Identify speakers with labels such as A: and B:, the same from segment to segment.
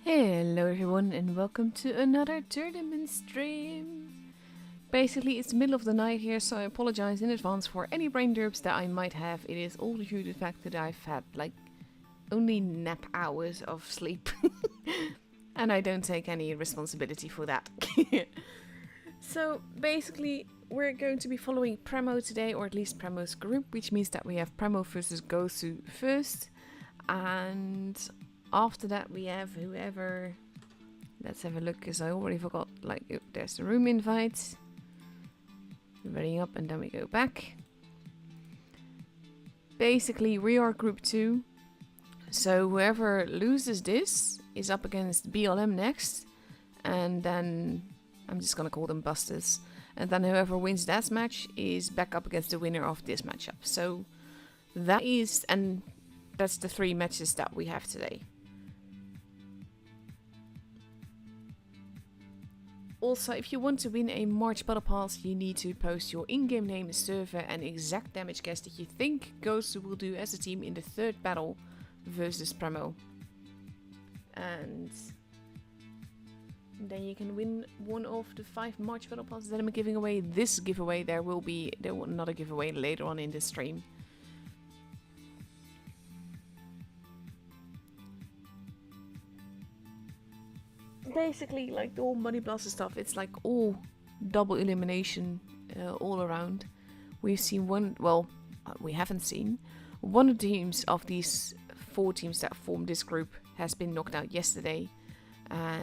A: Hello everyone and welcome to another tournament stream. Basically it's the middle of the night here, so I apologize in advance for any brain derps that I might have. It is all due to the fact that I've had like only nap hours of sleep. And I don't take any responsibility for that. So basically we're going to be following Premo today, or at least Premo's group, which means that we have Premo versus Gosu first. And after that we have whoever. Let's have a look, because I already forgot. Like, oh, there's the room invites. Ready up and then we go back. Basically we are group 2. So whoever loses this is up against BLM next. And then I'm just gonna call them busters. And then whoever wins that match is back up against the winner of this matchup. So that is, and that's the 3 matches that we have today. Also, if you want to win a March Battle Pass, you need to post your in-game name, server, and exact damage guess that you think Gosu will do as a team in the 3rd battle versus Premo. And then you can win one of the 5 March Battle Passes that I'm giving away. This giveaway, there will be another giveaway later on in the stream. Basically, like the whole Money Blaster stuff, it's like all double elimination all around. We've seen one, well, we haven't seen. One of the teams of these 4 teams that form this group has been knocked out yesterday.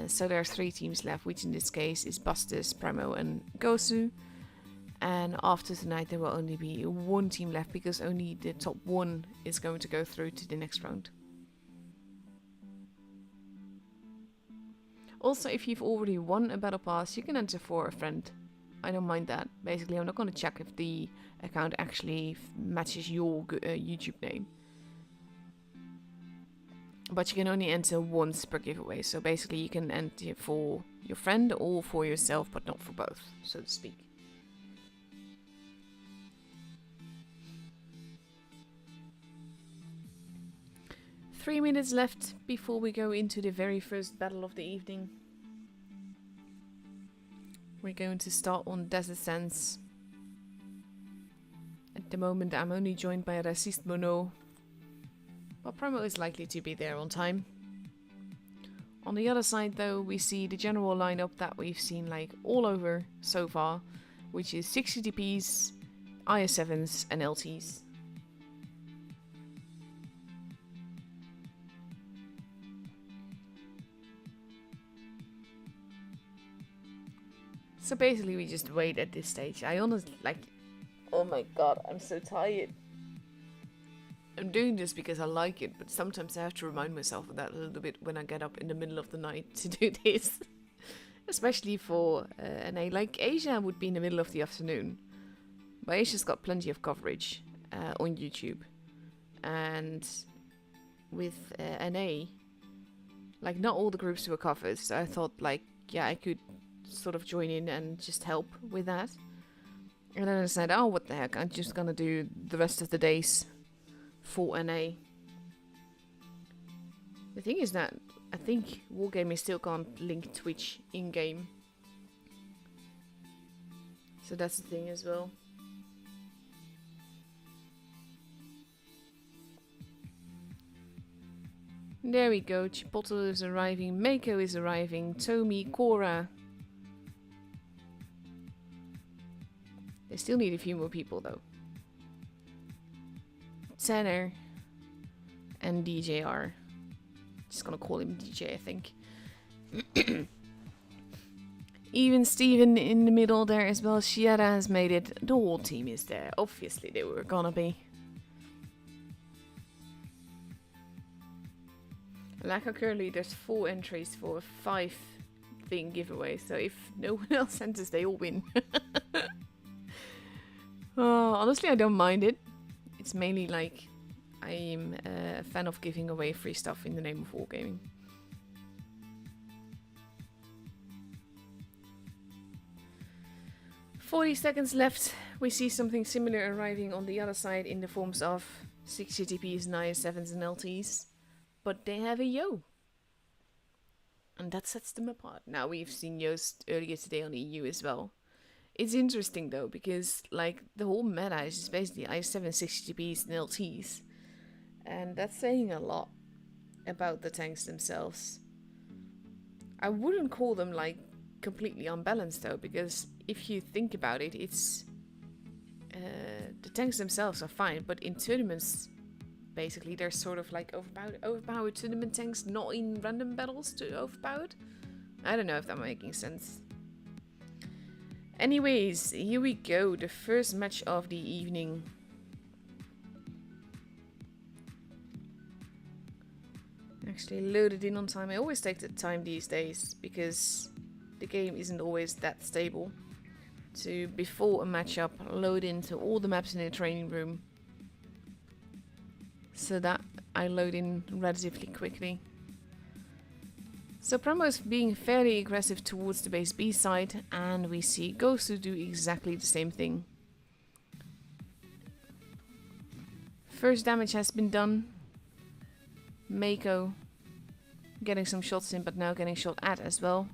A: So there are 3 teams left, which in this case is Busters, Premo and Gosu. And after tonight there will only be 1 team left, because only the top 1 is going to go through to the next round. Also, if you've already won a battle pass, you can enter for a friend. I don't mind that. Basically, I'm not going to check if the account actually matches your YouTube name. But you can only enter once per giveaway. So basically, you can enter for your friend or for yourself, but not for both, so to speak. Three minutes left before we go into the very first battle of the evening. We're going to start on Desert Sands. At the moment I'm only joined by Racist Mono, but Premo is likely to be there on time. On the other side though, we see the general lineup that we've seen like all over so far, which is 6GTPs, IS7s and LTs. So basically we just wait at this stage. I honestly, like, oh my god, I'm so tired. I'm doing this because I like it, but sometimes I have to remind myself of that a little bit when I get up in the middle of the night to do this. Especially for NA, like Asia would be in the middle of the afternoon. But Asia's got plenty of coverage on YouTube. And with NA, like not all the groups were covered, so I thought like, yeah, I could sort of join in and just help with that. And then I said, oh, what the heck, I'm just gonna do the rest of the days for NA. The thing is that I think Wargaming still can't link Twitch in-game. So that's the thing as well. There we go, Chipotle is arriving, Mako is arriving, Tomi, Cora. They still need a few more people though. Tanner and DJR. Just gonna call him DJ, I think. Even Steven in the middle there as well. Shiara has made it. The whole team is there. Obviously they were gonna be. Like how currently there's 4 entries for a 5 thing giveaway. So if no one else enters, they all win. Honestly, I don't mind it. It's mainly like I'm a fan of giving away free stuff in the name of Wargaming. "40 seconds left. We see something similar arriving on the other side in the forms of 6 GTPs, 9, 7s and LTs. But they have a yo. And that sets them apart. Now, we've seen Joost earlier today on EU as well. It's interesting though, because like the whole meta is just basically i7 60GPs and LTs. And that's saying a lot about the tanks themselves. I wouldn't call them like completely unbalanced though, because if you think about it, it's the tanks themselves are fine, but in tournaments, basically they're sort of like overpowered tournament tanks, not in random battles to overpowered. I don't know if that's making sense. Anyways, here we go, the first match of the evening. Actually loaded in on time. I always take the time these days because the game isn't always that stable. To, before a matchup, load into all the maps in the training room so that I load in relatively quickly. So Pramo's being fairly aggressive towards the base B side, and we see Gosu do exactly the same thing. First damage has been done. Mako getting some shots in, but now getting shot at as well.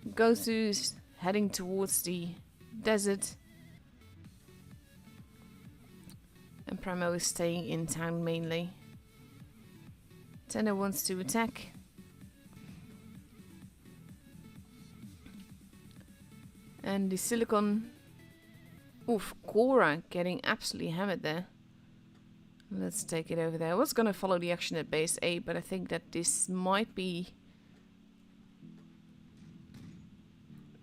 A: Gosu's heading towards the desert. And Pramo is staying in town mainly. Tenno wants to attack. And the Silicon... Oof, Cora getting absolutely hammered there. Let's take it over there. I was gonna follow the action at base A, but I think that this might be...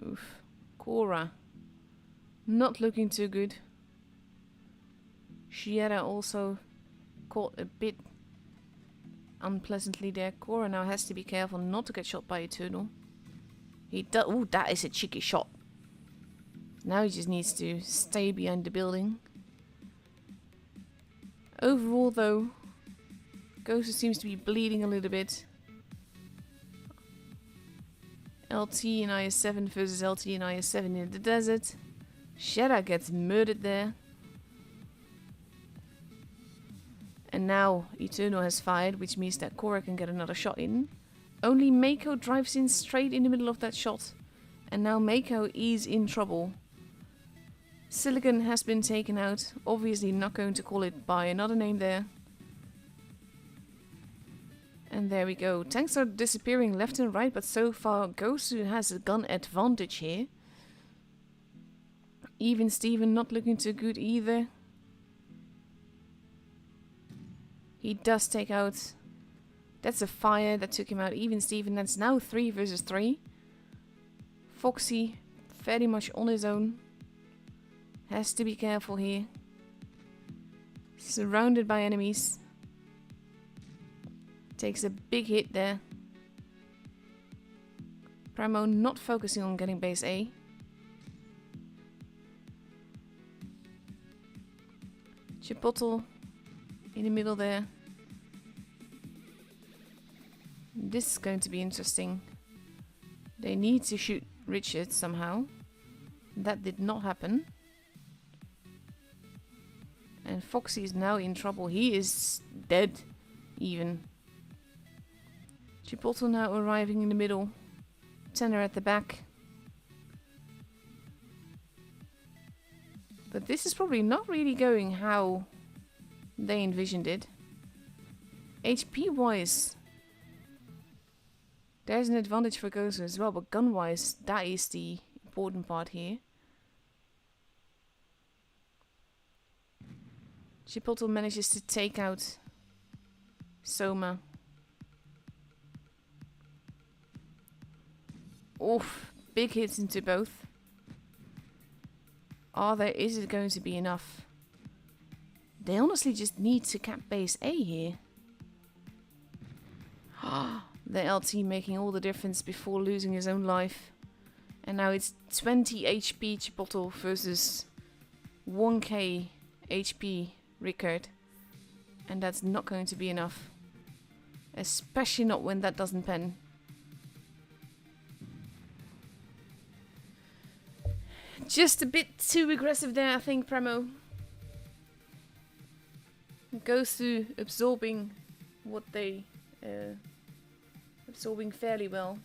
A: Oof. Cora. Not looking too good. Shiera also caught a bit unpleasantly there. Cora now has to be careful not to get shot by Eternal. He does... Ooh, that is a cheeky shot. Now he just needs to stay behind the building. Overall though, Gosu seems to be bleeding a little bit. LT and IS-7 versus LT and IS-7 in the desert. Shera gets murdered there. And now Eternal has fired, which means that Cora can get another shot in. Only Mako drives in straight in the middle of that shot. And now Mako is in trouble. Silicon has been taken out. Obviously not going to call it by another name there. And there we go. Tanks are disappearing left and right, but so far Gosu has a gun advantage here. Even Steven not looking too good either. He does take out... That's a fire that took him out. Even Steven, that's now 3 versus 3. Foxy very much on his own. Has to be careful here. Surrounded by enemies. Takes a big hit there. Primo not focusing on getting base A. Chipotle in the middle there. This is going to be interesting. They need to shoot Richard somehow. That did not happen. And Foxy is now in trouble. He is dead, even. Chipotle now arriving in the middle. Tenor at the back. But this is probably not really going how they envisioned it. HP-wise, there's an advantage for Gosu as well, but gun-wise, that is the important part here. Chipotle manages to take out Soma. Oof, big hits into both. Is it going to be enough? They honestly just need to cap base A here. The LT making all the difference before losing his own life. And now it's 20 HP Chipotle versus 1k HP Rickard. And that's not going to be enough. Especially not when that doesn't pen. Just a bit too aggressive there, I think, Pramo. Gosu absorbing what they absorbing fairly well.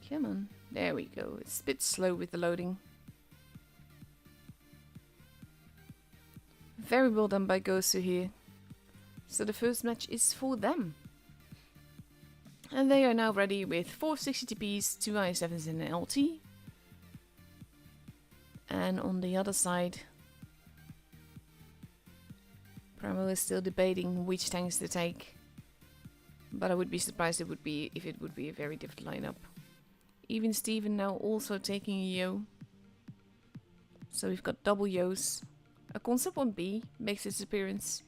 A: Come on. There we go. It's a bit slow with the loading. Very well done by Gosu here. So the first match is for them. And they are now ready with 4 60TPs, 2 IS7s and an LT. And on the other side, Pramo is still debating which tanks to take. But I would be surprised if it would be a very different lineup. Even Steven now also taking a Yo. So we've got double Yos. A concept 1B makes its appearance.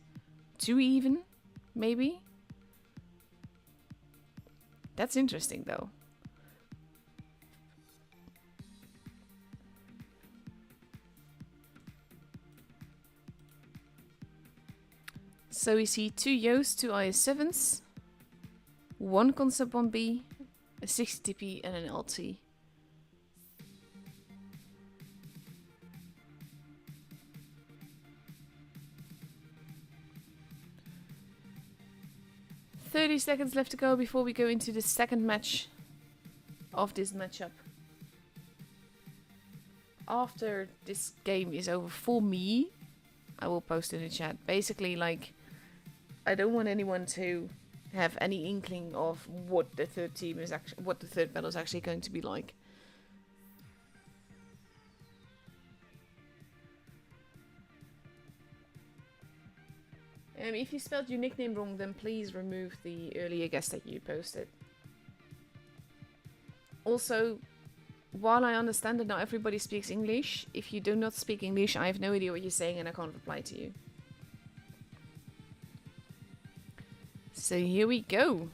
A: 2 even, maybe? That's interesting though. So we see 2 Yos, 2 IS7s, 1 concept 1B, a 60TP and an LT. "30 seconds left to go before we go into the second match of this matchup. After this game is over for me, I will post in the chat. Basically, like, I don't want anyone to have any inkling of what the third team is actually, what the third battle is actually going to be like. If you spelled your nickname wrong, then please remove the earlier guess that you posted. Also, while I understand that not everybody speaks English, if you do not speak English, I have no idea what you're saying and I can't reply to you. So here we go.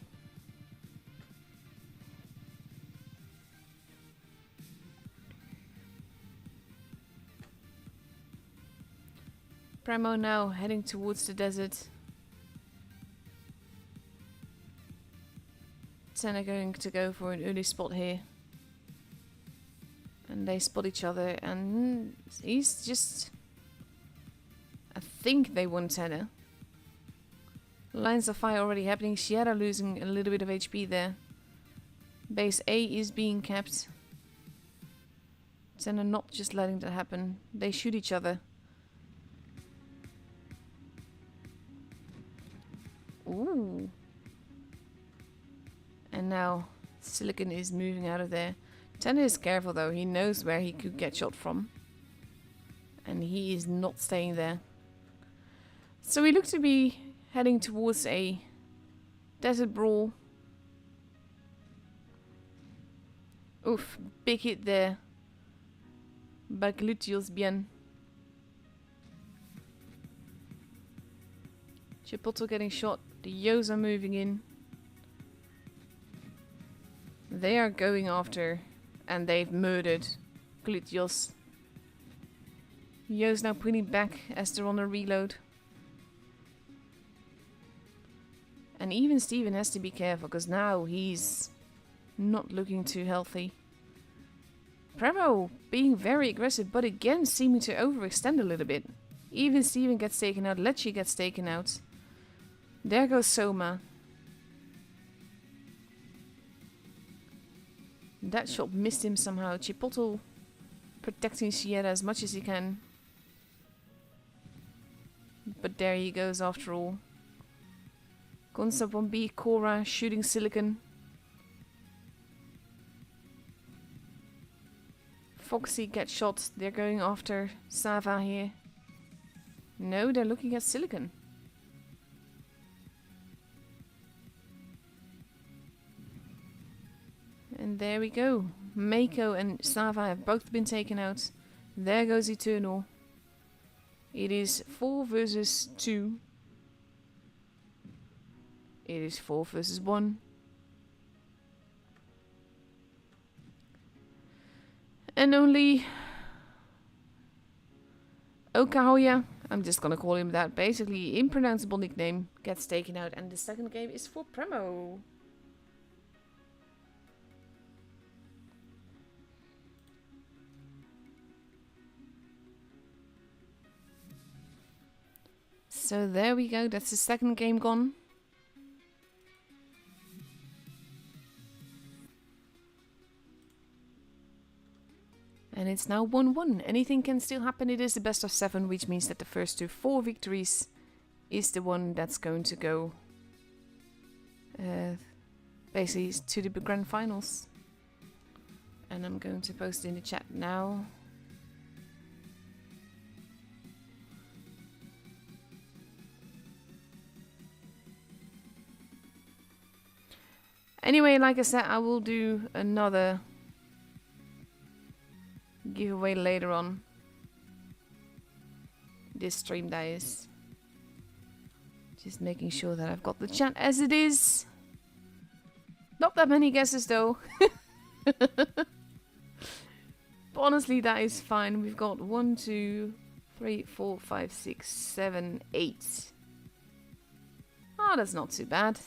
A: Primo now heading towards the desert. Senna going to go for an early spot here. And they spot each other and he's just... I think they won Senna. Lines of fire already happening. Sierra losing a little bit of HP there. Base A is being kept. Senna not just letting that happen. They shoot each other. Ooh. And now Silicon is moving out of there. Tenna is careful though. He knows where he could get shot from. And he is not staying there. So we look to be heading towards a desert brawl. Oof, big hit there by Glutios Bien. Chipotle getting shot. The Yos are moving in. They are going after and they've murdered Glutios. Yos now pulling back as they're on a reload. And even Steven has to be careful because now he's not looking too healthy. Premo being very aggressive but again seeming to overextend a little bit. Even Steven gets taken out, Lecce gets taken out. There goes Soma. That shot missed him somehow. Chipotle protecting Sierra as much as he can. But there he goes after all. Concept 1B, Cora shooting Silicon. Foxy gets shot. They're going after Sava here. No, they're looking at Silicon. And there we go. Mako and Sava have both been taken out. There goes Eternal. It is 4 versus 2. It is 4 versus 1. And only Okahoya, I'm just gonna call him that, basically impronounceable nickname, gets taken out. And the second game is for Premo. So there we go, that's the second game gone. And it's now 1-1. Anything can still happen. It is the best of 7, which means that the first to 4 victories is the one that's going to go basically to the grand finals. And I'm going to post in the chat now. Anyway, like I said, I will do another giveaway later on this stream, that is. Just making sure that I've got the chat as it is. Not that many guesses though. But honestly, that is fine. We've got 1, 2, 3, 4, 5, 6, 7, 8. Oh, that's not too bad.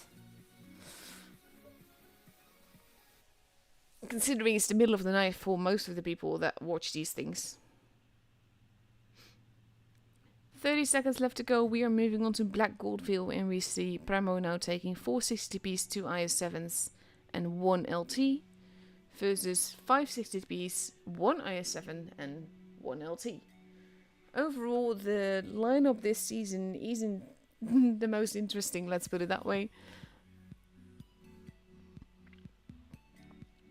A: Considering it's the middle of the night for most of the people that watch these things. 30 seconds left to go. We are moving on to Black Goldville, and we see Premo now taking 4 60p's, 2 IS7s and 1 LT versus 5 60p's, 1 IS7 and 1 LT. Overall, the lineup this season isn't the most interesting, let's put it that way.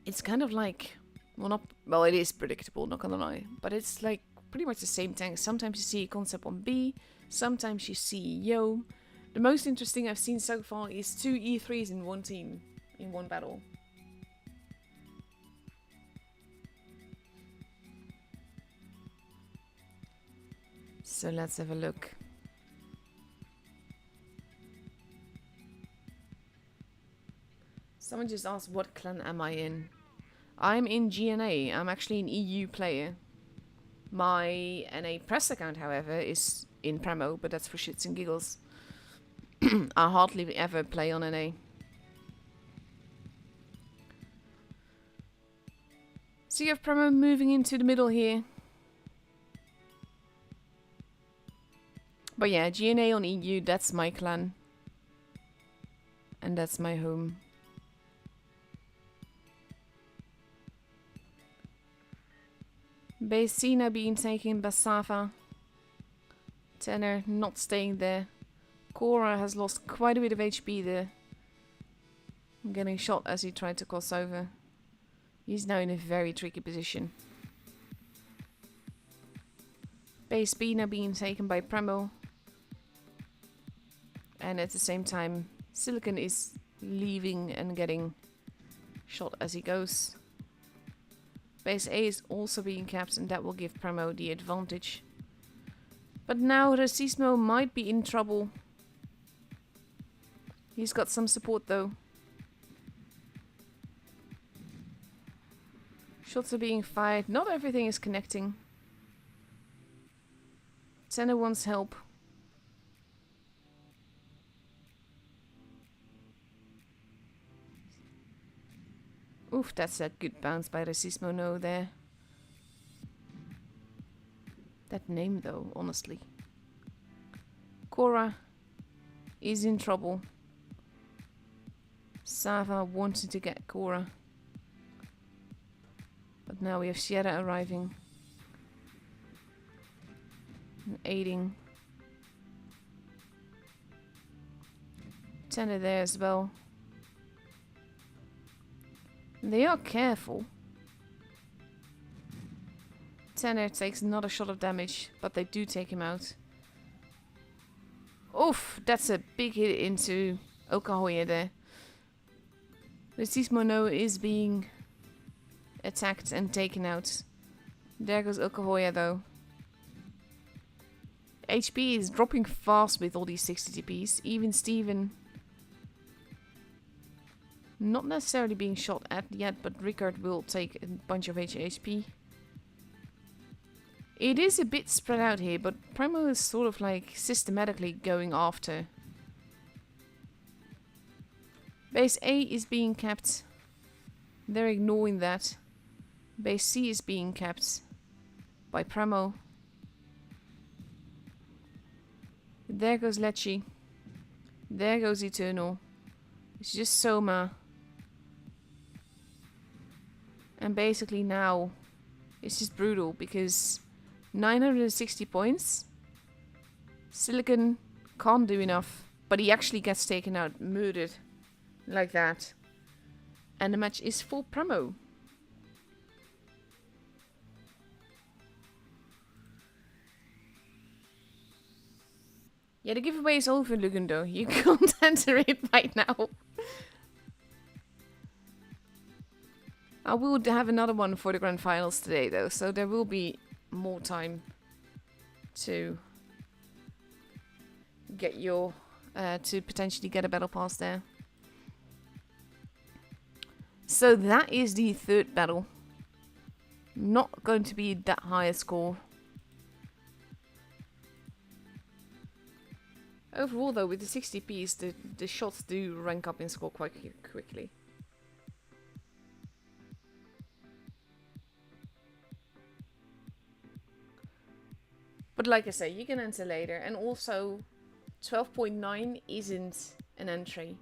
A: It's kind of like, well, it is predictable, not gonna lie, but it's like pretty much the same tank. Sometimes you see a concept on B, sometimes you see Yo. The most interesting I've seen so far is 2 E3s in one team, in one battle. So let's have a look. Someone just asked, what clan am I in? I'm in GNA. I'm actually an EU player. My NA press account, however, is in Premo, but that's for shits and giggles. I hardly ever play on NA. So you have Premo moving into the middle here. But yeah, GNA on EU, that's my clan. And that's my home. Base C now being taken by Safa. Tenor not staying there. Cora has lost quite a bit of HP there. Getting shot as he tried to cross over. He's now in a very tricky position. Base B now being taken by Premo. And at the same time, Silicon is leaving and getting shot as he goes. Base A is also being capped, and that will give Premo the advantage. But now Racismo might be in trouble. He's got some support though. Shots are being fired. Not everything is connecting. Tenor wants help. Oof, that's a good bounce by Racismo no there. That name though, honestly. Cora is in trouble. Sava wanted to get Cora. But now we have Sierra arriving. And aiding. Tenor there as well. They are careful. Tenor takes another shot of damage, but they do take him out. Oof, that's a big hit into Okahoya there. Racismo no is being attacked and taken out. There goes Okahoya though. HP is dropping fast with all these 60 TPs. Even Steven not necessarily being shot at yet, but Rickard will take a bunch of HP. It is a bit spread out here, but Primo is sort of like systematically going after. Base A is being kept. They're ignoring that. Base C is being kept by Primo. There goes Lechi. There goes Eternal. It's just Soma. And basically now, it's just brutal because 960 points. Silicon can't do enough. But he actually gets taken out, murdered. Like that. And the match is for promo. Yeah, the giveaway is over, Lugundo. You can't enter it right now. I will have another one for the grand finals today, though. So there will be more time to get your... to potentially get a battle pass there. So that is the third battle. Not going to be that high a score. Overall though, with the 60 piece, the shots do rank up in score quite quickly. But like I say, you can enter later. And also, 12.9 isn't an entry.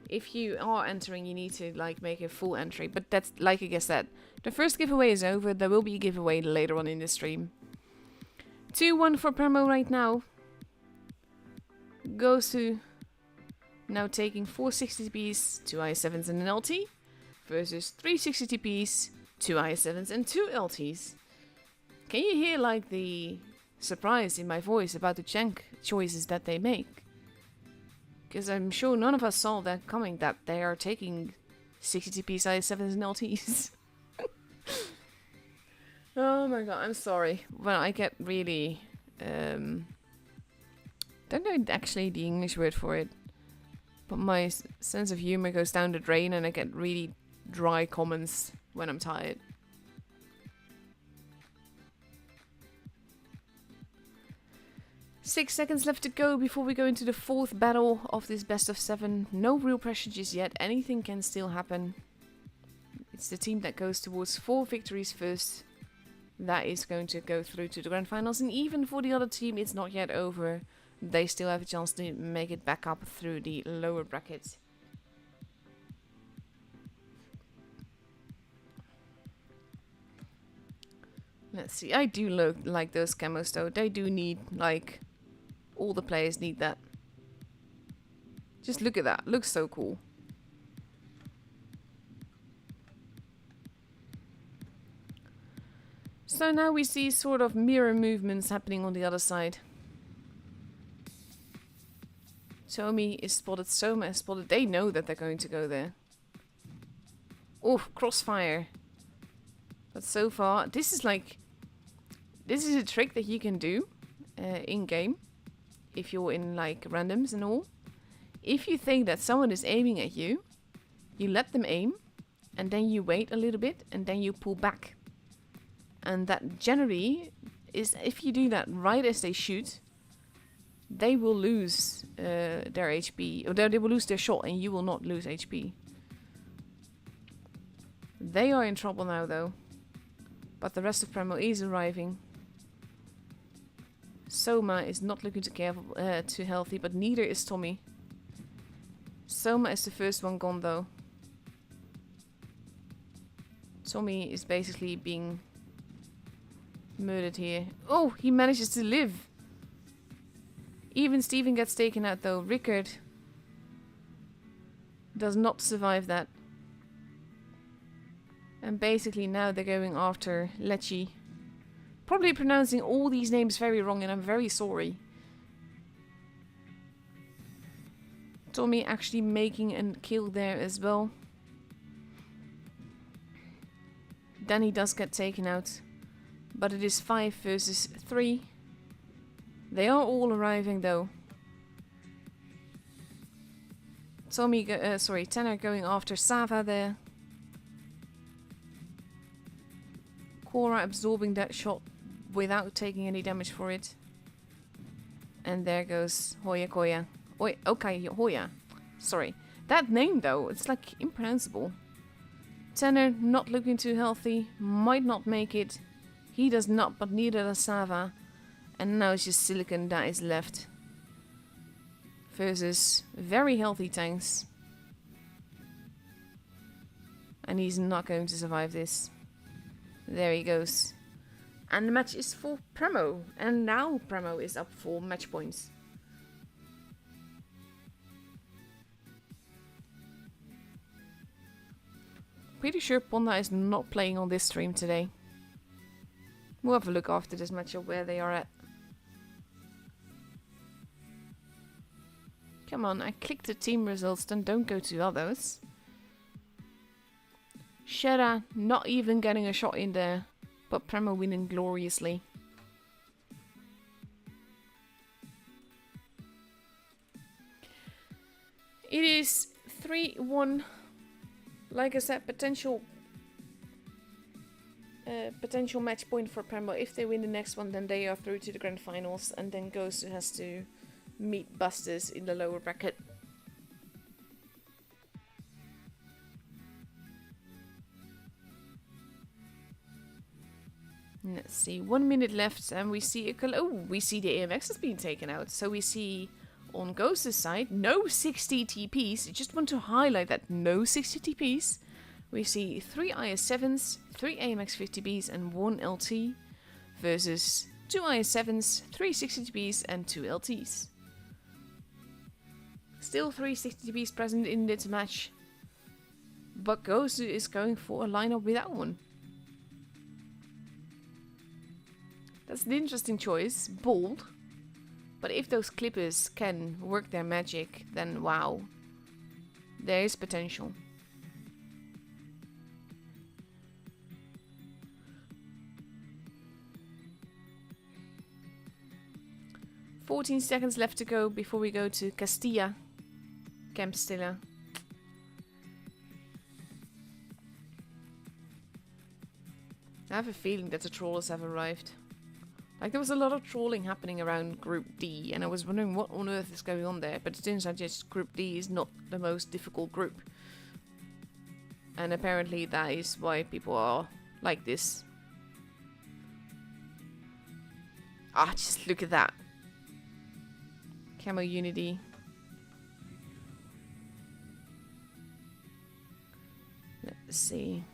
A: If you are entering, you need to like make a full entry. But that's, like I said, the first giveaway is over. There will be a giveaway later on in the stream. 2-1 for promo right now. Gosu now taking 460 TPs, 2 IS7s and an LT. Versus 360 TPs, 2 IS7s and 2 LTs. Can you hear like the surprise in my voice about the tank choices that they make? Because I'm sure none of us saw that coming, that they are taking 60 TPs, IS7s and LTs. Oh my god, I'm sorry. Well, I get really... don't know actually the English word for it. But my sense of humor goes down the drain and I get really dry comments when I'm tired. Six seconds left to go before we go into the fourth battle of this best of 7. No real pressure just yet. Anything can still happen. It's the team that goes towards 4 victories first that is going to go through to the grand finals. And even for the other team, it's not yet over. They still have a chance to make it back up through the lower bracket. Let's see. I do like those camos though. They do need, like, all the players need that. Just look at that. Looks so cool. So now we see sort of mirror movements happening on the other side. Tomi is spotted, Soma is spotted. They know that they're going to go there. Oh, crossfire. But so far, this is like... This is a trick that you can do in-game. If you're in like randoms and all. If you think that someone is aiming at you, you let them aim. And then you wait a little bit and then you pull back. And that generally is, if you do that right as they shoot, they will lose their HP, or they will lose their shot and you will not lose HP. They are in trouble now though. But the rest of Premo is arriving. Soma is not looking too healthy, but neither is Tommy. Soma is the first one gone though. Tommy is basically being murdered here. Oh, he manages to live. Even Steven gets taken out though. Rickard does not survive that. And basically now they're going after Lechi. Probably pronouncing all these names very wrong and I'm very sorry. Tommy actually making a kill there as well. Then he does get taken out. But it is 5 versus 3. They are all arriving though. Tanner going after Sava there. Cora absorbing that shot without taking any damage for it. And there goes Hoya Koya. Okay, Hoya. Sorry. That name though, it's like impronounceable. Tanner not looking too healthy. Might not make it. He does not, but neither does Sava. And now it's just Silicon that is left. versus very healthy tanks. And he's not going to survive this. There he goes. And the match is for Premo. And now Premo is up for match points. Pretty sure Ponda is not playing on this stream today. We'll have a look after this match of where they are at. Come on, I clicked the team results, then don't go to others. Shera not even getting a shot in there, but Premo winning gloriously. It is 3-1. Like I said, potential match point for Premo. If they win the next one, then they are through to the grand finals, and then Gosu has to meet Busters in the lower bracket. Let's see, 1 minute left, and we see we see the AMX has been taken out. So we see on Gosu's side no 60 TPs. I just want to highlight that no 60 TPs. We see 3 IS7s, 3 AMX 50Bs, and 1 LT versus 2 IS7s, 3 60 TPs, and 2 LTs. Still 3 60 TPs present in this match, but Gosu is going for a lineup without one. That's an interesting choice, bold. But if those Clippers can work their magic, then wow, there is potential. "14 seconds left to go before we go to Castilla, Castilla. I have a feeling that the trawlers have arrived. Like, there was a lot of trawling happening around Group D, and I was wondering what on earth is going on there, but it turns out just Group D is not the most difficult group. And apparently that is why people are like this. Ah, just look at that. Camo Unity. Let's see.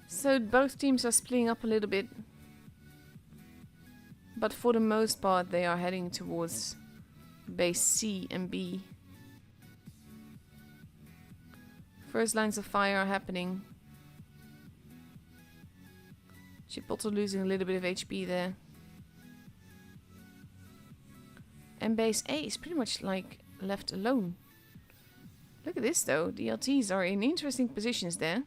A: So both teams are splitting up a little bit, but for the most part they are heading towards base C and B. First lines of fire are happening. Chipotle losing a little bit of HP there. And base A is pretty much like left alone. Look at this though, the LTs are in interesting positions there.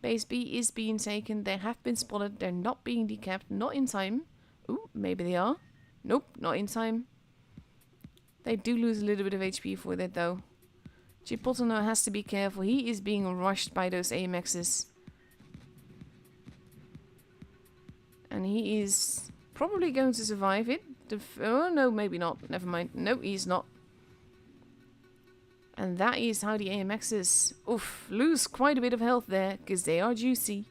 A: Base B is being taken. They have been spotted. They're not being decapped. Not in time. Ooh, maybe they are. Nope, not in time. They do lose a little bit of HP for that though. Chipotle now has to be careful. He is being rushed by those AMXs. And he is probably going to survive it. Oh no, maybe not. Never mind. No, he's not. And that is how the AMXs, lose quite a bit of health there, because they are juicy.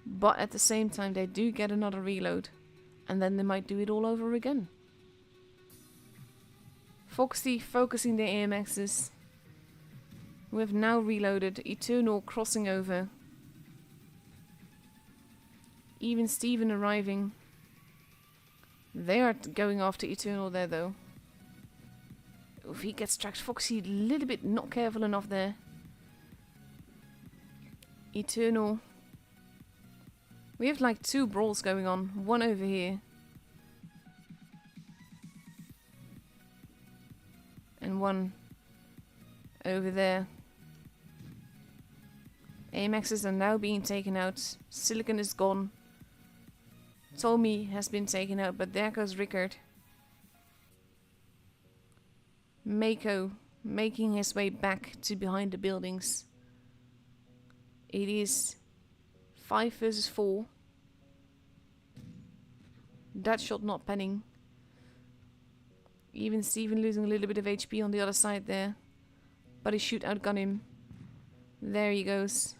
A: But at the same time, they do get another reload. And then they might do it all over again. Foxy focusing the AMXs. We have now reloaded. Eternal crossing over. Even Steven arriving. They are going after Eternal there though. If he gets tracked, Foxy a little bit not careful enough there. Eternal. We have like 2 brawls going on. One over here. And one over there. AMXs are now being taken out. Silicon is gone. Tommy has been taken out, but there goes Rickard. Mako making his way back to behind the buildings. It is 5 versus 4. That shot not penning. Even Steven losing a little bit of HP on the other side there. But he should outgun him. There he goes.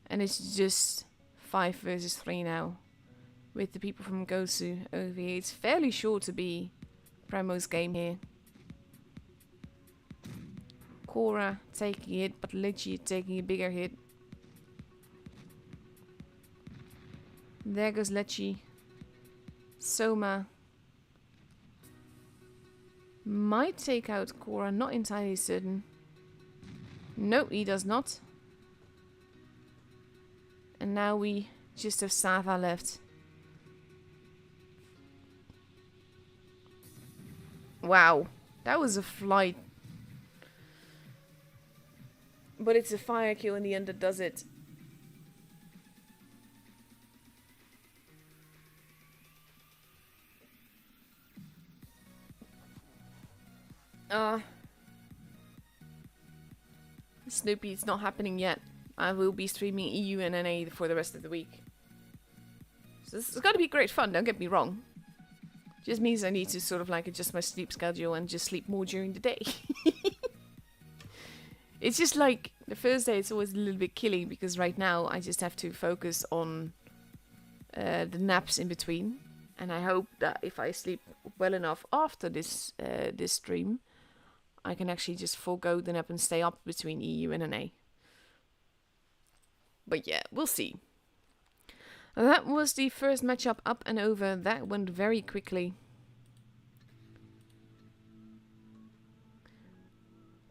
A: And it's just 5 versus 3 now. With the people from Gosu over here. It's fairly sure to be Premo's game here. Cora taking a hit, but Lichi taking a bigger hit. There goes Lichi. Soma might take out Cora, not entirely certain. No, he does not. And now we just have Sava left. Wow, that was a flight. But it's a fire kill in the end that does it. Snoopy, it's not happening yet. I will be streaming EU and NA for the rest of the week. So this is going to be great fun, don't get me wrong. Just means I need to sort of like adjust my sleep schedule and just sleep more during the day. It's just like the first day it's always a little bit killing because right now I just have to focus on the naps in between. And I hope that if I sleep well enough after this this stream, I can actually just forego the nap and stay up between EU and NA. But yeah, we'll see. That was the first matchup up and over. That went very quickly.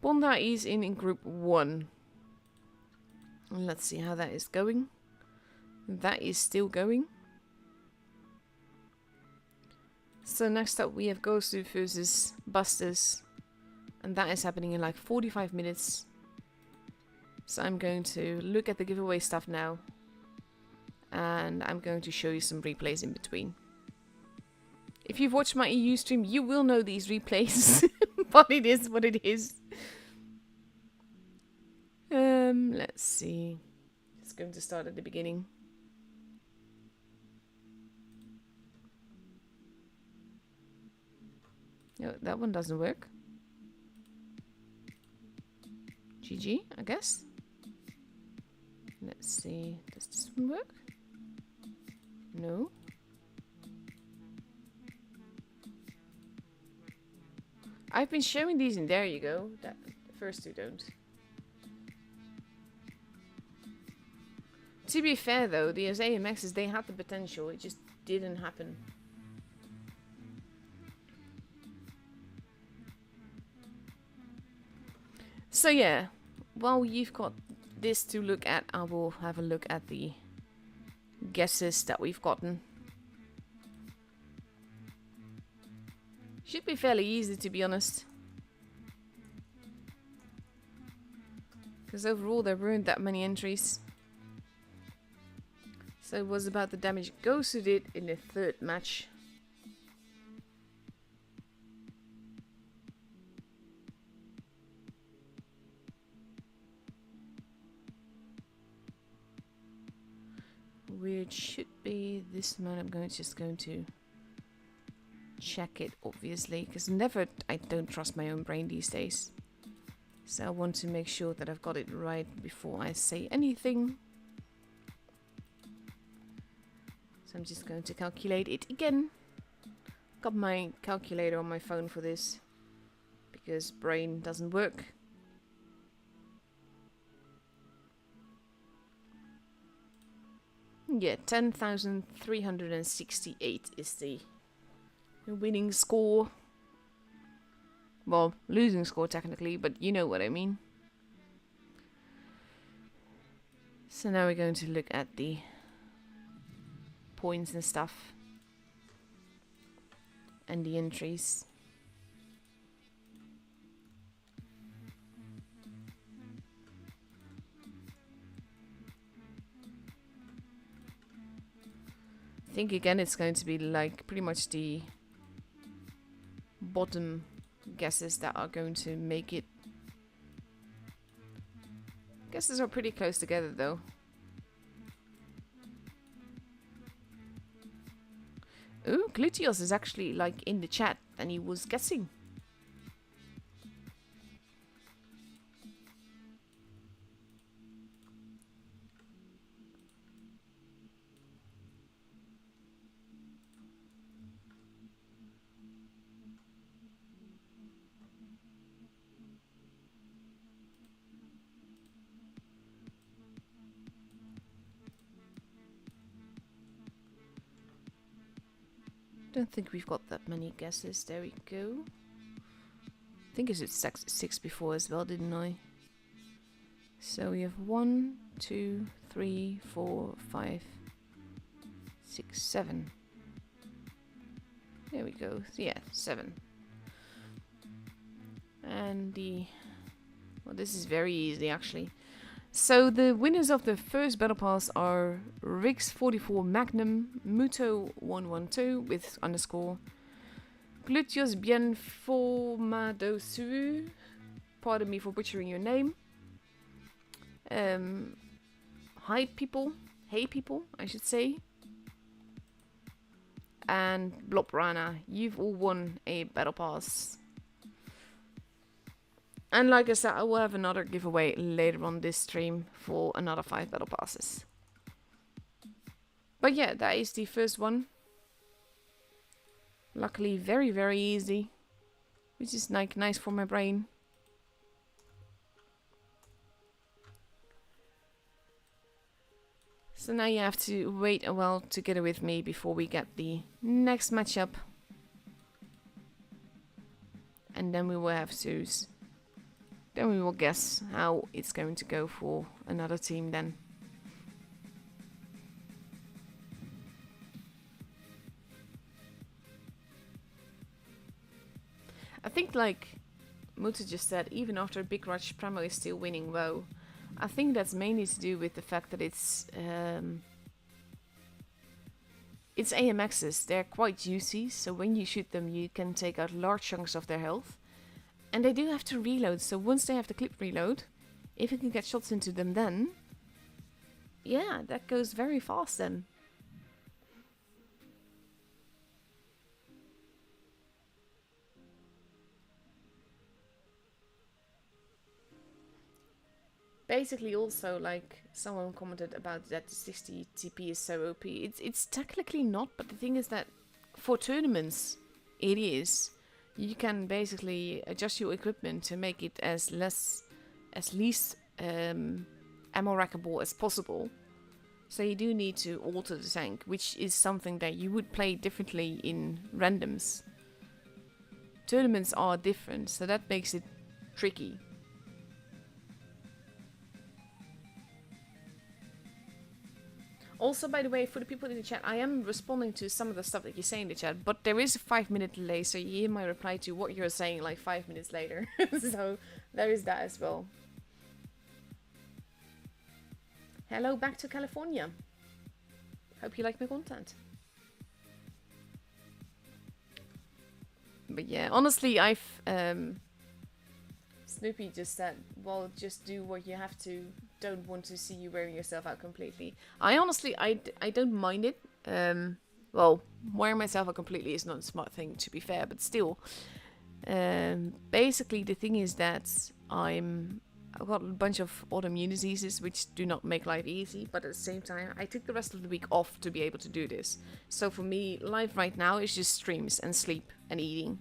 A: Bonda is in group 1. Let's see how that is going. That is still going. So next up we have Gosu versus Busters. And that is happening in like 45 minutes. So I'm going to look at the giveaway stuff now. And I'm going to show you some replays in between. If you've watched my EU stream, you will know these replays. But it is what it is. Let's see. It's going to start at the beginning. No, that one doesn't work. GG, I guess. Let's see. Does this one work? No. I've been showing these and there you go. That the first two don't. To be fair though, the AMXs, they had the potential. It just didn't happen. So yeah, while you've got this to look at, I will have a look at the guesses that we've gotten. Should be fairly easy, to be honest. Because overall there weren't that many entries. So it was about the damage Gosu did in the third match. Which should be this one. I'm just going to check it, obviously, because I don't trust my own brain these days. So I want to make sure that I've got it right before I say anything. So I'm just going to calculate it again. Got my calculator on my phone for this, because brain doesn't work. Yeah, 10,368 is the winning score. Well, losing score technically, but you know what I mean. So now we're going to look at the points and stuff. And the entries. I think again it's going to be like pretty much the bottom guesses that are going to make it. Guesses are pretty close together though. Ooh, Glutios is actually like in the chat and he was guessing. Don't think we've got that many guesses. There we go. I think I said six before as well, didn't I? So we have 1, 2, 3, 4, 5, 6, 7. There we go. Yeah, 7. And well, this is very easy actually. So the winners of the first battle pass are Rix44 Magnum, Muto112 with underscore, Glutios Bien Formadosu, pardon me for butchering your name, hey people, I should say, and Blobrana. You've all won a battle pass. And like I said, I will have another giveaway later on this stream for another 5 battle passes. But yeah, that is the first one. Luckily, very, very easy. Which is like nice for my brain. So now you have to wait a while together with me before we get the next matchup. And then we will have to... Then we will guess how it's going to go for another team then. I think like Muta just said, even after Big Rush, Primo is still winning WoW. I think that's mainly to do with the fact that it's AMXs. They're quite juicy, so when you shoot them you can take out large chunks of their health. And they do have to reload, so once they have the clip reload, if you can get shots into them then, yeah, that goes very fast then. Basically also, like, someone commented about that the 60 TP is so OP. It's technically not, but the thing is that for tournaments, it is. You can basically adjust your equipment to make it as least ammo rackable as possible. So you do need to alter the tank, which is something that you would play differently in randoms. Tournaments are different, so that makes it tricky. Also, by the way, for the people in the chat, I am responding to some of the stuff that you say in the chat, but there is a 5-minute delay, so you hear my reply to what you're saying like 5 minutes later. So there is that as well. Hello, back to California. Hope you like my content. But yeah, honestly, Snoopy just said, well, just do what you have to. Don't want to see you wearing yourself out completely. I honestly, I don't mind it. Well, wearing myself out completely is not a smart thing, to be fair, but still. Basically, the thing is that I've got a bunch of autoimmune diseases which do not make life easy, but at the same time, I took the rest of the week off to be able to do this. So for me, life right now is just streams and sleep and eating.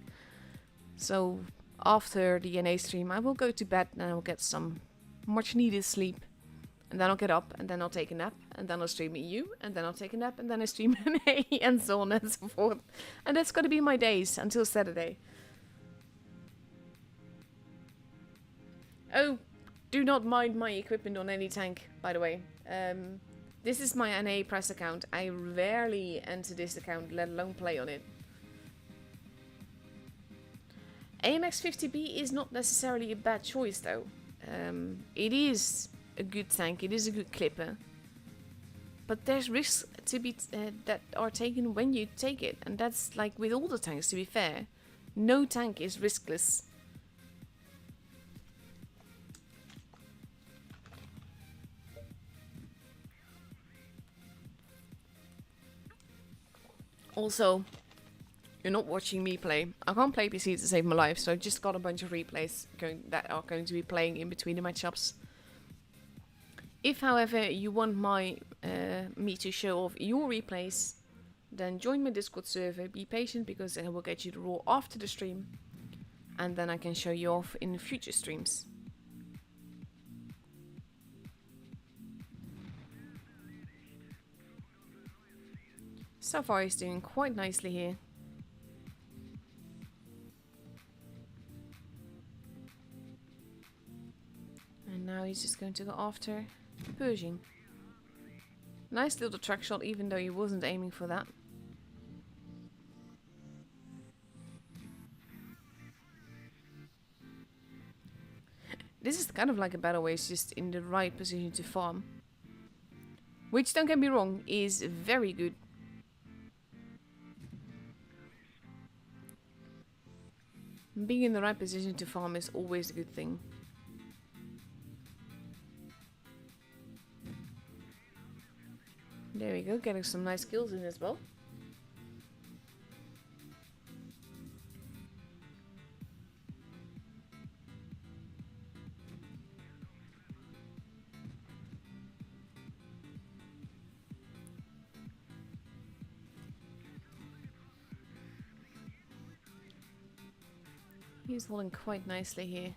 A: So after the NA stream, I will go to bed and I will get some much needed sleep. And then I'll get up, and then I'll take a nap, and then I'll stream EU, and then I'll take a nap, and then I stream NA, and so on and so forth. And that's gonna be my days until Saturday. Oh, do not mind my equipment on any tank, by the way. This is my NA press account. I rarely enter this account, let alone play on it. AMX 50B is not necessarily a bad choice, though. It is a good tank, it is a good clipper, but there's risks to be that are taken when you take it, and that's like with all the tanks, to be fair. No tank is riskless. Also, you're not watching me play. I can't play PC to save my life, so I've just got a bunch of replays that are going to be playing in between the matchups. If, however, you want me to show off your replays, then join my Discord server. Be patient, because I will get you the raw after the stream, and then I can show you off in future streams. So far he's doing quite nicely here. now he's just going to go after Pershing. Nice little track shot, even though he wasn't aiming for that. This is kind of like a battle where he's just in the right position to farm. Which, don't get me wrong, is very good. Being in the right position to farm is always a good thing. There we go, getting some nice kills in as well. He's holding quite nicely here.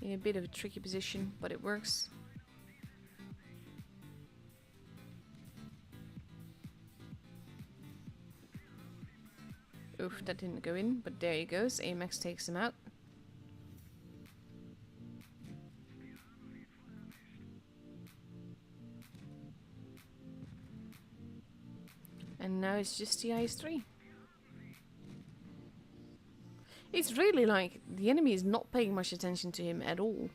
A: In a bit of a tricky position, but it works. Oof, that didn't go in, but there he goes. Amax takes him out. And now it's just the IS-3. It's really like the enemy is not paying much attention to him at all.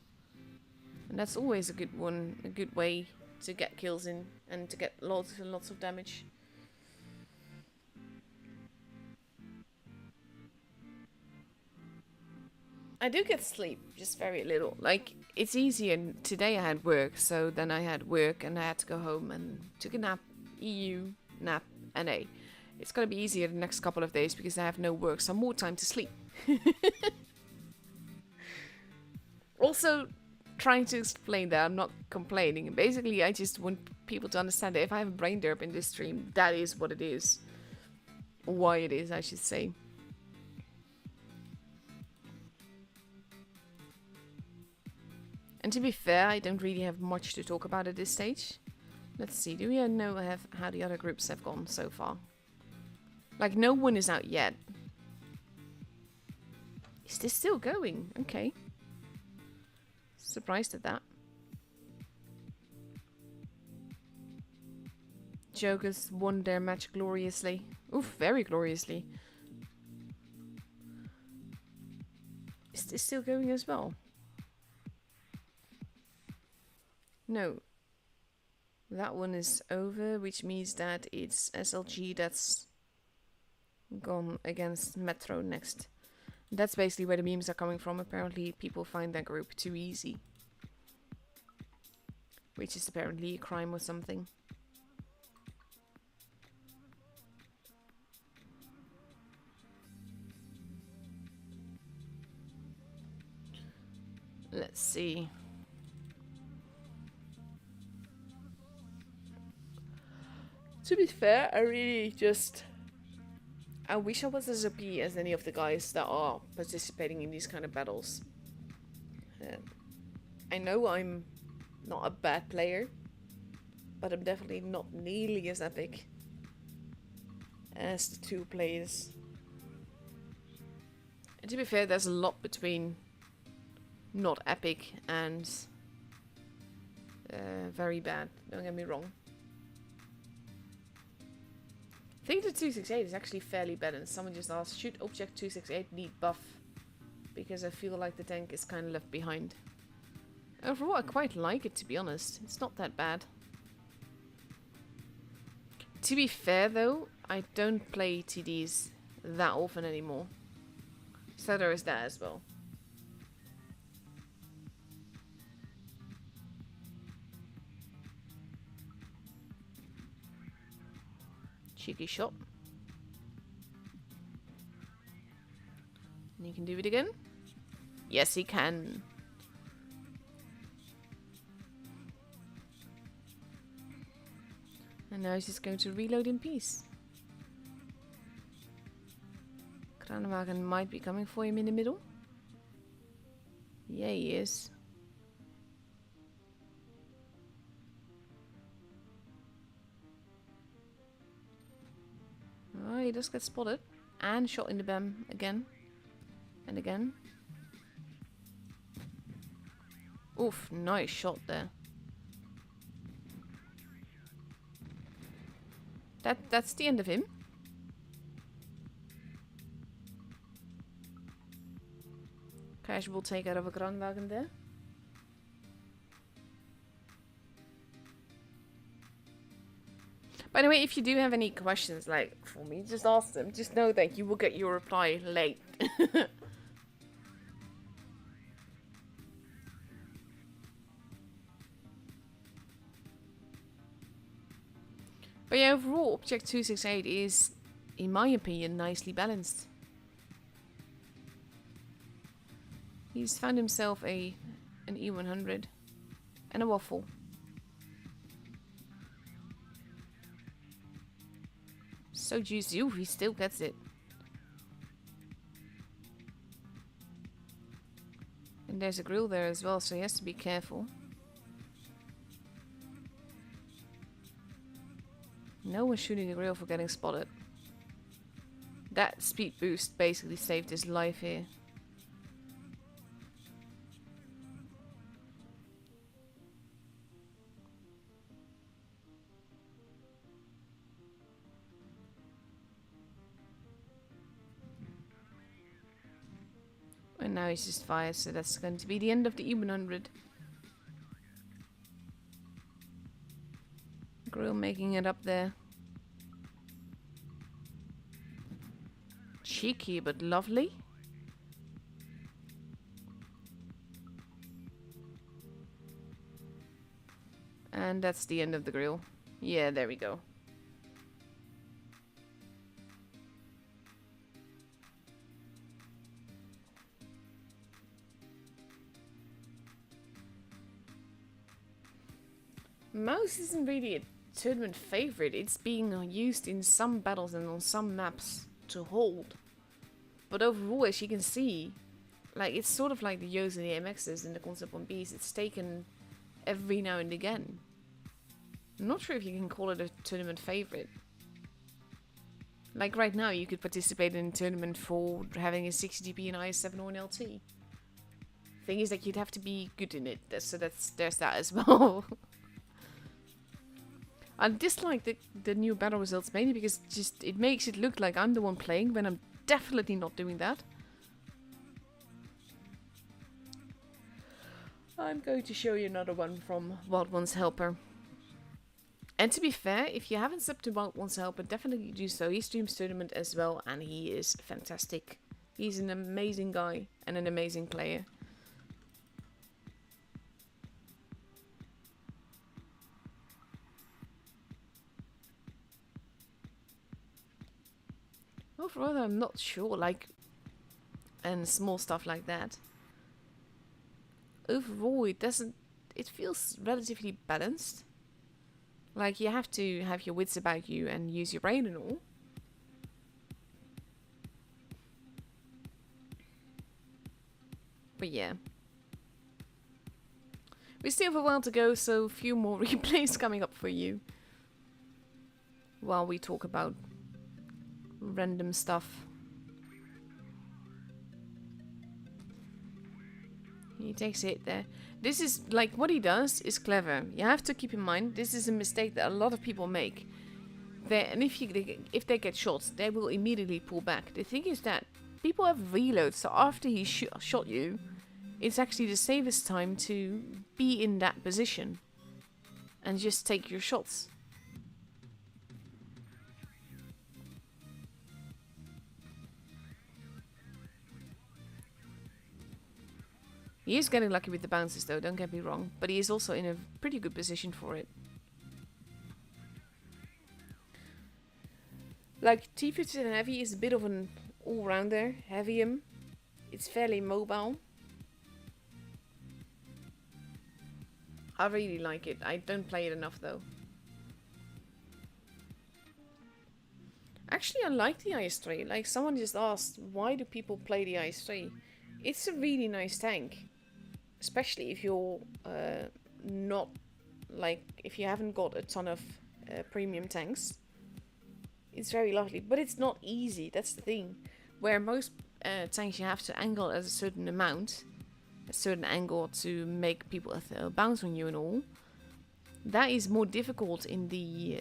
A: And that's always a good one, a good way to get kills in and to get lots and lots of damage. I do get sleep, just very little. Like, it's easier. Today I had work, so then I had work and I had to go home and took a nap, EU, nap, and A. It's gonna be easier the next couple of days because I have no work, so more time to sleep. Also, trying to explain that I'm not complaining. Basically, I just want people to understand that if I have a brain derp in this stream, that is what it is. Why it is, I should say. And to be fair, I don't really have much to talk about at this stage. Let's see, do we know how the other groups have gone so far? Like, no one is out yet. Is this still going? Okay. Surprised at that. Jokers won their match gloriously. Oof, very gloriously. Is this still going as well? No. That one is over, which means that it's SLG that's gone against Metro next. That's basically where the memes are coming from. Apparently people find that group too easy. Which is apparently a crime or something. Let's see. To be fair, I wish I was as OP as any of the guys that are participating in these kind of battles. I know I'm not a bad player, but I'm definitely not nearly as epic as the two players. And to be fair, there's a lot between not epic and very bad, don't get me wrong. I think the 268 is actually fairly balanced. Someone just asked, should object 268 need buff? Because I feel like the tank is kind of left behind. Overall, I quite like it, to be honest. It's not that bad. To be fair, though, I don't play TDs that often anymore. So there is that as well. Cheeky shot. And he can do it again. Yes, he can. And now he's just going to reload in peace. Kranenwagen might be coming for him in the middle. Yeah, he is. Oh, he does get spotted. And shot in the BAM again. And again. Oof, nice shot there. That's the end of him. Casual take out of a Kranwagen there. By the way, if you do have any questions, like, for me, just ask them. Just know that you will get your reply late. But yeah, overall, Object 268 is, in my opinion, nicely balanced. He's found himself an E100 and a waffle. So juicy. Ooh, he still gets it. And there's a grill there as well, so he has to be careful. No one's shooting the grill for getting spotted. That speed boost basically saved his life here. And now he's just fired, so that's going to be the end of the E100. Grill making it up there. Cheeky but lovely. And that's the end of the grill. Yeah, there we go. Mouse isn't really a tournament favorite. It's being used in some battles and on some maps to hold. But overall, as you can see, like, it's sort of like the Yos and the MXs in the concept on Bs. It's taken every now and again. I'm not sure if you can call it a tournament favorite. Like right now, you could participate in a tournament for having a 60GP and IS7 or an LT. Thing is that you'd have to be good in it, so there's that as well. I dislike the new battle results mainly because just it makes it look like I'm the one playing when I'm definitely not doing that. I'm going to show you another one from Wild One's Helper. And to be fair, if you haven't subbed to Wild One's Helper, definitely do so. He streams tournament as well and he is fantastic. He's an amazing guy and an amazing player. Overall, I'm not sure, like, and small stuff like that. Overall, it feels relatively balanced. Like, you have to have your wits about you and use your brain and all. But yeah. We still have a while to go, so a few more replays coming up for you. While we talk about random stuff. He takes it there. This is, like, what he does is clever. You have to keep in mind, this is a mistake that a lot of people make. And if they get shot, they will immediately pull back. The thing is that people have reloads, so after he shot you, it's actually the safest time to be in that position. And just take your shots. He is getting lucky with the bounces though, don't get me wrong, but he is also in a pretty good position for it. Like, T57 Heavy is a bit of an all-rounder, heavium. It's fairly mobile. I really like it. I don't play it enough though. Actually, I like the IS-3. Like, someone just asked, why do people play the IS-3? It's a really nice tank. Especially if you're not, like, if you haven't got a ton of premium tanks. It's very lovely, but it's not easy, that's the thing. Where most tanks you have to angle at a certain amount, a certain angle to make people bounce on you and all. That is more difficult in the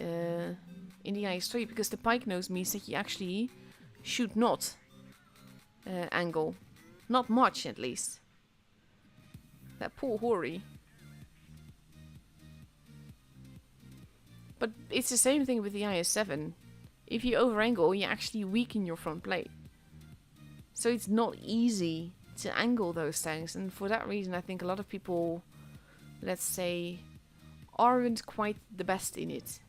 A: IS-3 because the pike nose means that you actually should not angle. Not much, at least. That poor Hori. But it's the same thing with the IS-7. If you over-angle, you actually weaken your front plate. So it's not easy to angle those tanks. And for that reason, I think a lot of people, let's say, aren't quite the best in it.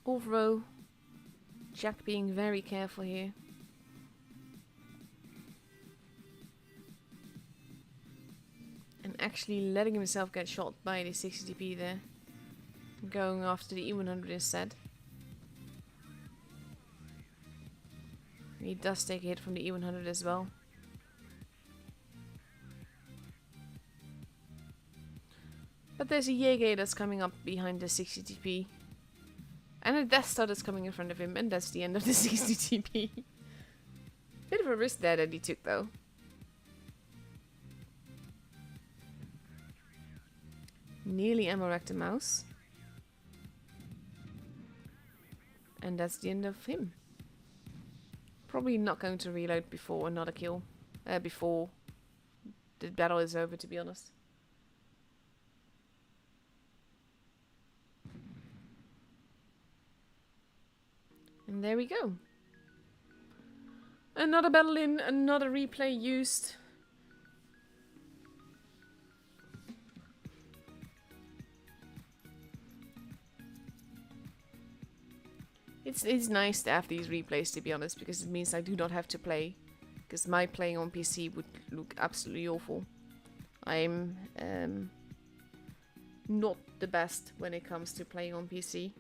A: Off-row. Jack being very careful here. And actually letting himself get shot by the 60TP there. Going after the E100 instead. He does take a hit from the E100 as well. But there's a Jaeger that's coming up behind the 60TP. And a Death Star that's coming in front of him, and that's the end of the 60TP. Bit of a risk there that he took though. Nearly ammo wrecked a mouse. And that's the end of him. Probably not going to reload before another kill. Before the battle is over, to be honest. And there we go. Another battle in, another replay used. It's nice to have these replays, to be honest, because it means I do not have to play. Because my playing on PC would look absolutely awful. I'm not the best when it comes to playing on PC.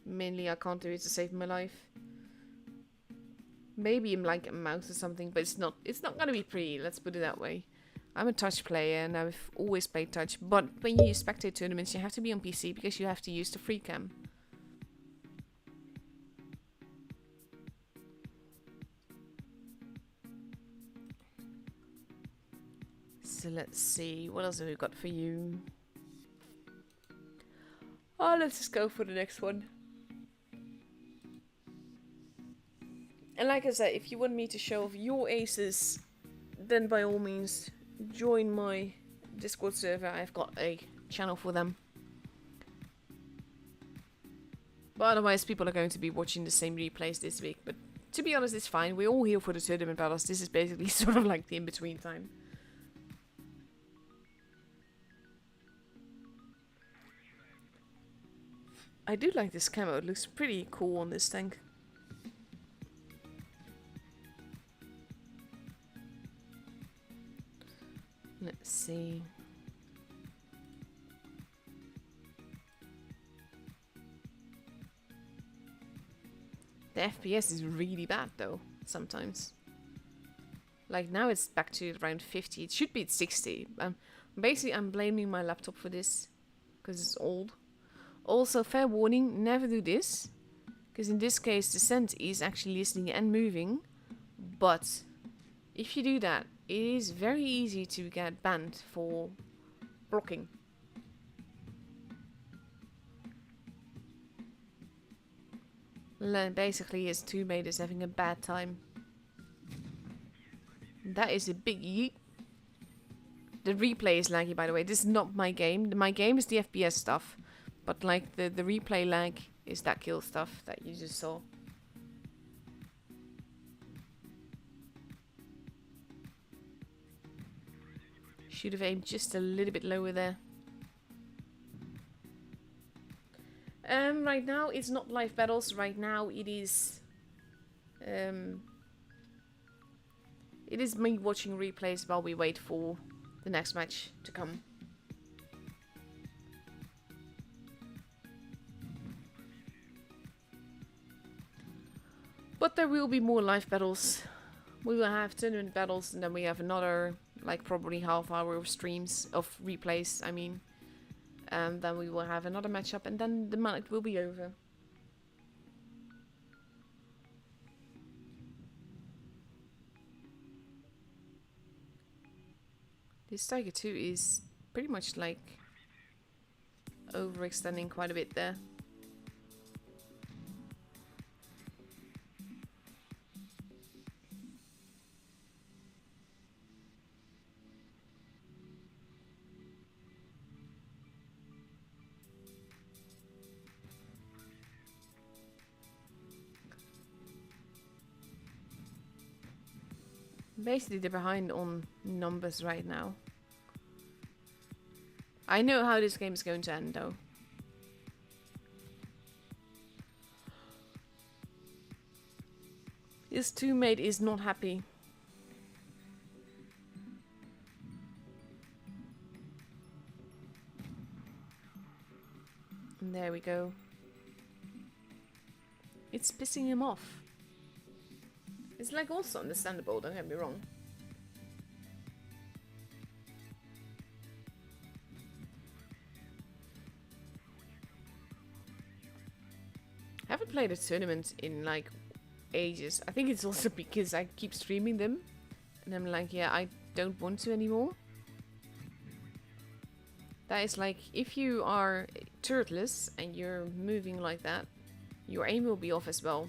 A: Mainly I can't do it to save my life. Maybe I'm like a mouse or something, but it's not gonna be pretty, let's put it that way. I'm a touch player and I've always played touch, but when you use spectate tournaments you have to be on PC because you have to use the free cam. So let's see, what else have we got for you? Oh, let's just go for the next one. And like I said, if you want me to show off your aces, then by all means, join my Discord server. I've got a channel for them. But otherwise, people are going to be watching the same replays this week. But to be honest, it's fine. We're all here for the tournament battles. This is basically sort of like the in-between time. I do like this camo. It looks pretty cool on this tank. Let's see. The FPS is really bad though, sometimes. Like now it's back to around 50. It should be at 60. Basically I'm blaming my laptop for this, because it's old. Also, fair warning, never do this. Because in this case the scent is actually listening and moving. But if you do that, it is very easy to get banned for blocking. Basically, his teammate is having a bad time. That is a big yeet. The replay is laggy, by the way. This is not my game. My game is the FPS stuff. But like the replay lag is that kill stuff that you just saw. Should have aimed just a little bit lower there. Right now it's not live battles. Right now it is me watching replays while we wait for the next match to come. But there will be more live battles. We will have tournament battles, and then we have another, like, probably half hour of streams, of replays, I mean. Then we will have another matchup, and then the night will be over. This Tiger 2 is pretty much like overextending quite a bit there. Basically, they're behind on numbers right now. I know how this game is going to end, though. His teammate is not happy. And there we go. It's pissing him off. It's like also understandable, don't get me wrong. I haven't played a tournament in like ages. I think it's also because I keep streaming them. And I'm like, yeah, I don't want to anymore. That is like, if you are turretless and you're moving like that, your aim will be off as well.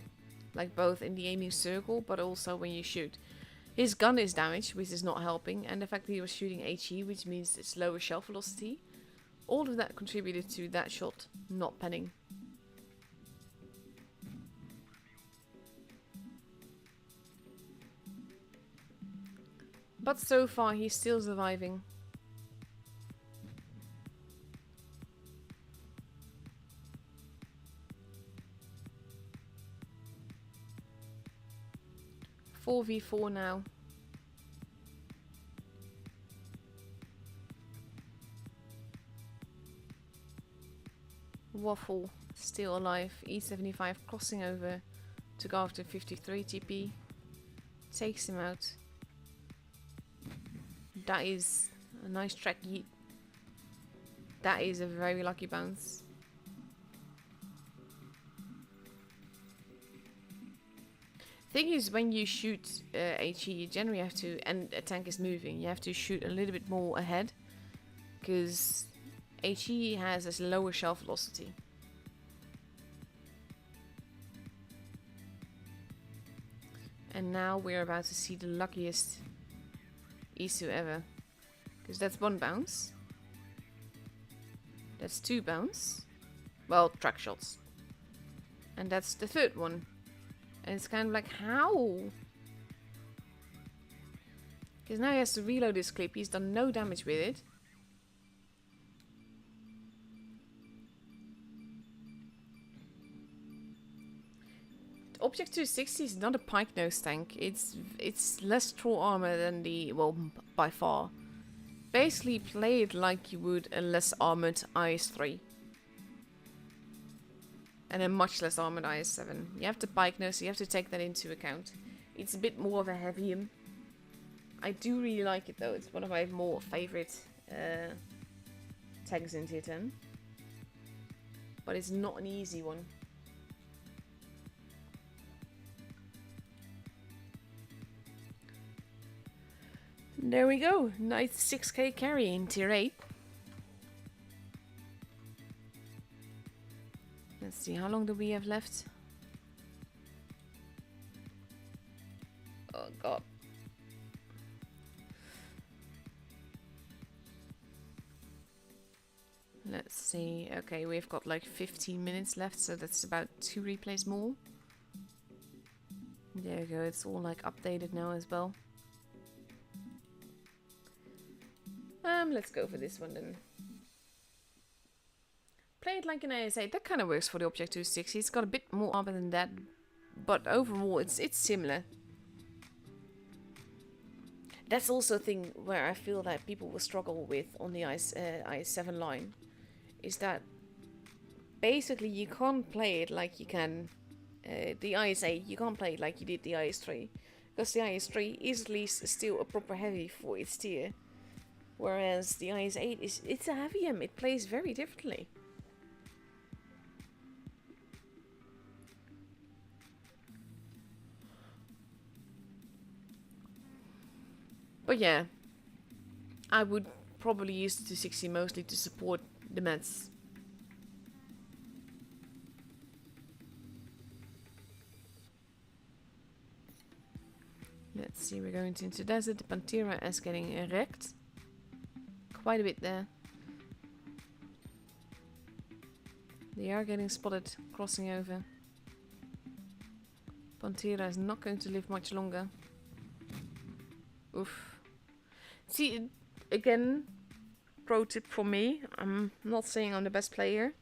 A: Like both in the aiming circle, but also when you shoot. His gun is damaged, which is not helping. And the fact that he was shooting HE, which means it's lower shell velocity. All of that contributed to that shot not penning. But so far, he's still surviving. Four v 4 now. Waffle still alive. E75 crossing over to go after 53 TP. Takes him out. That is a nice track yeet. That is a very lucky bounce. Thing is, when you shoot HE, you generally have to, and a tank is moving, you have to shoot a little bit more ahead, because HE has a lower shell velocity. And now we're about to see the luckiest Isu ever, because that's one bounce, that's two bounce, well, track shots, and that's the third one. And it's kind of like, how? Because now he has to reload this clip. He's done no damage with it. The Object 260 is not a pike nose tank. It's less troll armor than the, well, by far. Basically play it like you would a less armored IS-3. And a much less armored IS-7. You have the pike nose, so you have to take that into account. It's a bit more of a heavium. I do really like it though. It's one of my more favorite tanks in Tier 10. But it's not an easy one. There we go. Nice 6k carry in Tier 8. Let's see, how long do we have left? Oh god. Let's see. Okay, we've got like 15 minutes left, so that's about 2 replays more. There we go, it's all like updated now as well. Let's go for this one then. Play it like an AS8. That kind of works for the Object 260. It's got a bit more armor than that, but overall it's similar. That's also a thing where I feel that people will struggle with on the IS-7 line, is that basically you can't play it like you can the IS-8. You can't play it like you did the IS-3, because the IS-3 is at least still a proper heavy for its tier. Whereas the IS-8 it's a heavy M. It plays very differently. But yeah, I would probably use the 260 mostly to support the meds. Let's see, we're going into desert. The Pantera is getting wrecked. Quite a bit there. They are getting spotted crossing over. Pantera is not going to live much longer. Oof. See, again, pro tip for me. I'm not saying I'm the best player.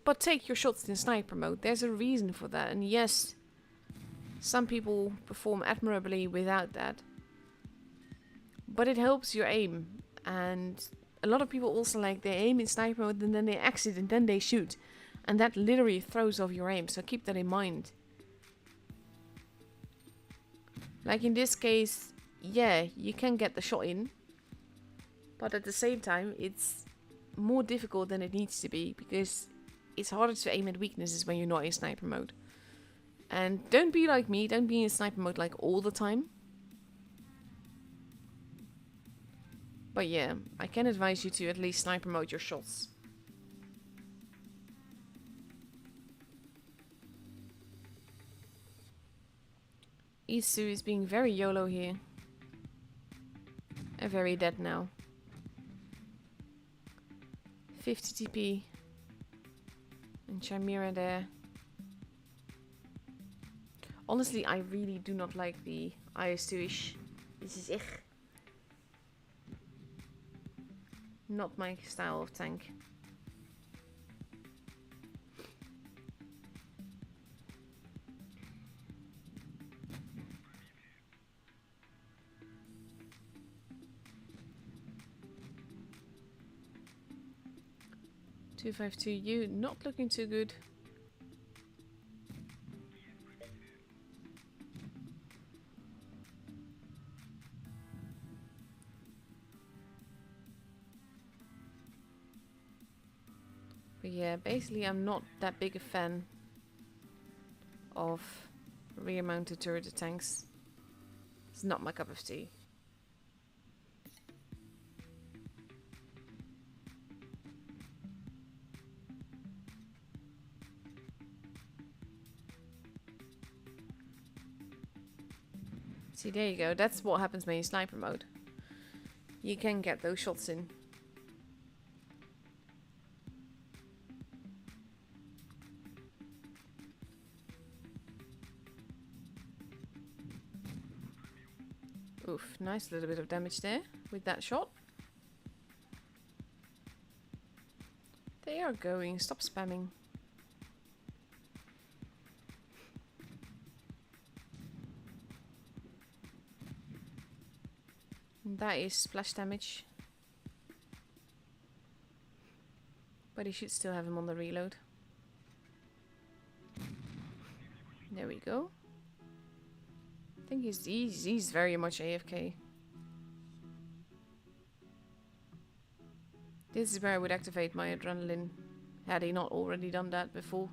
A: But take your shots in sniper mode. There's a reason for that. And yes, some people perform admirably without that. But it helps your aim. And a lot of people also like they aim in sniper mode and then they exit and then they shoot. And that literally throws off your aim. So keep that in mind. Like in this case, yeah, you can get the shot in. But at the same time, it's more difficult than it needs to be. Because it's harder to aim at weaknesses when you're not in sniper mode. And don't be like me, don't be in sniper mode like all the time. But yeah, I can advise you to at least sniper mode your shots. Isu is being very YOLO here. And very dead now. 50 TP. And Chimera there. Honestly, I really do not like the IS-2-ish. This is echt not my style of tank. .252U, not looking too good. But yeah, basically I'm not that big a fan of rear-mounted turret tanks. It's not my cup of tea. See, there you go. That's what happens when you sniper mode. You can get those shots in. Oof, nice little bit of damage there with that shot. They are going. Stop spamming. That is splash damage. But he should still have him on the reload. There we go. I think he's very much AFK. This is where I would activate my adrenaline, had he not already done that before.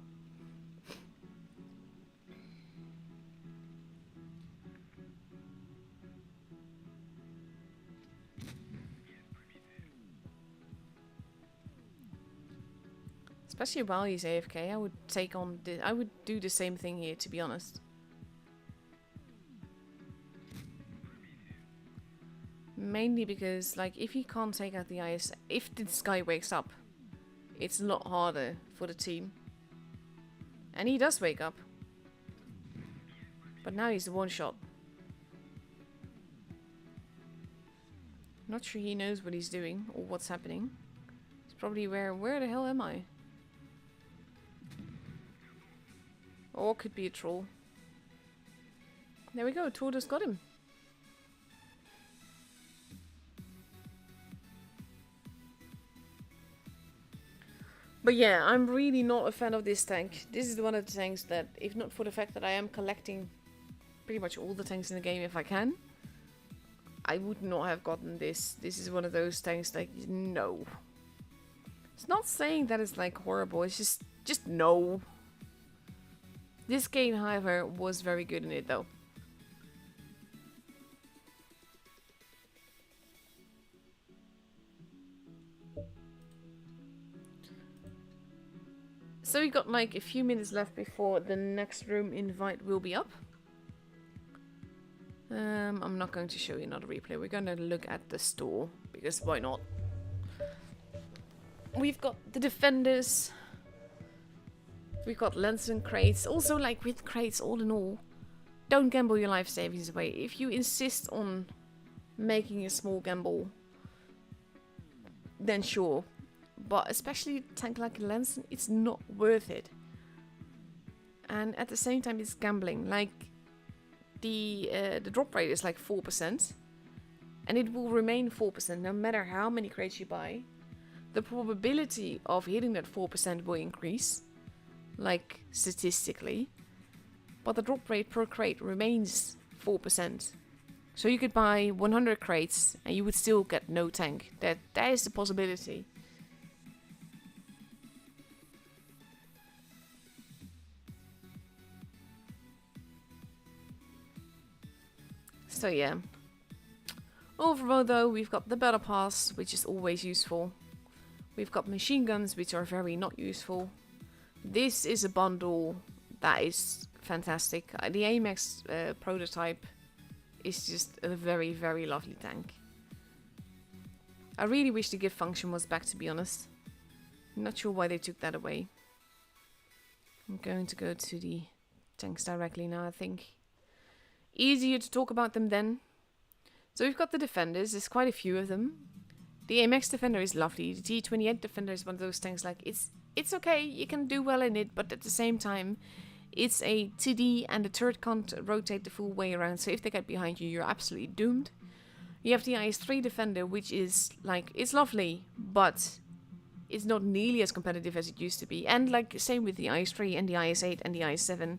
A: Especially while he's AFK, I would take on I would do the same thing here, to be honest. Mainly because, like, if he can't take out the IS, if this guy wakes up, it's a lot harder for the team. And he does wake up. But now he's the one shot. Not sure he knows what he's doing or what's happening. It's probably where the hell am I? Or could be a troll. There we go, Tortoise got him. But yeah, I'm really not a fan of this tank. This is one of the tanks that, if not for the fact that I am collecting pretty much all the tanks in the game if I can, I would not have gotten this. This is one of those things like, no. It's not saying that it's like horrible, it's just no. This game, however, was very good in it though. So we got like a few minutes left before the next room invite will be up. I'm not going to show you another replay. We're going to look at the store, because why not? We've got the defenders. We've got lens and crates. Also, like with crates, all in all, don't gamble your life savings away. If you insist on making a small gamble, then sure. But especially a tank like a lens, it's not worth it. And at the same time, it's gambling. Like the drop rate is like 4%, and it will remain 4% no matter how many crates you buy. The probability of hitting that 4% will increase, like statistically, but the drop rate per crate remains 4%. So you could buy 100 crates and you would still get no tank. That is the possibility. So yeah. Overall though, we've got the battle pass, which is always useful. We've got machine guns, which are very not useful. This is a bundle that is fantastic. The AMX prototype is just a very, very lovely tank. I really wish the gift function was back, to be honest. I'm not sure why they took that away. I'm going to go to the tanks directly now, I think. Easier to talk about them then. So we've got the defenders, there's quite a few of them. The AMX defender is lovely. The T28 defender is one of those things like, it's okay, you can do well in it, but at the same time, it's a TD and the turret can't rotate the full way around, so if they get behind you, you're absolutely doomed. You have the IS-3 defender, which is like, it's lovely, but it's not nearly as competitive as it used to be. And like, same with the IS-3 and the IS-8 and the IS-7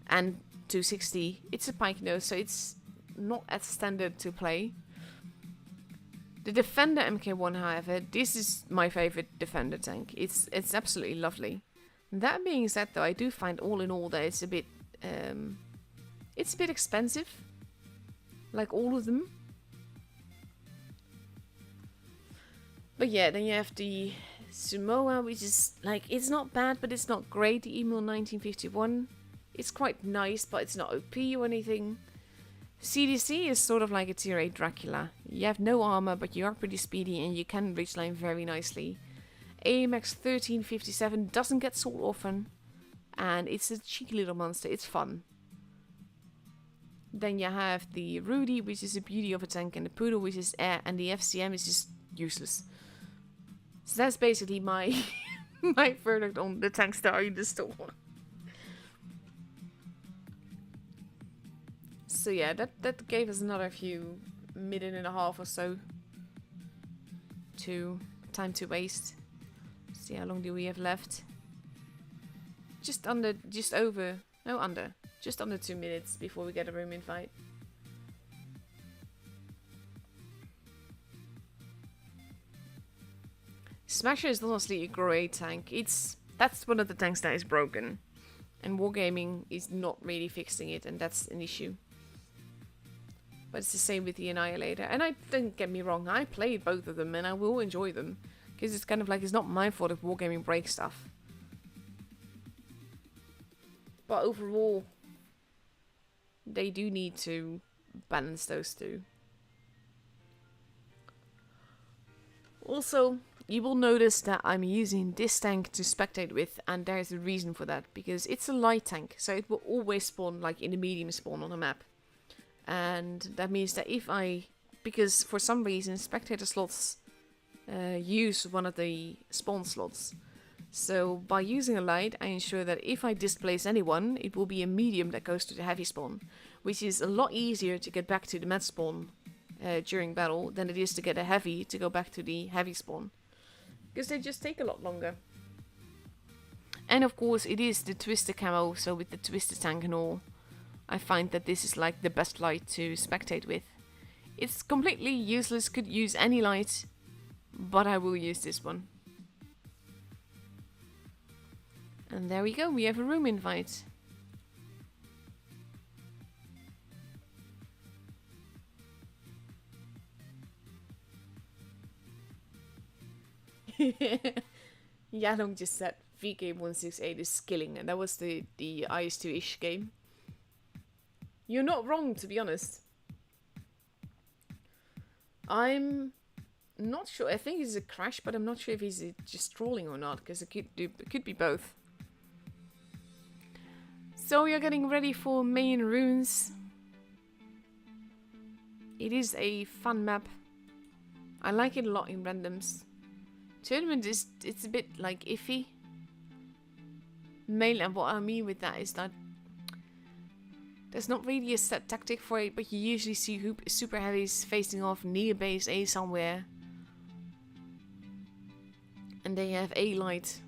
A: and 260. It's a pike nose, so it's not as standard to play. The Defender MK1, however, this is my favorite Defender tank. It's absolutely lovely. That being said, though, I do find all in all that it's a bit expensive, like all of them. But yeah, then you have the Samoa, which is like, it's not bad, but it's not great. The Email 1951, it's quite nice, but it's not OP or anything. CDC is sort of like a tier 8 Dracula. You have no armor, but you are pretty speedy and you can reach line very nicely. AMX 1357 doesn't get sold often, and it's a cheeky little monster. It's fun. Then you have the Rudy, which is a beauty of a tank, and the Poodle, which is air, and the FCM is just useless. So that's basically my my verdict on the tanks that are in the store. So yeah, that gave us another few minute and a half or so to time to waste. See how long do we have left? Just under 2 minutes before we get a room invite. Smasher is honestly a great tank. That's one of the tanks that is broken, and Wargaming is not really fixing it, and that's an issue. But it's the same with the Annihilator. And don't get me wrong, I played both of them and I will enjoy them. Because it's kind of like, it's not my fault if Wargaming breaks stuff. But overall, they do need to balance those two. Also, you will notice that I'm using this tank to spectate with, and there's a reason for that. Because it's a light tank, so it will always spawn like in the medium spawn on a map. And that means that because for some reason spectator slots use one of the spawn slots. So by using a light, I ensure that if I displace anyone, it will be a medium that goes to the heavy spawn, which is a lot easier to get back to the med spawn during battle than it is to get a heavy to go back to the heavy spawn. Because they just take a lot longer. And of course it is the twister camo, so with the twister tank and all, I find that this is like the best light to spectate with. It's completely useless, could use any light, but I will use this one. And there we go, we have a room invite. Yalong just said VK168 is skilling, and that was the IS2-ish game. You're not wrong, to be honest. I'm not sure. I think it's a crash, but I'm not sure if he's just trolling or not, because it could be both. So we are getting ready for main runes. It is a fun map. I like it a lot in randoms. Tournament it's a bit like iffy. Mainly, and what I mean with that is that there's not really a set tactic for it, but you usually see super heavies facing off near base A somewhere. And they have A light.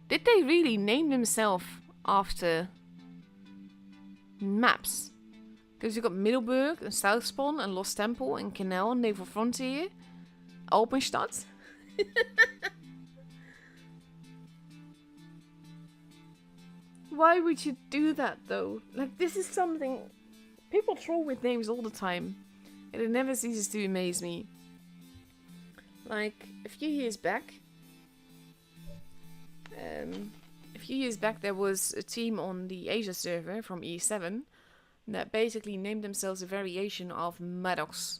A: Did they really name themselves after maps? Because you've got Middelburg and Southspawn and Lost Temple and Canal and Naval Frontier. Alpenstadt. Why would you do that though? Like, this is something... People troll with names all the time. And it never ceases to amaze me. Like, a few years back... there was a team on the Asia server from E7 that basically named themselves a variation of Maddox.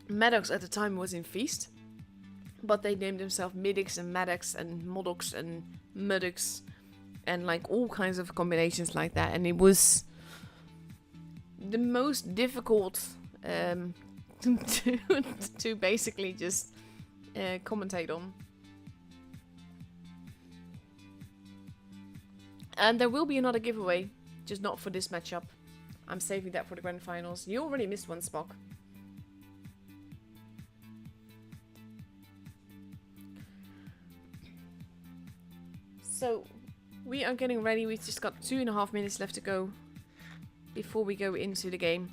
A: Maddox at the time was in Feast, but they named themselves Middix and Maddox and Moddox and Muddix and like all kinds of combinations like that, and it was the most difficult to basically just commentate on. And there will be another giveaway, just not for this matchup. I'm saving that for the grand finals. You already missed one, Spock. So, we are getting ready. We've just got 2.5 minutes left to go before we go into the game.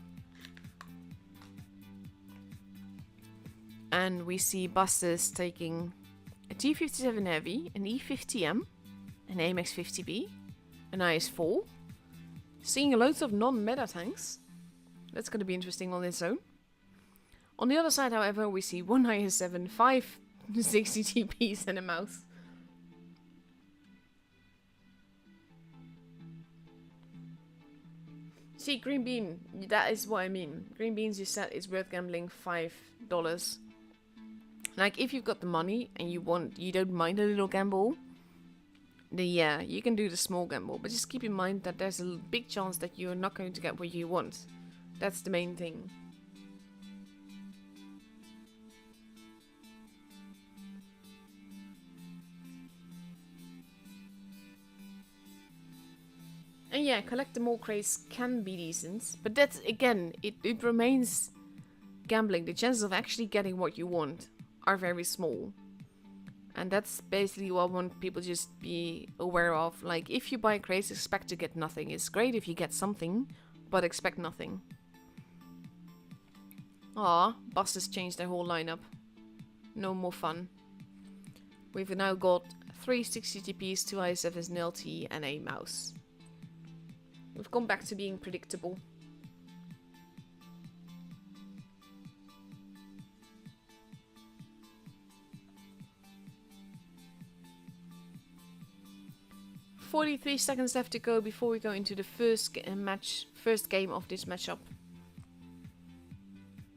A: And we see Busters taking a T57 Heavy, an E50M, an AMX 50B, an IS-4. Seeing loads of non-meta tanks. That's going to be interesting on its own. On the other side, however, we see one IS-7, 5 60 TPs and a mouse. See, green bean, that is what I mean. Green beans, you said, is worth gambling $5. Like, if you've got the money and you don't mind a little gamble, then yeah, you can do the small gamble. But just keep in mind that there's a big chance that you're not going to get what you want. That's the main thing. And yeah, collectible crates can be decent, but that's, again, it remains gambling. The chances of actually getting what you want are very small. And that's basically what I want people to just be aware of. Like, if you buy crates, expect to get nothing. It's great if you get something, but expect nothing. Aw, Busters changed their whole lineup. No more fun. We've now got 3 60 TPs, 2 IS-7s, an LT, and a mouse. We've gone back to being predictable. "43 seconds left to go before we go into the first game of this matchup.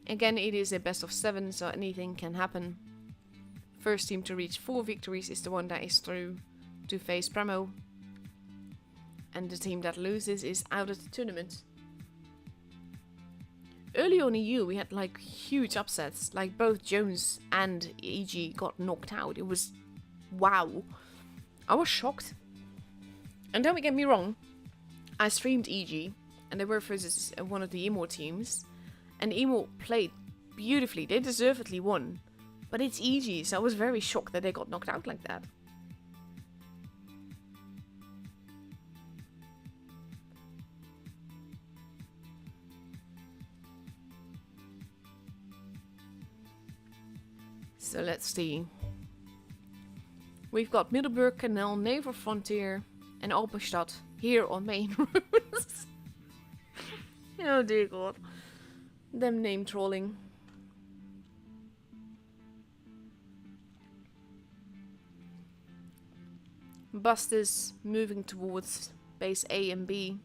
A: Again, it is a best of 7, so anything can happen. First team to reach 4 victories is the one that is through to face Premo. And the team that loses is out of the tournament. Early on in EU, we had like huge upsets. Like both Jones and EG got knocked out. It was wow. I was shocked. And don't get me wrong, I streamed EG, and they were versus one of the Emo teams, and Emo played beautifully. They deservedly won, but it's EG, so I was very shocked that they got knocked out like that. So let's see. We've got Middelburg Canal, Naval Frontier, and Alpenstadt here on main roads. Oh dear god. Them name trolling. Busters moving towards base A and B.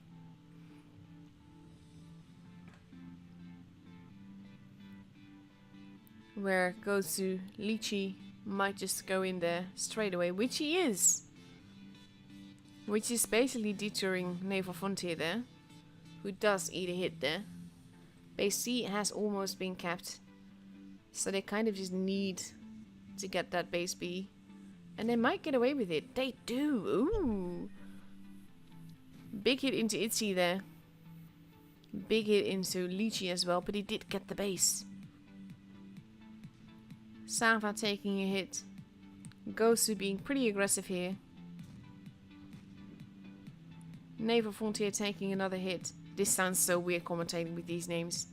A: Where Gosu Lychee might just go in there straight away, which he is. Which is basically deterring Naval Frontier there, who does eat a hit there. Base C has almost been capped, so they kind of just need to get that base B. And they might get away with it. They do. Ooh. Big hit into Itzy there. Big hit into Lychee as well, but he did get the base. Sava taking a hit. Gosu being pretty aggressive here. Naval Frontier taking another hit. This sounds so weird commentating with these names.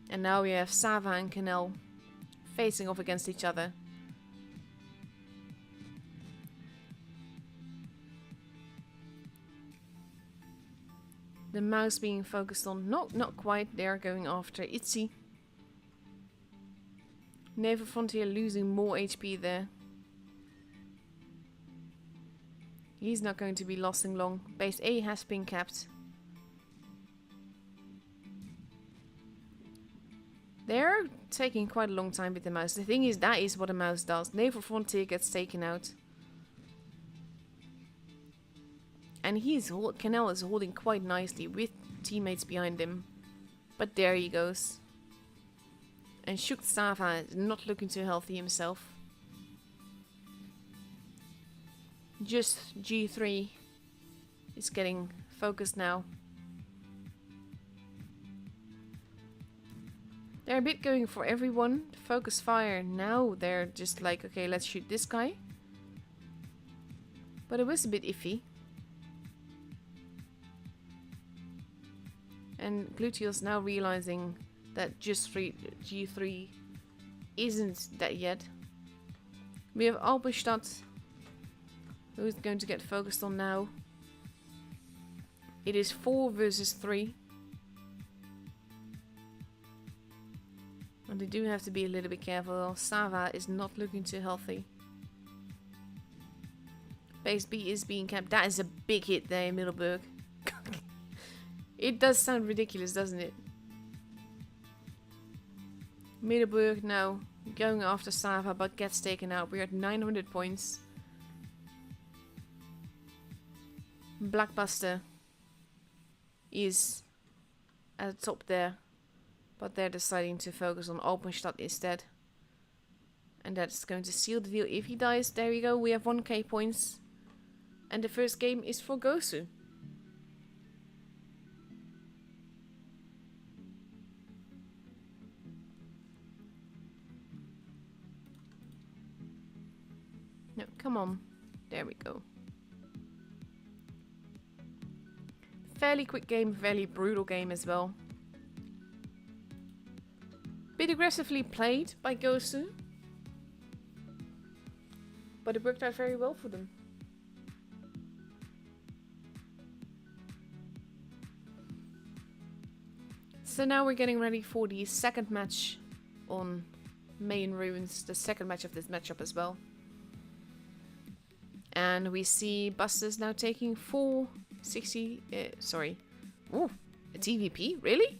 A: And now we have Sava and Canal facing off against each other. The mouse being focused on, not quite, they're going after Itzy. Naval Frontier losing more HP there. He's not going to be lasting long. Base A has been capped. They're taking quite a long time with the mouse. The thing is, that is what a mouse does. Naval Frontier gets taken out. And Canal is holding quite nicely with teammates behind him. But there he goes. And Shuk Sava is not looking too healthy himself. Just G3 is getting focused now. They're a bit going for everyone. Focus fire. Now they're just like, okay, let's shoot this guy. But it was a bit iffy. And Gluteal's now realizing that just G3 isn't that yet. We have Alpenstadt, who's going to get focused on now. It is 4 versus 3. And they do have to be a little bit careful. Sava is not looking too healthy. Base B is being capped. That is a big hit there in Middelburg. It does sound ridiculous, doesn't it? Middelburg now going after Sava, but gets taken out. We're at 900 points. Blackbuster is at the top there, but they're deciding to focus on Alpenstadt instead. And that's going to seal the deal. If he dies, there we go. We have 1k points. And the first game is for Gosu. No, come on. There we go. Fairly quick game, fairly brutal game as well. Bit aggressively played by Gosu. But it worked out very well for them. So now we're getting ready for the second match on Main Ruins. The second match of this matchup as well. And we see Busters now taking 460... Ooh, a TVP? Really?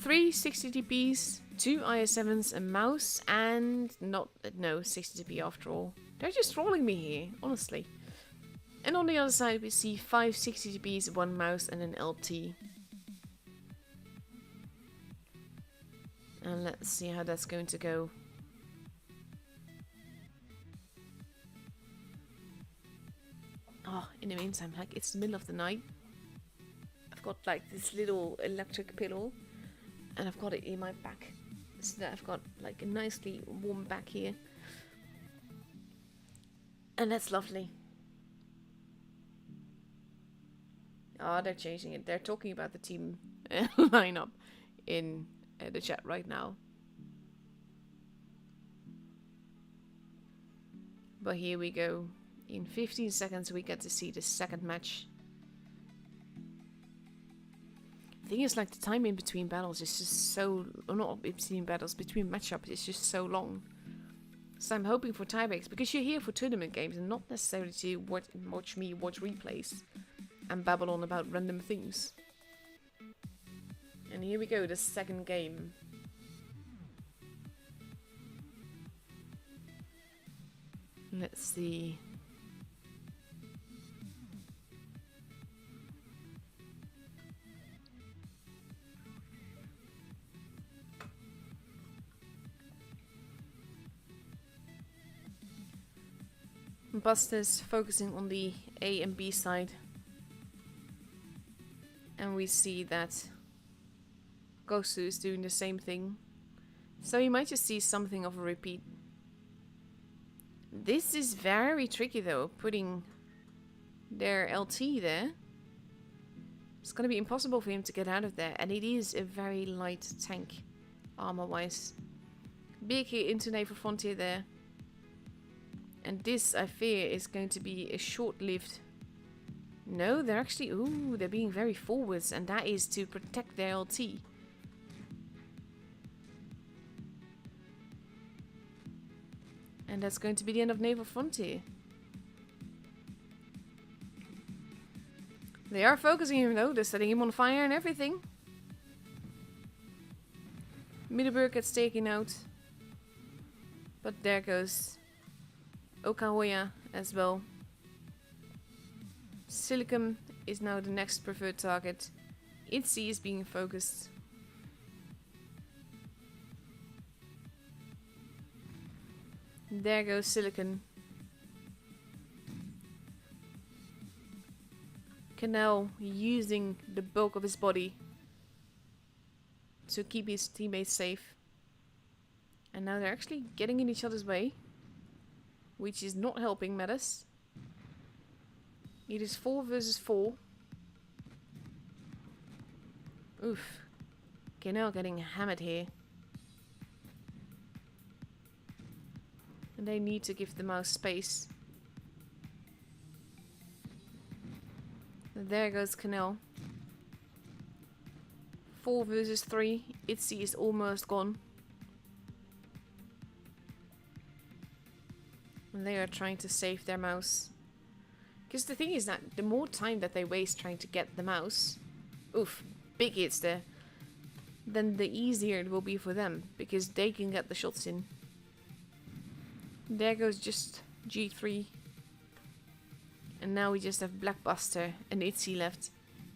A: 3 60 TPs, 2 IS7s, a mouse, and no 60 TP after all. They're just trolling me here, honestly. And on the other side we see 5 60 TPs, 1 mouse, and an LT. And let's see how that's going to go. Oh, in the meantime, like, it's the middle of the night. I've got like this little electric pillow, and I've got it in my back, so that I've got like a nicely warm back here. And that's lovely. Oh, they're changing it. They're talking about the team lineup in the chat right now. But here we go. In 15 seconds we get to see the second match. The thing is, like, the time in between battles is just so... Or not between battles, between matchups is just so long. So I'm hoping for tiebreaks, because you're here for tournament games and not necessarily to watch me watch replays and babble on about random things. And here we go, the second game. Let's see. Buster's focusing on the A and B side. And we see that Gosu is doing the same thing. So you might just see something of a repeat. This is very tricky though, putting their LT there. It's gonna be impossible for him to get out of there, and it is a very light tank, armor-wise. Big hit into Naval Frontier there. And this, I fear, is going to be a short-lived... No, they're actually... Ooh, they're being very forwards, and that is to protect their LT. And that's going to be the end of Naval Frontier. They are focusing him though, they're setting him on fire and everything. Middelburg gets taken out. But there goes Okahoya as well. Silicon is now the next preferred target. ITZY is being focused. There goes Silicon. Canal using the bulk of his body to keep his teammates safe. And now they're actually getting in each other's way, which is not helping matters. It is 4 versus 4. Oof. Canal getting hammered here. And they need to give the mouse space. There goes Canal. 4 versus 3. ITZY is almost gone. And they are trying to save their mouse. Because the thing is that the more time that they waste trying to get the mouse, oof, big hits there, then the easier it will be for them, because they can get the shots in. There goes just G3. And now we just have Blackbuster and ITZY left.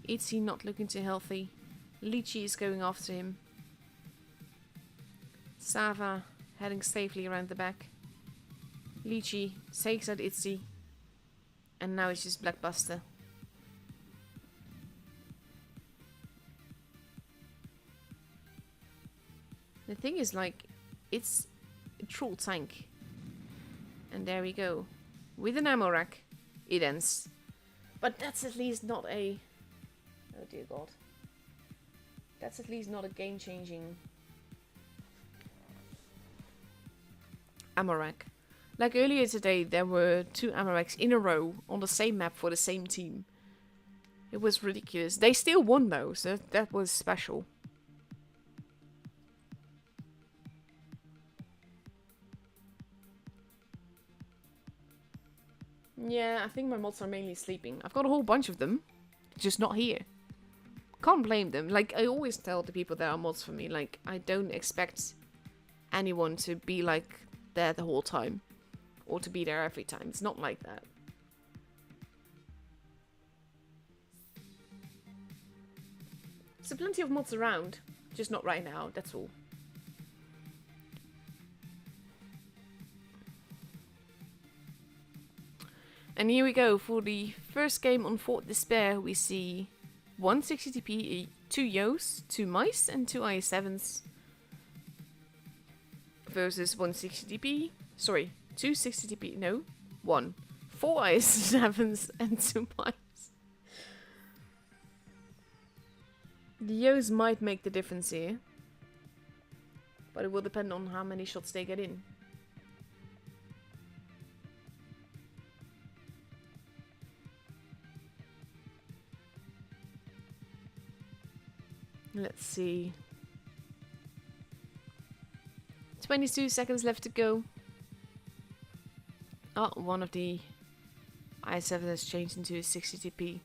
A: ITZY not looking too healthy. Lychee is going after him. Sava heading safely around the back. Lychee takes out ITZY. And now it's just Blackbuster. The thing is, like, it's a troll tank. And there we go. With an ammo rack, it ends. But that's at least not a... Oh dear god. That's at least not a game-changing ammo rack. Like earlier today, there were 2 ammo racks in a row on the same map for the same team. It was ridiculous. They still won though, so that was special. Yeah, I think my mods are mainly sleeping. I've got a whole bunch of them, just not here. Can't blame them. Like, I always tell the people that are mods for me, like, I don't expect anyone to be, like, there the whole time. Or to be there every time. It's not like that. There's plenty of mods around, just not right now, that's all. And here we go, for the first game on Fort Despair, we see 160TP, 2 Yos, 2 Mice, and 2 IS-7s. Versus 160TP, sorry, 260TP, no, 1. 4 IS-7s and 2 Mice. The Yos might make the difference here. But it will depend on how many shots they get in. Let's see. 22 seconds left to go. Oh, one of the i7 has changed into a 60TP.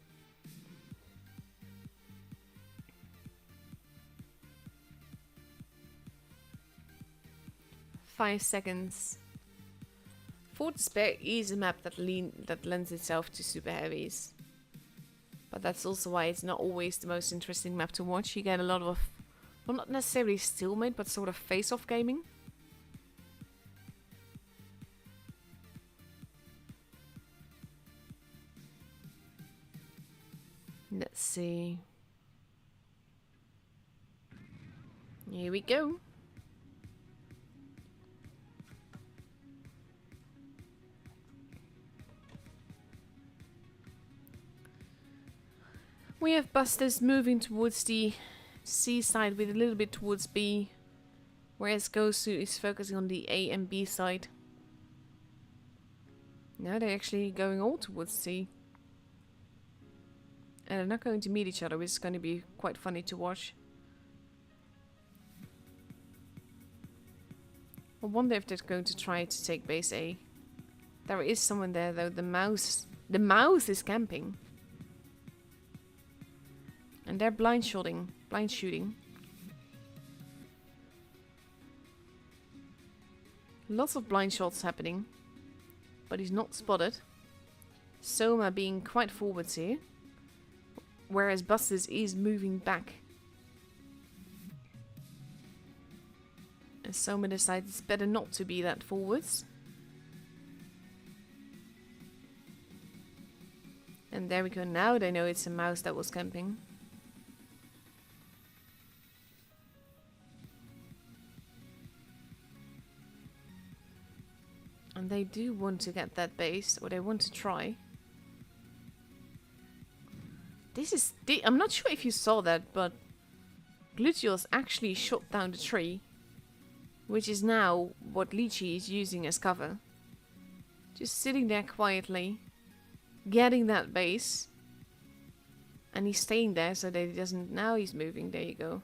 A: Five seconds. Fort Despair is a map that lends itself to super heavies. But that's also why it's not always the most interesting map to watch. You get a lot of, well, not necessarily stalemate, but sort of face-off gaming. Let's see. Here we go. We have Busters moving towards the C side with a little bit towards B, whereas Gosu is focusing on the A and B side. Now they're actually going all towards C. And they're not going to meet each other, which is going to be quite funny to watch. I wonder if they're going to try to take base A. There is someone there though, the mouse is camping. And they're blind shooting. Lots of blind shots happening. But he's not spotted. Soma being quite forwards here. Whereas Busters is moving back. And Soma decides it's better not to be that forwards. And there we go. Now they know it's a mouse that was camping. And they do want to get that base, or they want to try. This is... I'm not sure if you saw that, but Gluteos actually shot down the tree. Which is now what Lychee is using as cover. Just sitting there quietly. Getting that base. And he's staying there so that he doesn't... Now he's moving, there you go.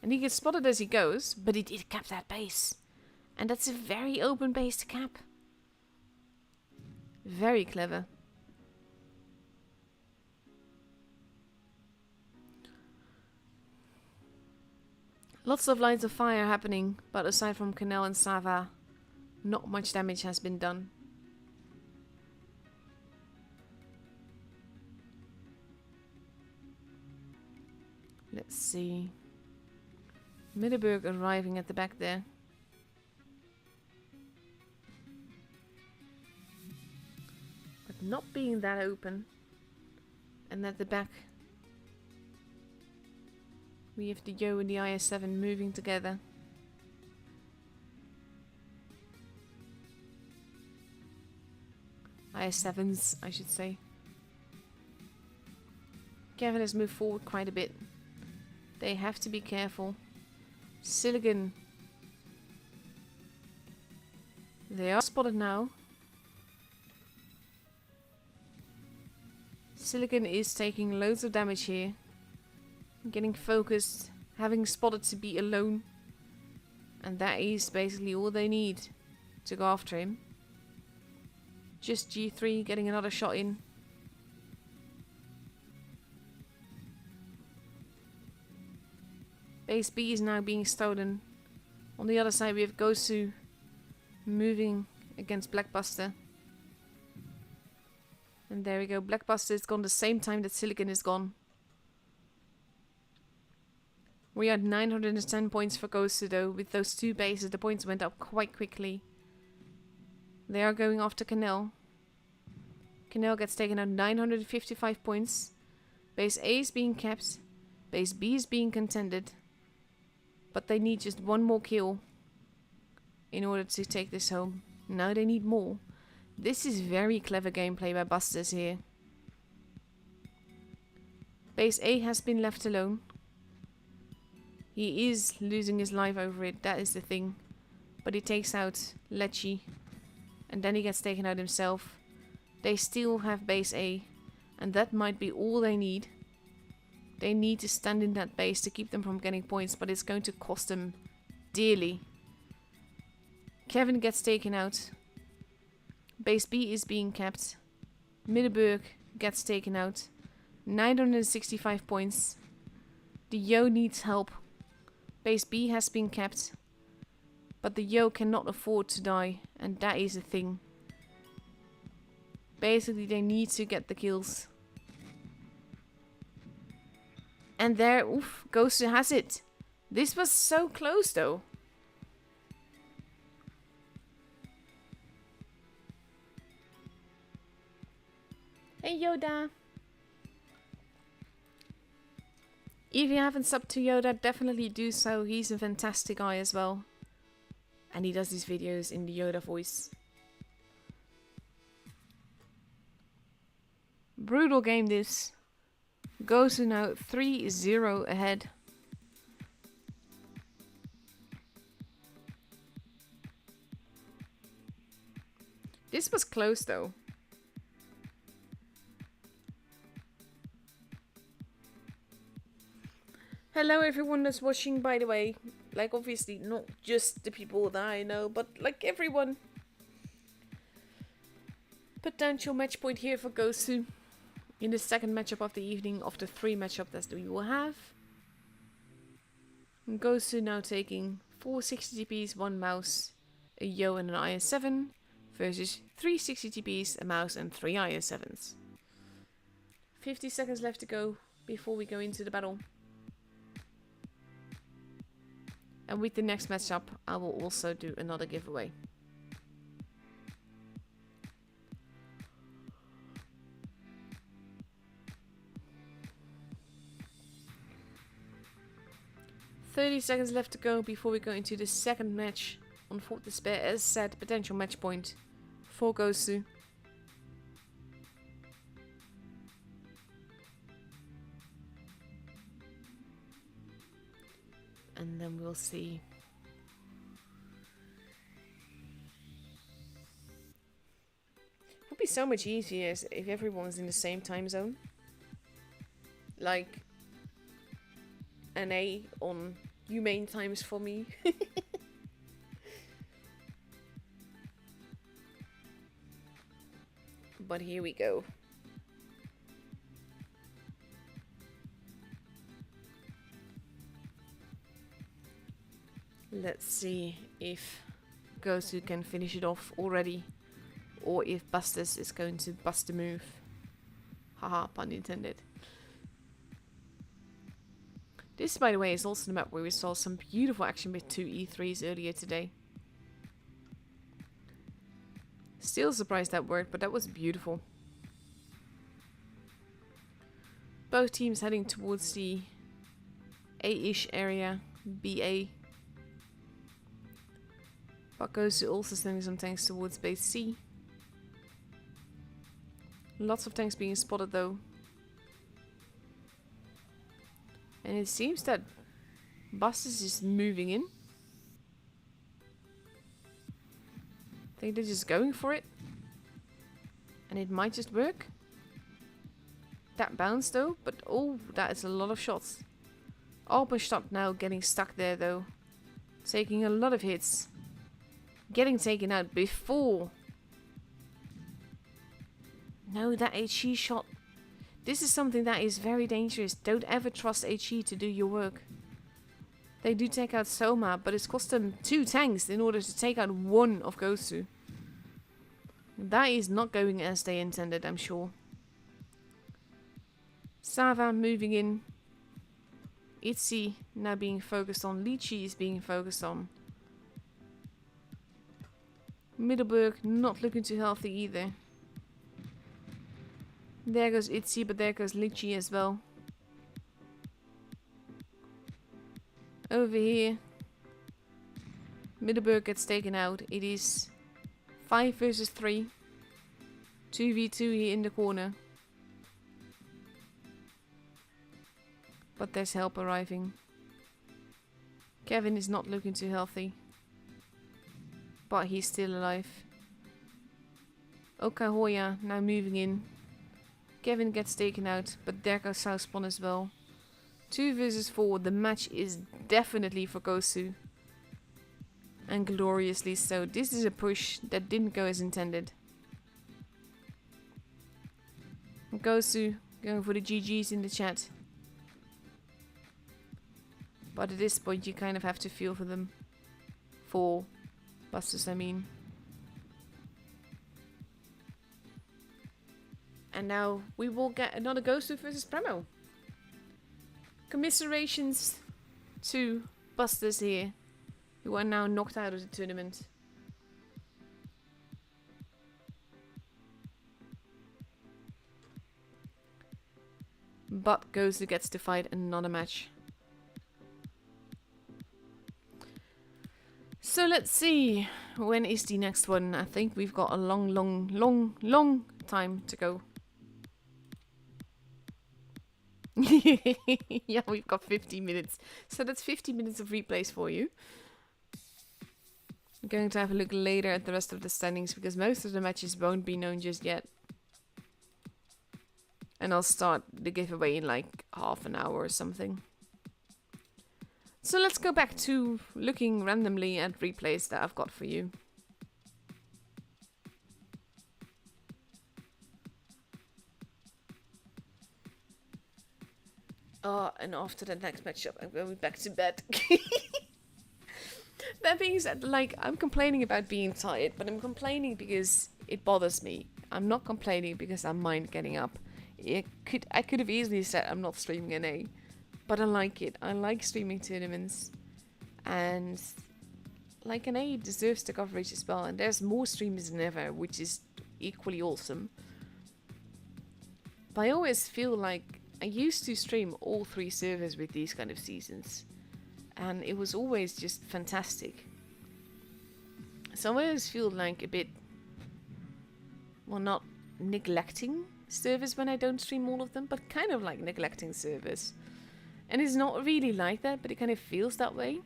A: And he gets spotted as he goes, but he did cap that base. And that's a very open base to cap. Very clever. Lots of lines of fire happening, but aside from Canal and Sava, not much damage has been done. Let's see. Middelburg arriving at the back there. But not being that open. And at the back we have the Yo and the IS-7 moving together. IS-7s, I should say. Kevin has moved forward quite a bit. They have to be careful. Silicon. They are spotted now. Silicon is taking loads of damage here. Getting focused. Having spotted to be alone. And that is basically all they need to go after him. Just G3 getting another shot in. Base B is now being stolen. On the other side we have Gosu moving against Blackbuster. And there we go. Blackbuster is gone the same time that Silicon is gone. We are at 910 points for Gosu though. With those two bases the points went up quite quickly. They are going after Canal. Canal gets taken out 955 points. Base A is being kept. Base B is being contended. But they need just one more kill in order to take this home. Now they need more. This is very clever gameplay by Busters here. Base A has been left alone. He is losing his life over it, that is the thing. But he takes out Lecce. And then he gets taken out himself. They still have base A. And that might be all they need. They need to stand in that base to keep them from getting points. But it's going to cost them dearly. Kevin gets taken out. Base B is being kept. Middelburg gets taken out. 965 points. The Yo needs help. Base B has been kept. But the Yo cannot afford to die. And that is the thing. Basically, they need to get the kills. And there, oof, Gosu has it. This was so close though. Hey Yoda. If you haven't subbed to Yoda, definitely do so. He's a fantastic guy as well. And he does these videos in the Yoda voice. Brutal game this. Gosu now 3-0 ahead. This was close though. Hello everyone that's watching, by the way. Like, obviously not just the people that I know, but like everyone. Potential match point here for Gosu. In the second matchup of the evening of the 3 matchup that we will have. Gosu now taking 4 60 TPs, 1 mouse, a Yo and an IS-7 versus 3 60 TPs, a mouse and 3 IS-7s. 50 seconds left to go before we go into the battle. And with the next matchup, I will also do another giveaway. "30 seconds left to go before we go into the second match on Fort Despair. As said, potential match point for Gosu. And then we'll see. It would be so much easier if everyone's in the same time zone. Like an A on humane times for me. But here we go. Let's see if Gosu can finish it off already, or if Bustus is going to bust a move. Haha, pun intended. This, by the way, is also the map where we saw some beautiful action with 2 E3s earlier today. Still surprised that worked, but that was beautiful. Both teams heading towards the A-ish area, BA. But Gosu also sending some tanks towards base C. Lots of tanks being spotted though. And it seems that Bustus is moving in. I think they're just going for it. And it might just work. That bounce though, but oh, that is a lot of shots. Alpenstadt now getting stuck there though. Taking a lot of hits. Getting taken out before. No, that HE shot. This is something that is very dangerous. Don't ever trust HE to do your work. They do take out Soma, but it's cost them 2 tanks in order to take out 1 of Gosu. That is not going as they intended, I'm sure. Sava moving in. Itzy now being focused on. Lychee is being focused on. Middelburg not looking too healthy either. There goes Itzy, but there goes Lychee as well. Over here, Middelburg gets taken out. It is 5 versus 3. 2v2 here in the corner. But there's help arriving. Kevin is not looking too healthy. But he's still alive. Okahoya now moving in. Kevin gets taken out, but there goes Southpawn as well. 2 versus 4. The match is definitely for Gosu. And gloriously so. This is a push that didn't go as intended. Gosu going for the GGs in the chat. But at this point you kind of have to feel for them. For busters, I mean. And now we will get another Gosu versus Premo. Commiserations to busters here, who are now knocked out of the tournament. But Gosu gets to fight another match. So let's see, when is the next one? I think we've got a long time to go. Yeah, we've got 50 minutes. So that's 50 minutes of replays for you. I'm going to have a look later at the rest of the standings because most of the matches won't be known just yet. And I'll start the giveaway in like half an hour or something. So let's go back to looking randomly at replays that I've got for you. Oh, and after the next matchup, I'm going back to bed. That being said, like, I'm complaining about being tired, but I'm complaining because it bothers me. I'm not complaining because I mind getting up. I could have easily said I'm not streaming an A, but I like it. I like streaming tournaments, and like an A deserves the coverage as well. And there's more streamers than ever, which is equally awesome. But I always feel like I used to stream all 3 servers with these kind of seasons, and it was always just fantastic. So I always feel like a bit, well, not neglecting servers when I don't stream all of them, but kind of like neglecting servers. And it's not really like that, but it kind of feels that way.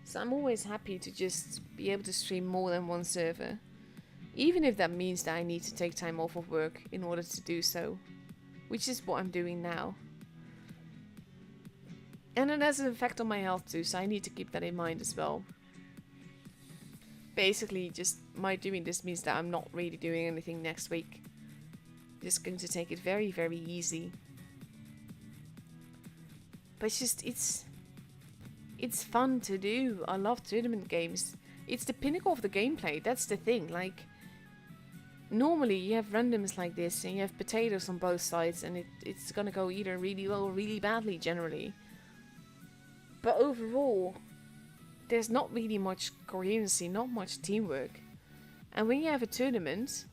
A: So I'm always happy to just be able to stream more than one server, even if that means that I need to take time off of work in order to do so, which is what I'm doing now. And it has an effect on my health too, so I need to keep that in mind as well. Basically, just my doing this means that I'm not really doing anything next week. Just going to take it very, very easy. But it's just, it's fun to do. I love tournament games. It's the pinnacle of the gameplay, that's the thing. Like, normally you have randoms like this and you have potatoes on both sides, and it's gonna go either really well or really badly generally. But overall, there's not really much coherency, not much teamwork. And when you have a tournament,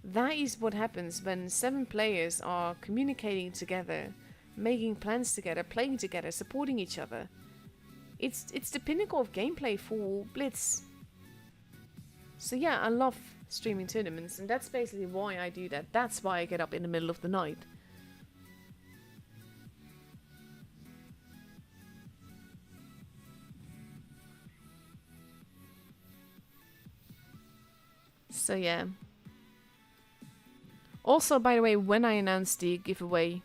A: that is what happens when 7 players are communicating together, making plans together, playing together, supporting each other. It's the pinnacle of gameplay for Blitz. So yeah, I love streaming tournaments, and that's basically why I do that. That's why I get up in the middle of the night. So yeah. Also, by the way, when I announce the giveaway,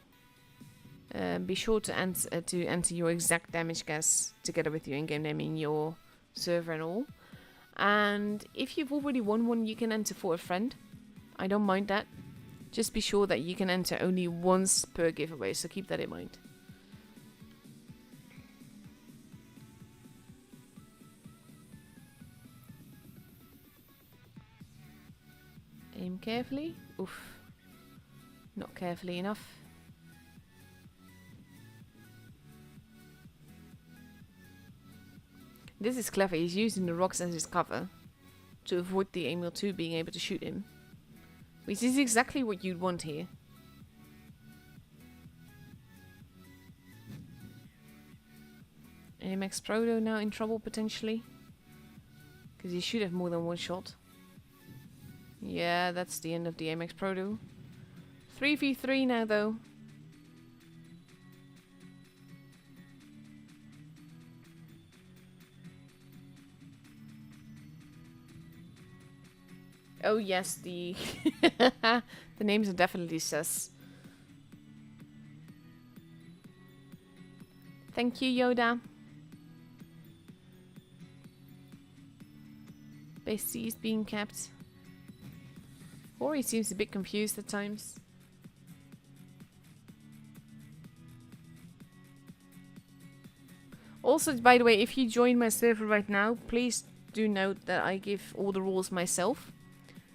A: be sure to enter your exact damage guess together with your in-game name in your server and all. And if you've already won one, you can enter for a friend. I don't mind that. Just be sure that you can enter only once per giveaway, so keep that in mind. Aim carefully. Oof. Not carefully enough. This is clever. He's using the rocks as his cover to avoid the Emil 2 being able to shoot him. Which is exactly what you'd want here. AMX Proto now in trouble potentially. Because he should have more than one shot. Yeah, that's the end of the AMX Proto. 3v3 now though. Oh yes, the the names are definitely sus. Thank you, Yoda. Base C is being kept. Or he seems a bit confused at times. Also, by the way, if you join my server right now, please do note that I give all the rules myself.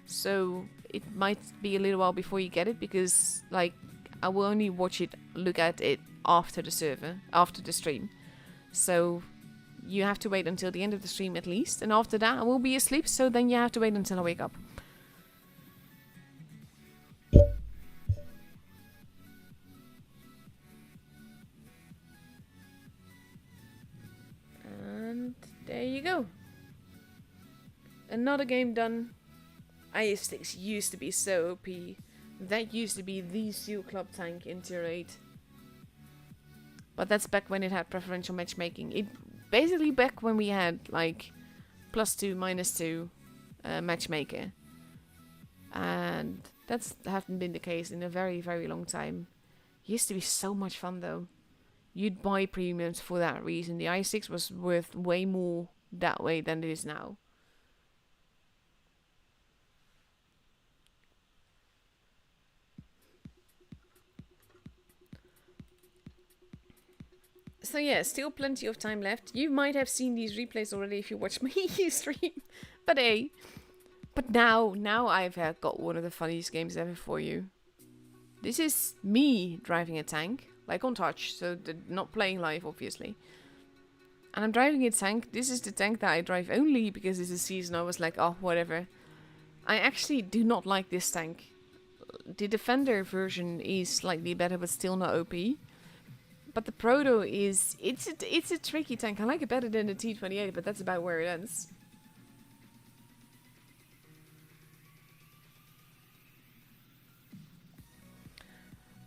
A: So it might be a little while before you get it, because like I will only look at it after the server, after the stream. So you have to wait until the end of the stream at least, and after that I will be asleep, so then you have to wait until I wake up. And there you go. Another game done. IS-6 used to be so OP. That used to be the Seal Club tank in tier 8. But that's back when it had preferential matchmaking. It basically back when we had like +2, -2 matchmaker. And that's hasn't been the case in a very, very long time. It used to be so much fun though. You'd buy premiums for that reason. The i6 was worth way more that way than it is now. So yeah, still plenty of time left. You might have seen these replays already if you watch my stream. But hey. But now I've got one of the funniest games ever for you. This is me driving a tank. Like on touch, so not playing live obviously. And I'm driving a tank. This is the tank that I drive only because it's a season. I was like, oh, whatever. I actually do not like this tank. The Defender version is slightly better, but still not OP. But the Proto is... It's a tricky tank. I like it better than the T28, but that's about where it ends.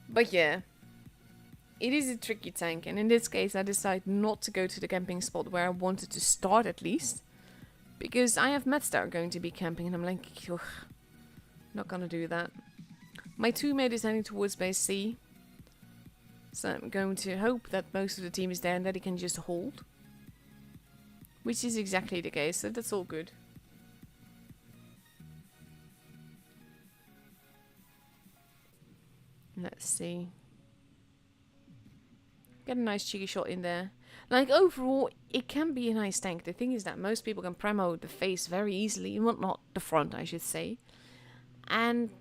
A: But yeah. It is a tricky tank, and in this case I decided not to go to the camping spot where I wanted to start at least. Because I have mats that are going to be camping, and I'm like, ugh, not gonna do that. My 2-mate is heading towards base C. So I'm going to hope that most of the team is there and that he can just hold. Which is exactly the case, so that's all good. Let's see. Get a nice cheeky shot in there. Like, overall, it can be a nice tank. The thing is that most people can premo the face very easily. Well, not the front, I should say. And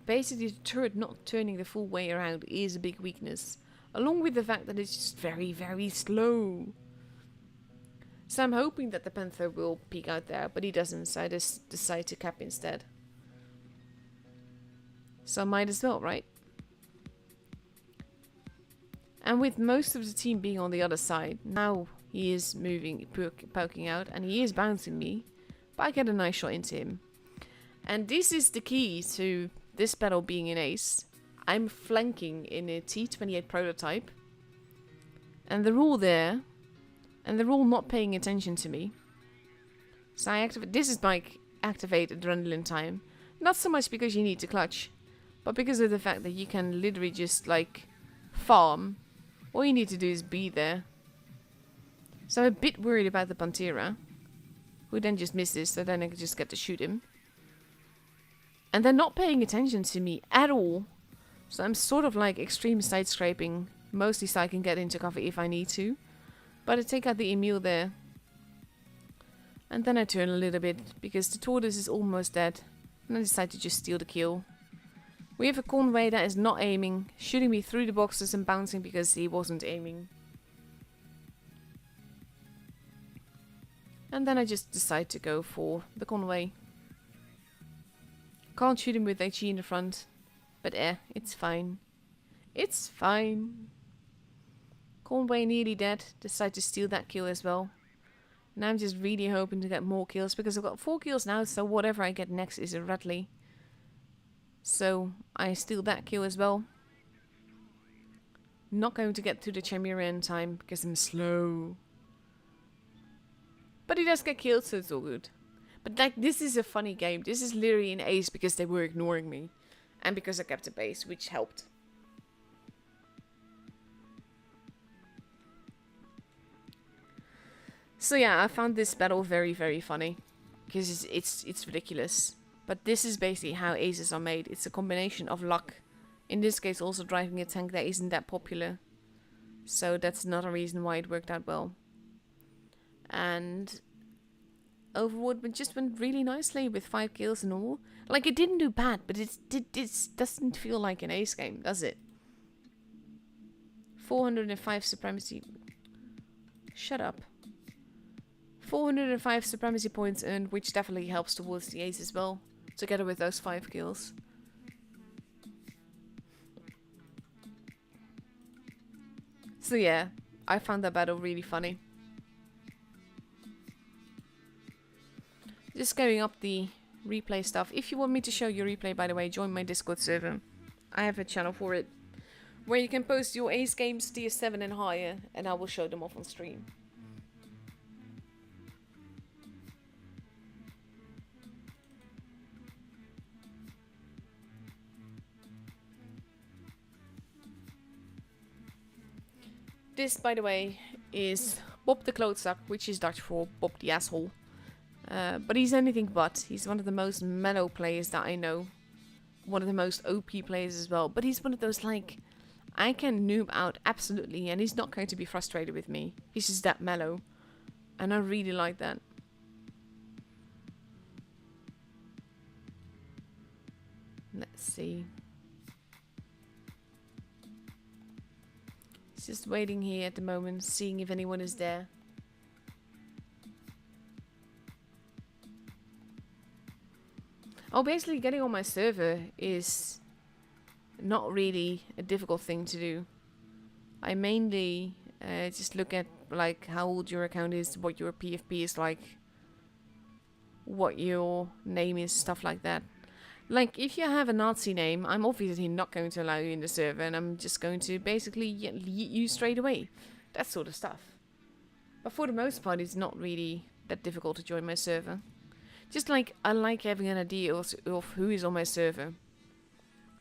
A: basically the turret not turning the full way around is a big weakness. Along with the fact that it's just very, very slow. So I'm hoping that the Panther will peek out there, but he doesn't, so I just decide to cap instead. So might as well, right? And with most of the team being on the other side, now he is moving, poking out, and he is bouncing me, but I get a nice shot into him. And this is the key to this battle being an ace. I'm flanking in a T28 prototype, and they're all there, and they're all not paying attention to me. So I activate, this is like activate adrenaline time. Not so much because you need to clutch, but because of the fact that you can literally just like farm. All you need to do is be there. So I'm a bit worried about the Pantera, who then just misses, so then I can just get to shoot him. And they're not paying attention to me at all. So I'm sort of like extreme side scraping, mostly so I can get into cover if I need to. But I take out the Emil there. And then I turn a little bit, because the Tortoise is almost dead. And I decide to just steal the kill. We have a Conway that is not aiming, shooting me through the boxes and bouncing because he wasn't aiming. And then I just decide to go for the Conway. Can't shoot him with HE in the front, but it's fine. It's fine. Conway nearly dead, decide to steal that kill as well. And I'm just really hoping to get more kills, because I've got 4 kills now, so whatever I get next is a Radley. So I steal that kill as well. Not going to get to the Chimera in time because I'm slow. But he does get killed, so it's all good. But like, this is a funny game. This is literally an ace because they were ignoring me. And because I kept a base, which helped. So yeah, I found this battle very, very funny. Because it's ridiculous. But this is basically how aces are made. It's a combination of luck. In this case, also driving a tank that isn't that popular. So that's another reason why it worked out well. And overall, it just went really nicely with 5 kills and all. Like, it didn't do bad, but it doesn't feel like an ace game, does it? 405 supremacy. Shut up. 405 supremacy points earned, which definitely helps towards the ace as well. Together with those 5 kills. So yeah, I found that battle really funny. Just going up the replay stuff. If you want me to show your replay, by the way, join my Discord server. I have a channel for it. Where you can post your ace games tier 7 and higher. And I will show them off on stream. This, by the way, is Bob the Klootzak, which is Dutch for Bob the Asshole. But he's anything but. He's one of the most mellow players that I know. One of the most OP players as well. But he's one of those, like, I can noob out absolutely, and he's not going to be frustrated with me. He's just that mellow. And I really like that. Let's see. He's just waiting here at the moment, seeing if anyone is there. Oh, basically getting on my server is not really a difficult thing to do. I mainly just look at like how old your account is, what your PFP is like, what your name is, stuff like that. Like, if you have a Nazi name, I'm obviously not going to allow you in the server, and I'm just going to basically yeet you straight away. That sort of stuff. But for the most part, it's not really that difficult to join my server. Just like, I like having an idea of who is on my server.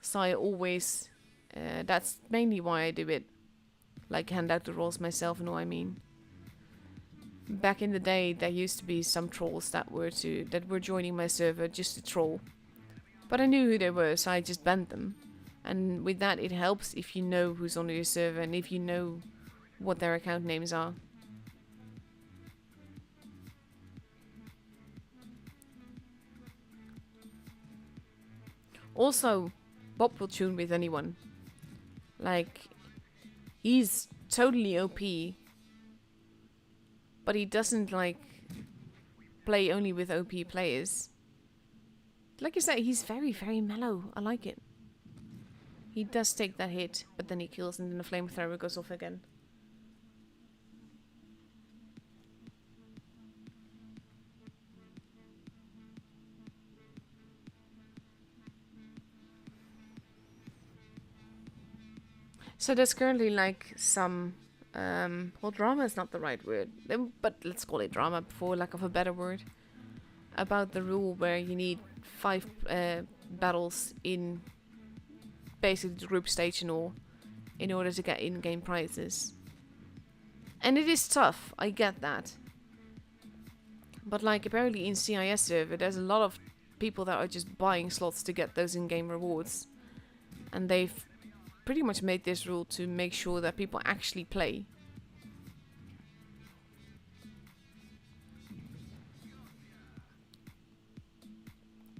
A: So I always, that's mainly why I do it. Like, hand out the roles myself, you know what I mean. Back in the day, there used to be some trolls that were joining my server just to troll. But I knew who they were, so I just banned them. And with that, it helps if you know who's on your server and if you know what their account names are. Also, Bob will tune with anyone. Like, he's totally OP. But he doesn't, like, play only with OP players. Like I said, he's very, very mellow. I like it. He does take that hit, but then he kills and then the flamethrower goes off again. So there's currently like some, well, drama is not the right word, but let's call it drama for lack of a better word. About the rule where you need 5 battles in basically the group stage and all in order to get in-game prizes. And it is tough, I get that. But like apparently in CIS server there's a lot of people that are just buying slots to get those in-game rewards. And they've pretty much made this rule to make sure that people actually play.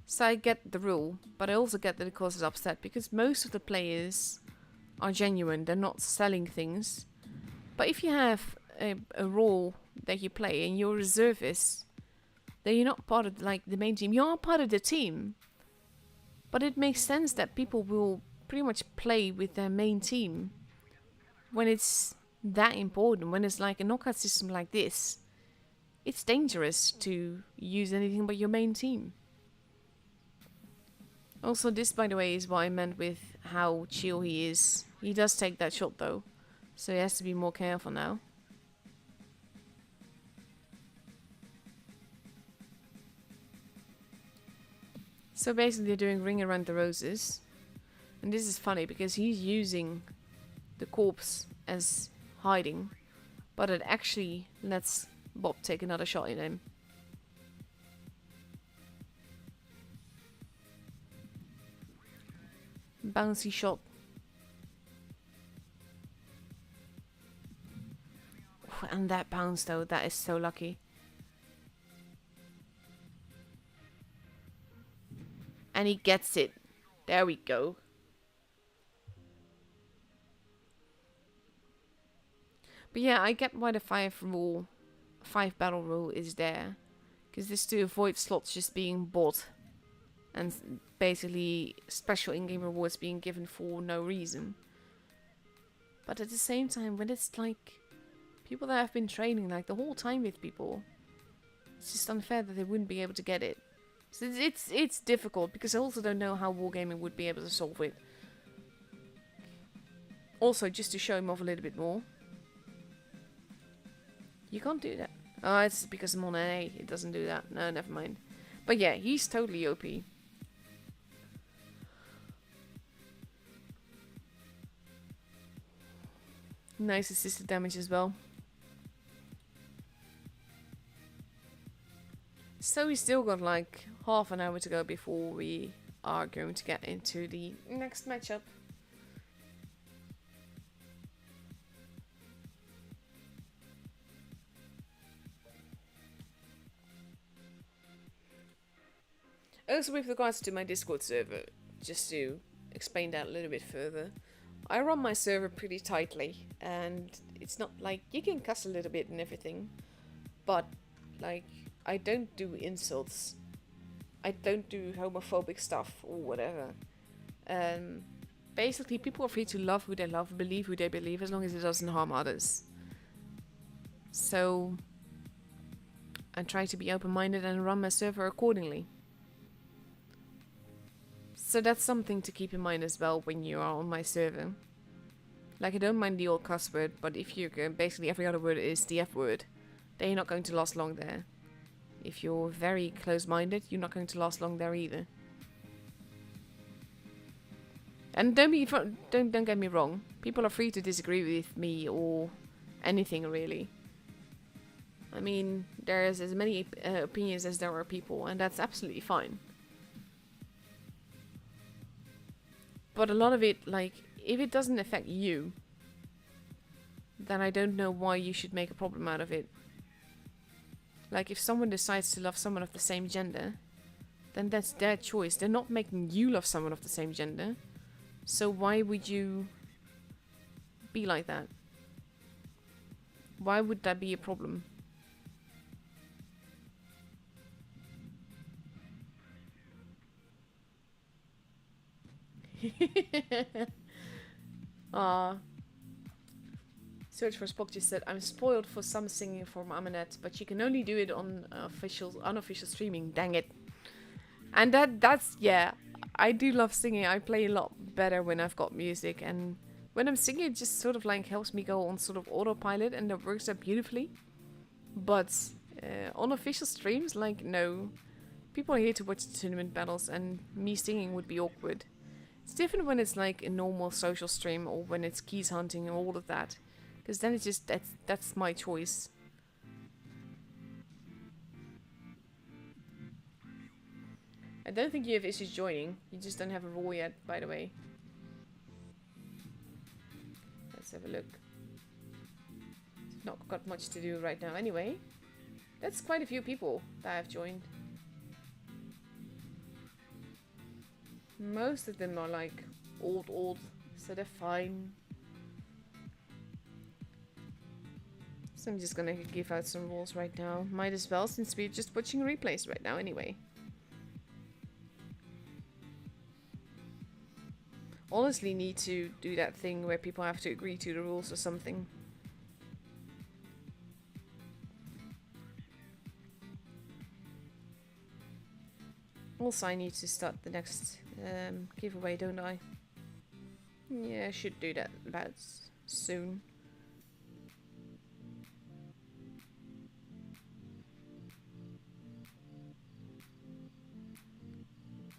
A: So I get the rule, but I also get that it causes upset because most of the players are genuine, they're not selling things. But if you have a role that you play and you're a reservist, then you're not part of like the main team. You are part of the team, but it makes sense that people will pretty much play with their main team when it's that important. When it's like a knockout system like this, it's dangerous to use anything but your main team. Also, this, by the way, is what I meant with how chill he is. He does take that shot, though. So he has to be more careful now. So basically they're doing Ring Around the Roses. And this is funny because he's using the corpse as hiding. But it actually lets Bob take another shot at him. Bouncy shot. And that bounce though, that is so lucky. And he gets it. There we go. But yeah, I get why the 5 battle rule is there. Because this to avoid slots just being bought. And basically special in-game rewards being given for no reason. But at the same time, when it's like people that have been training like the whole time with people, it's just unfair that they wouldn't be able to get it. So it's difficult because I also don't know how Wargaming would be able to solve it. Also, just to show him off a little bit more. You can't do that. Oh, it's because I'm on an A. It doesn't do that. No, never mind. But yeah, he's totally OP. Nice assisted damage as well. So we still got like half an hour to go before we are going to get into the next matchup. Also with regards to my Discord server, just to explain that a little bit further, I run my server pretty tightly, and it's not like you can cuss a little bit and everything, but like I don't do insults, I don't do homophobic stuff or whatever. Basically people are free to love who they love, believe who they believe, as long as it doesn't harm others. So I try to be open-minded and run my server accordingly. So that's something to keep in mind as well when you are on my server. Like, I don't mind the old cuss word, but if you basically every other word is the F word, then you're not going to last long there. If you're very close-minded, you're not going to last long there either. And don't get me wrong. People are free to disagree with me or anything really. I mean, there's as many opinions as there are people, and that's absolutely fine. But a lot of it, like, if it doesn't affect you, then I don't know why you should make a problem out of it. Like, if someone decides to love someone of the same gender, then that's their choice. They're not making you love someone of the same gender. So why would you be like that? Why would that be a problem? Search for Spock just said, I'm spoiled for some singing from Aminette, but she can only do it on unofficial streaming. Dang it. And that's, yeah, I do love singing. I play a lot better when I've got music, and when I'm singing, it just sort of like helps me go on sort of autopilot, and that works out beautifully. But on official streams, like, no. People are here to watch the tournament battles, and me singing would be awkward. It's different when it's like a normal social stream, or when it's keys hunting and all of that. Because then it's just, that's my choice. I don't think you have issues joining. You just don't have a role yet, by the way. Let's have a look. Not got much to do right now anyway. That's quite a few people that have joined. Most of them are like old, so they're fine. So I'm just gonna give out some rules right now. Might as well, since we're just watching replays right now anyway. Honestly, need to do that thing where people have to agree to the rules or something. Also, I need to start the next giveaway, don't I? Yeah, I should do that about soon.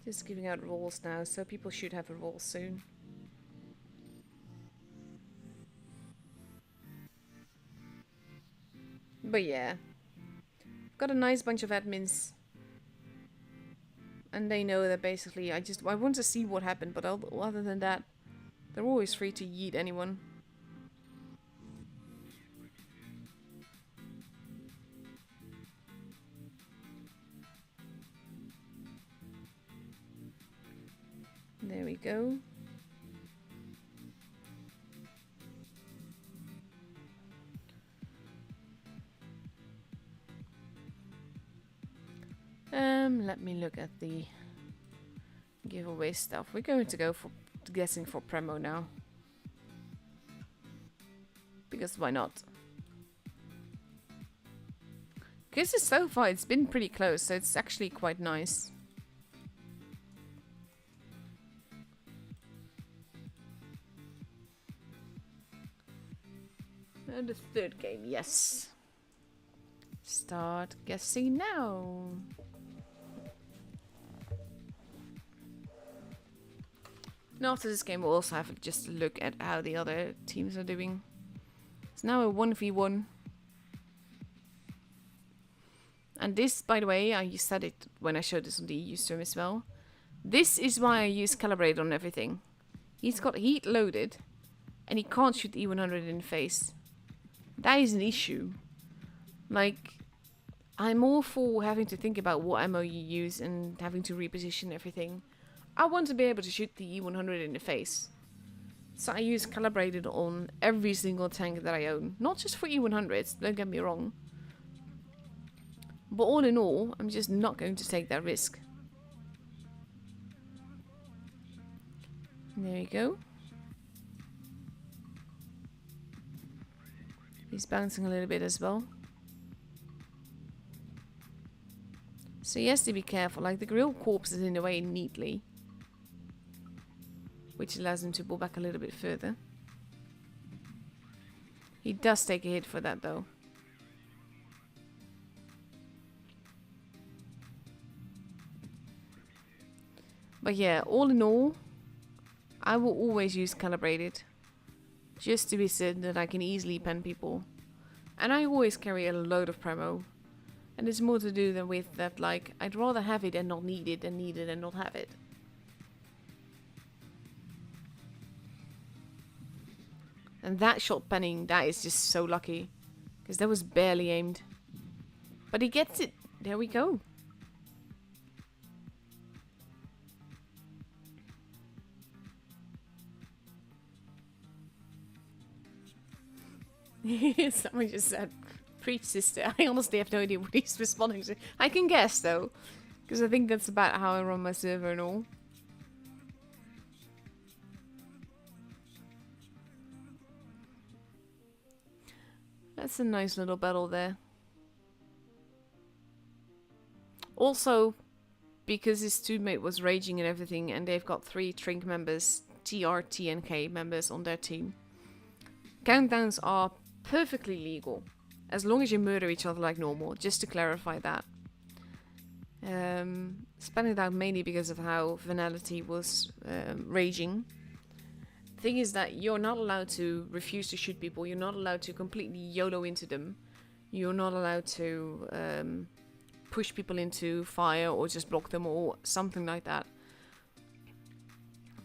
A: Just giving out roles now, so people should have a role soon. But yeah, got a nice bunch of admins, and they know that basically I want to see what happened, but other than that, they're always free to yeet anyone. There we go. Let me look at the giveaway stuff. We're going to go for guessing for Premo now. Because why not? Because so far it's been pretty close, so it's actually quite nice. And the third game, yes. Start guessing now. And after this game, we'll also have just a look at how the other teams are doing. It's now a 1v1. And this, by the way, I said it when I showed this on the EU stream as well. This is why I use Calibrate on everything. He's got heat loaded, and he can't shoot the E100 in the face. That is an issue. Like, I'm all for having to think about what ammo you use and having to reposition everything. I want to be able to shoot the E100 in the face. So I use Calibrated on every single tank that I own. Not just for E100s, don't get me wrong. But all in all, I'm just not going to take that risk. There we go. He's bouncing a little bit as well. So he has to be careful. Like, the grill corpse is in the way neatly, which allows him to pull back a little bit further. He does take a hit for that though. But yeah, all in all, I will always use Calibrated, just to be certain that I can easily pen people. And I always carry a load of Premo. And it's more to do than with that, like, I'd rather have it and not need it than need it and not have it. And that shot penning, that is just so lucky. Because that was barely aimed. But he gets it. There we go. Someone just said, preach sister. I honestly have no idea what he's responding to. I can guess though. Because I think that's about how I run my server and all. That's a nice little battle there. Also, because his teammate was raging and everything, and they've got 3 Trink members, TR, T, and K members on their team. Countdowns are perfectly legal, as long as you murder each other like normal, just to clarify that. Spanning it out mainly because of how Venality was raging. The thing is that you're not allowed to refuse to shoot people, you're not allowed to completely YOLO into them, you're not allowed to push people into fire or just block them or something like that.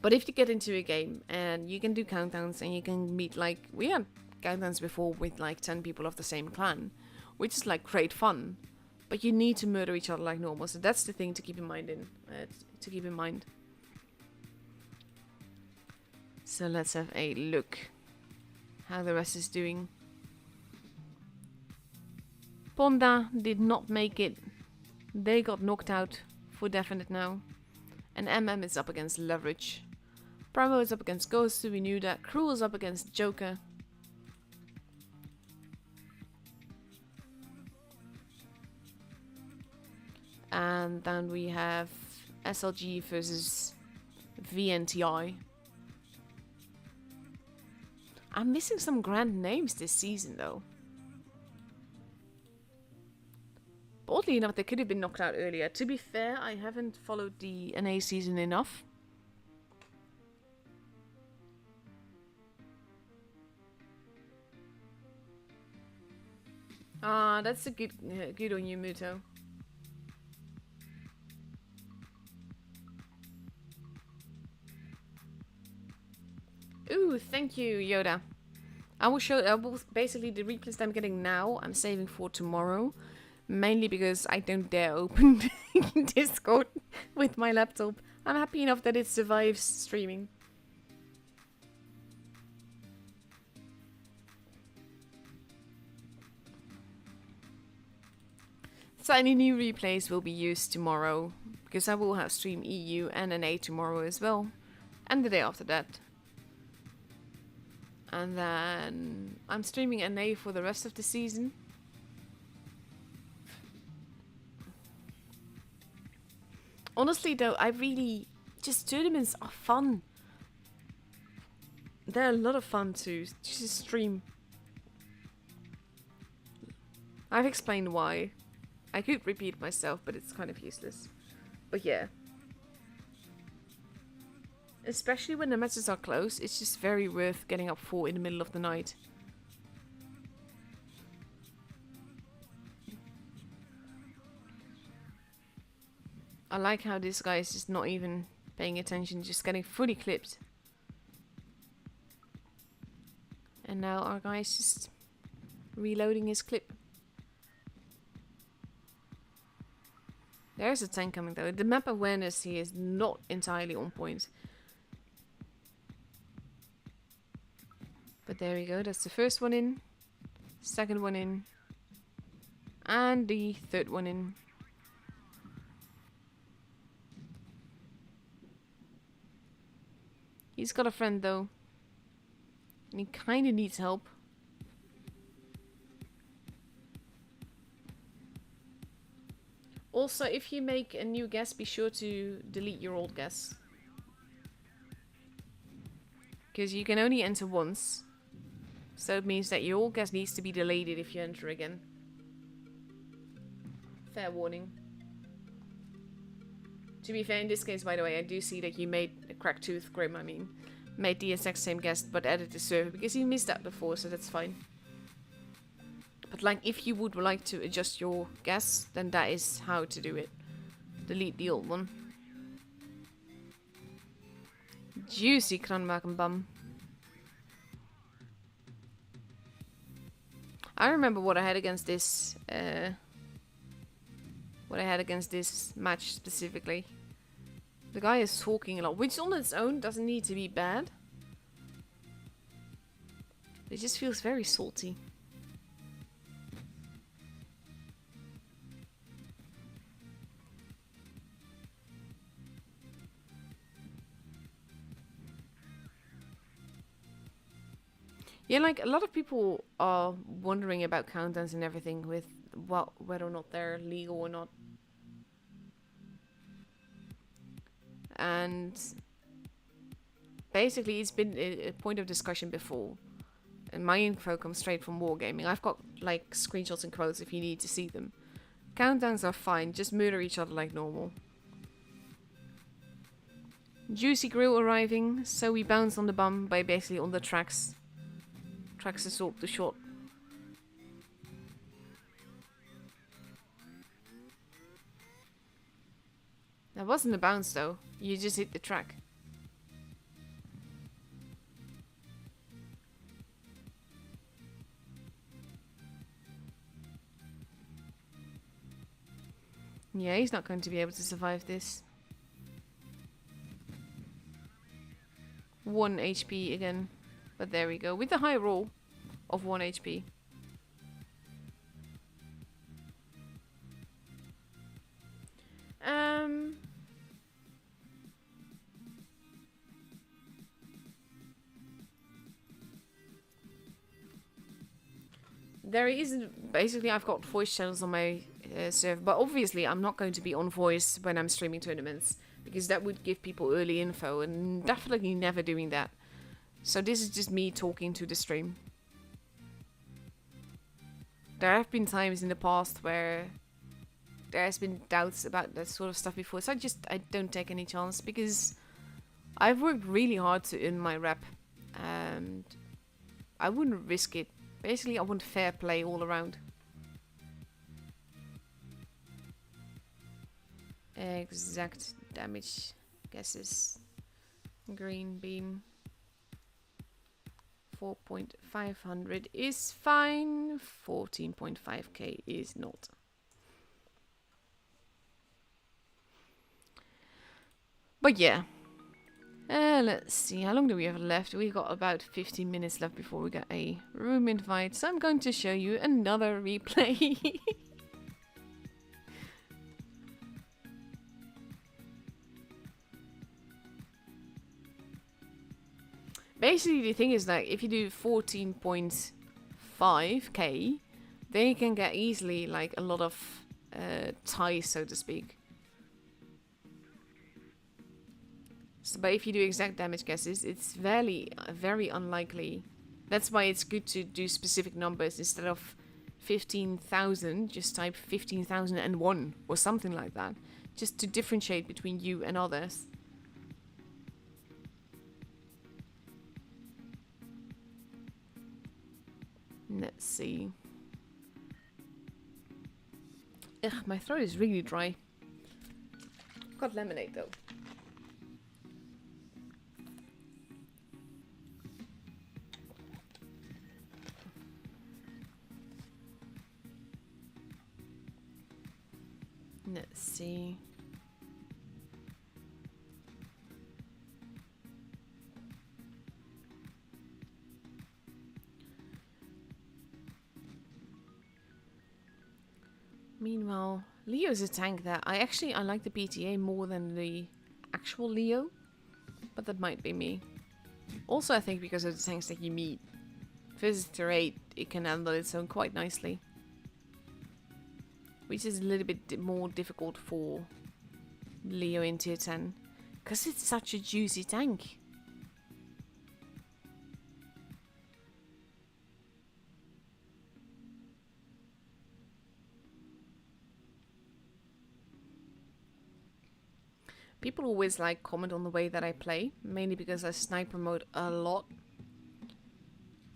A: But if you get into a game and you can do countdowns and you can meet, like, we had countdowns before with like 10 people of the same clan, which is like great fun, but you need to murder each other like normal. So that's the thing to keep in mind. So let's have a look how the rest is doing. Ponda did not make it. They got knocked out for definite now. And MM is up against Leverage. Bravo is up against Gosu, we knew that. Cruel is up against Joker. And then we have SLG versus VNTI. I'm missing some grand names this season though. But oddly enough, they could have been knocked out earlier. To be fair, I haven't followed the NA season enough. Ah, that's a good on you, Muto. Ooh, thank you, Yoda. I will basically the replays that I'm getting now, I'm saving for tomorrow. Mainly because I don't dare open Discord with my laptop. I'm happy enough that it survives streaming. So any new replays will be used tomorrow. Because I will have stream EU and NA tomorrow as well. And the day after that. And then I'm streaming NA for the rest of the season. Honestly though, I really... Just tournaments are fun. They're a lot of fun to just stream. I've explained why. I could repeat myself, but it's kind of useless. But yeah. Especially when the matches are close, it's just very worth getting up for in the middle of the night. I like how this guy is just not even paying attention, just getting fully clipped. And now our guy is just reloading his clip. There's a tank coming though. The map awareness here is not entirely on point. But there we go, that's the first one in. Second one in. And the third one in. He's got a friend though. And he kinda needs help. Also, if you make a new guess, be sure to delete your old guess. Because you can only enter once. So it means that your old guess needs to be deleted if you enter again. Fair warning. To be fair, in this case, by the way, I do see that you made a cracked tooth Grim, made the exact same guess, but added the server, because you missed that before, so that's fine. But like, if you would like to adjust your guess, then that is how to do it. Delete the old one. Juicy kranmakenbam. I remember what I had against this, match specifically. The guy is talking a lot, which on its own doesn't need to be bad. It just feels very salty. Yeah, like, a lot of people are wondering about countdowns and everything with whether or not they're legal or not. And basically, it's been a point of discussion before. And my info comes straight from Wargaming. I've got, like, screenshots and quotes if you need to see them. Countdowns are fine, just murder each other like normal. Juicy grill arriving, so we bounce on the bum by basically on the tracks. Tracks assault the shot. That wasn't a bounce though, you just hit the track. Yeah, he's not going to be able to survive this. 1 HP again. But there we go, with the high roll of 1 HP. There isn't... Basically, I've got voice channels on my server, but obviously I'm not going to be on voice when I'm streaming tournaments, because that would give people early info, and definitely never doing that. So this is just me talking to the stream. There have been times in the past where there has been doubts about that sort of stuff before, so I don't take any chance, because I've worked really hard to earn my rep, and I wouldn't risk it. Basically, I want fair play all around. Exact damage guesses. Green beam. 4,500 is fine. 14.5k is not. But yeah. Let's see, how long do we have left? We got about 15 minutes left before we get a room invite. So I'm going to show you another replay. Basically, the thing is that if you do 14.5k, then you can get easily like a lot of ties, so to speak. So, but if you do exact damage guesses, it's very unlikely. That's why it's good to do specific numbers instead of 15,000. Just type 15,001 or something like that, just to differentiate between you and others. Let's see. Ugh, my throat is really dry. Got lemonade though. Let's see. Meanwhile, Leo is a tank that I like the PTA more than the actual Leo, but that might be me. Also, I think because of the tanks that you meet. Visitor 8, it can handle its own quite nicely. Which is a little bit more difficult for Leo in tier 10. Because it's such a juicy tank. People always like comment on the way that I play. Mainly because I sniper mode a lot.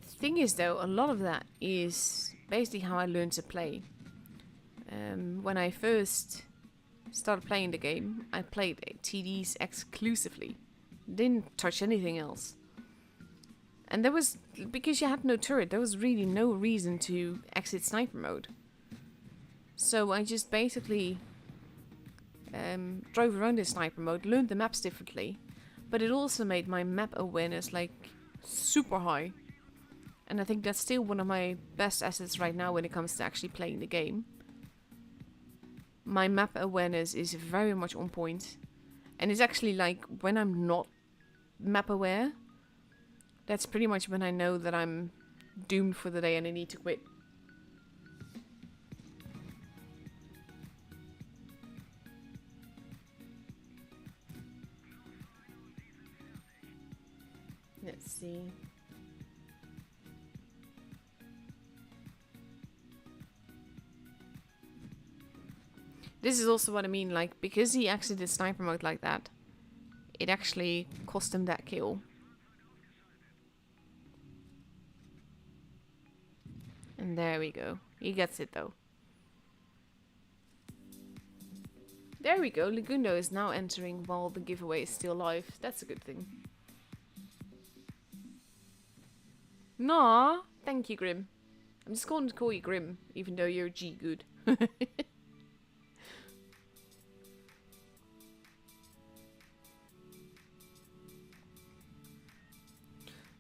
A: The thing is though, a lot of that is basically how I learned to play. When I first started playing the game, I played TDs exclusively. Didn't touch anything else. And there was, because you had no turret, there was really no reason to exit sniper mode. So I just basically drove around in sniper mode, learned the maps differently. But it also made my map awareness like super high. And I think that's still one of my best assets right now when it comes to actually playing the game. My map awareness is very much on point. And it's actually like when I'm not map aware, that's pretty much when I know that I'm doomed for the day and I need to quit. Let's see. This is also what I mean, like, because he exited sniper mode like that, it actually cost him that kill. And there we go. He gets it though. There we go. Legundo is now entering while the giveaway is still live. That's a good thing. Nah, thank you, Grim. I'm just going to call you Grim, even though you're G good.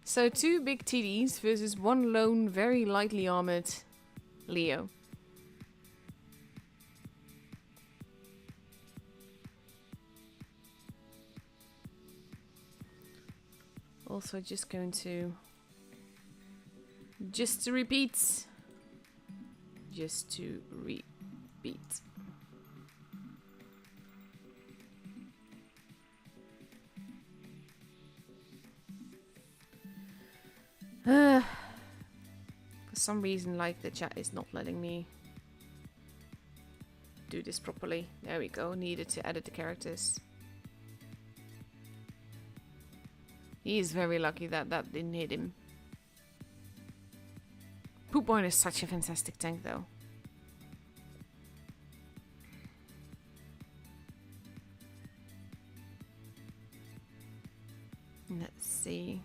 A: So 2 big TDs versus 1 lone, very lightly armored Leo. Also just going to... Just to repeat. For some reason, like, the chat is not letting me do this properly. There we go. Needed to edit the characters. He is very lucky that that didn't hit him. Poopborn is such a fantastic tank though. Let's see.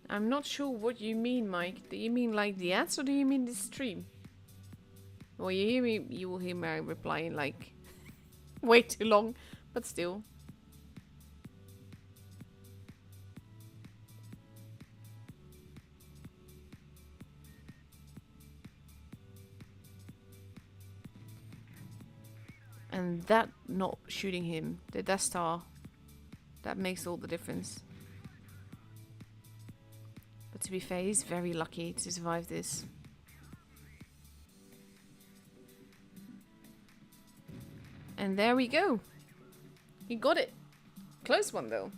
A: I'm not sure what you mean, Mike. Do you mean like the ads or do you mean the stream? Well, you will hear my reply in like way too long, but still. And that not shooting him, the Death Star, that makes all the difference. But to be fair, he's very lucky to survive this. And there we go. He got it. Close one though.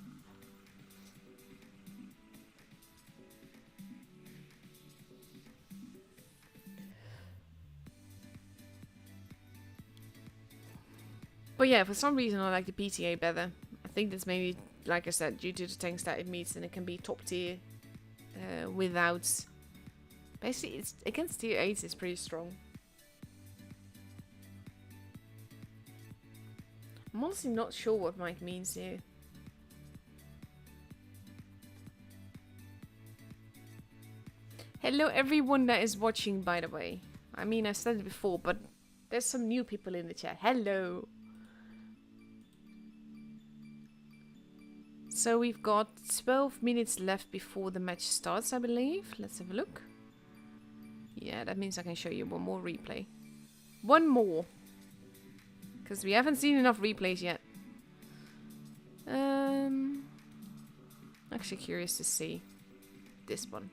A: But yeah, for some reason I like the PTA better. I think that's maybe, like I said, due to the tanks that it meets, and it can be top tier without... Basically, it's against tier 8 it's pretty strong. I'm honestly not sure what Mike means here. Hello everyone that is watching, by the way. I mean, I said it before, but there's some new people in the chat. Hello! So we've got 12 minutes left before the match starts, I believe. Let's have a look. Yeah, that means I can show you one more replay. One more! Because we haven't seen enough replays yet. Actually curious to see this one.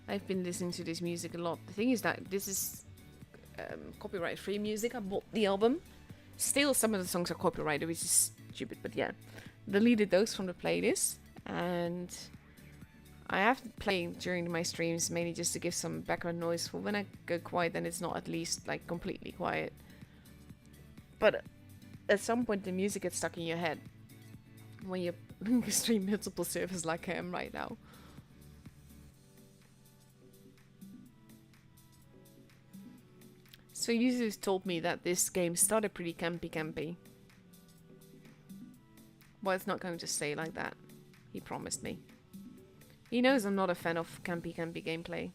A: I've been listening to this music a lot. The thing is that this is copyright free music. I bought the album. Still, some of the songs are copyrighted, which is stupid, but yeah. Deleted those from the playlist, and I have to play during my streams mainly just to give some background noise for when I go quiet, then it's not at least like completely quiet. But at some point the music gets stuck in your head when you stream multiple servers like I am right now. So users told me that this game started pretty campy. Well, it's not going to stay like that. He promised me. He knows I'm not a fan of campy gameplay.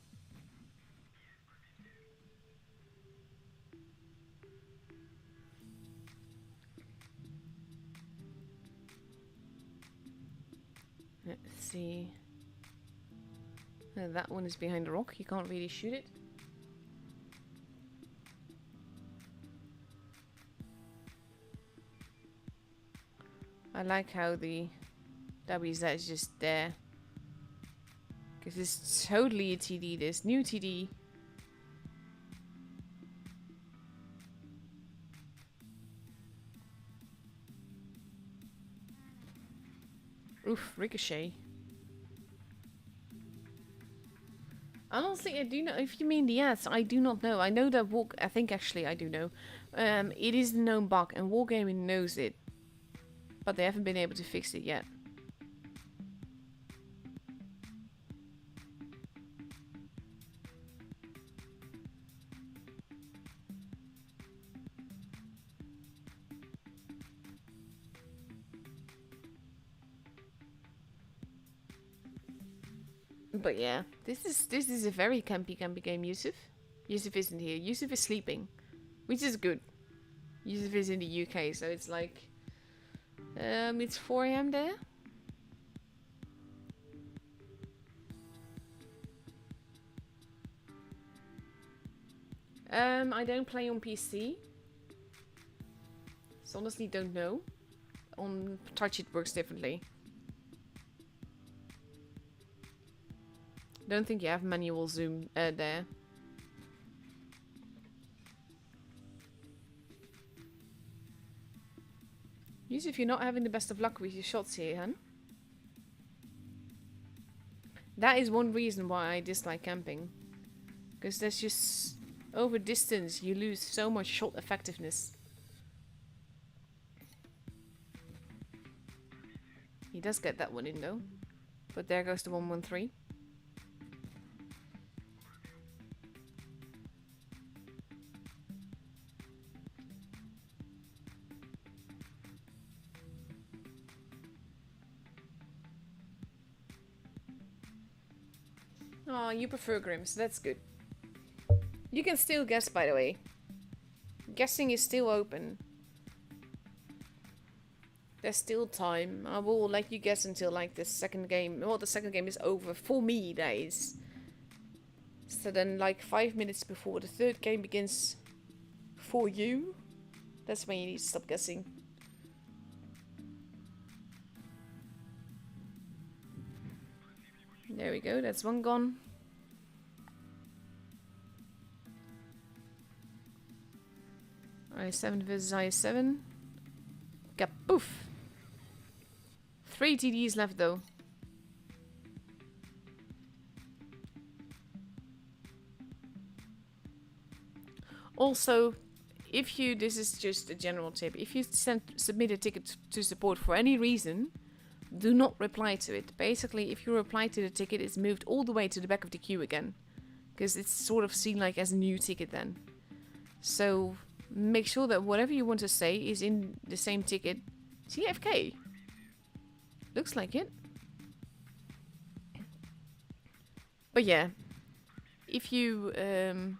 A: Let's see. That one is behind a rock. You can't really shoot it. I like how the WZ is just there. Because it's totally a TD, this new TD. Oof, ricochet. Honestly, I do know. If you mean the ads, I do not know. I know that I think actually I do know. It is a known bug, and Wargaming knows it. But they haven't been able to fix it yet. But yeah, this is a very campy game, Yusuf. Yusuf isn't here. Yusuf is sleeping, which is good. Yusuf is in the UK, so it's like it's 4 AM there. I don't play on PC. So honestly don't know. On touch it works differently. Don't think you have manual zoom there. Usually if you're not having the best of luck with your shots here, hun. That is one reason why I dislike camping. Because there's just... over distance, you lose so much shot effectiveness. He does get that one in though. But there goes the 113. Oh, you prefer Grims. That's good. You can still guess, by the way. Guessing is still open. There's still time. I will let you guess until like the second game. Well, the second game is over. For me, that is. So then like 5 minutes before the third game begins for you. That's when you need to stop guessing. There we go, that's one gone. I7 versus I7. Kapoof! 3 TDs left though. Also, if you, this is just a general tip, if you submit a ticket to support for any reason, do not reply to it. Basically, if you reply to the ticket, it's moved all the way to the back of the queue again. Because it's sort of seen like as a new ticket then. So, make sure that whatever you want to say is in the same ticket. CFK? Looks like it. But yeah. If you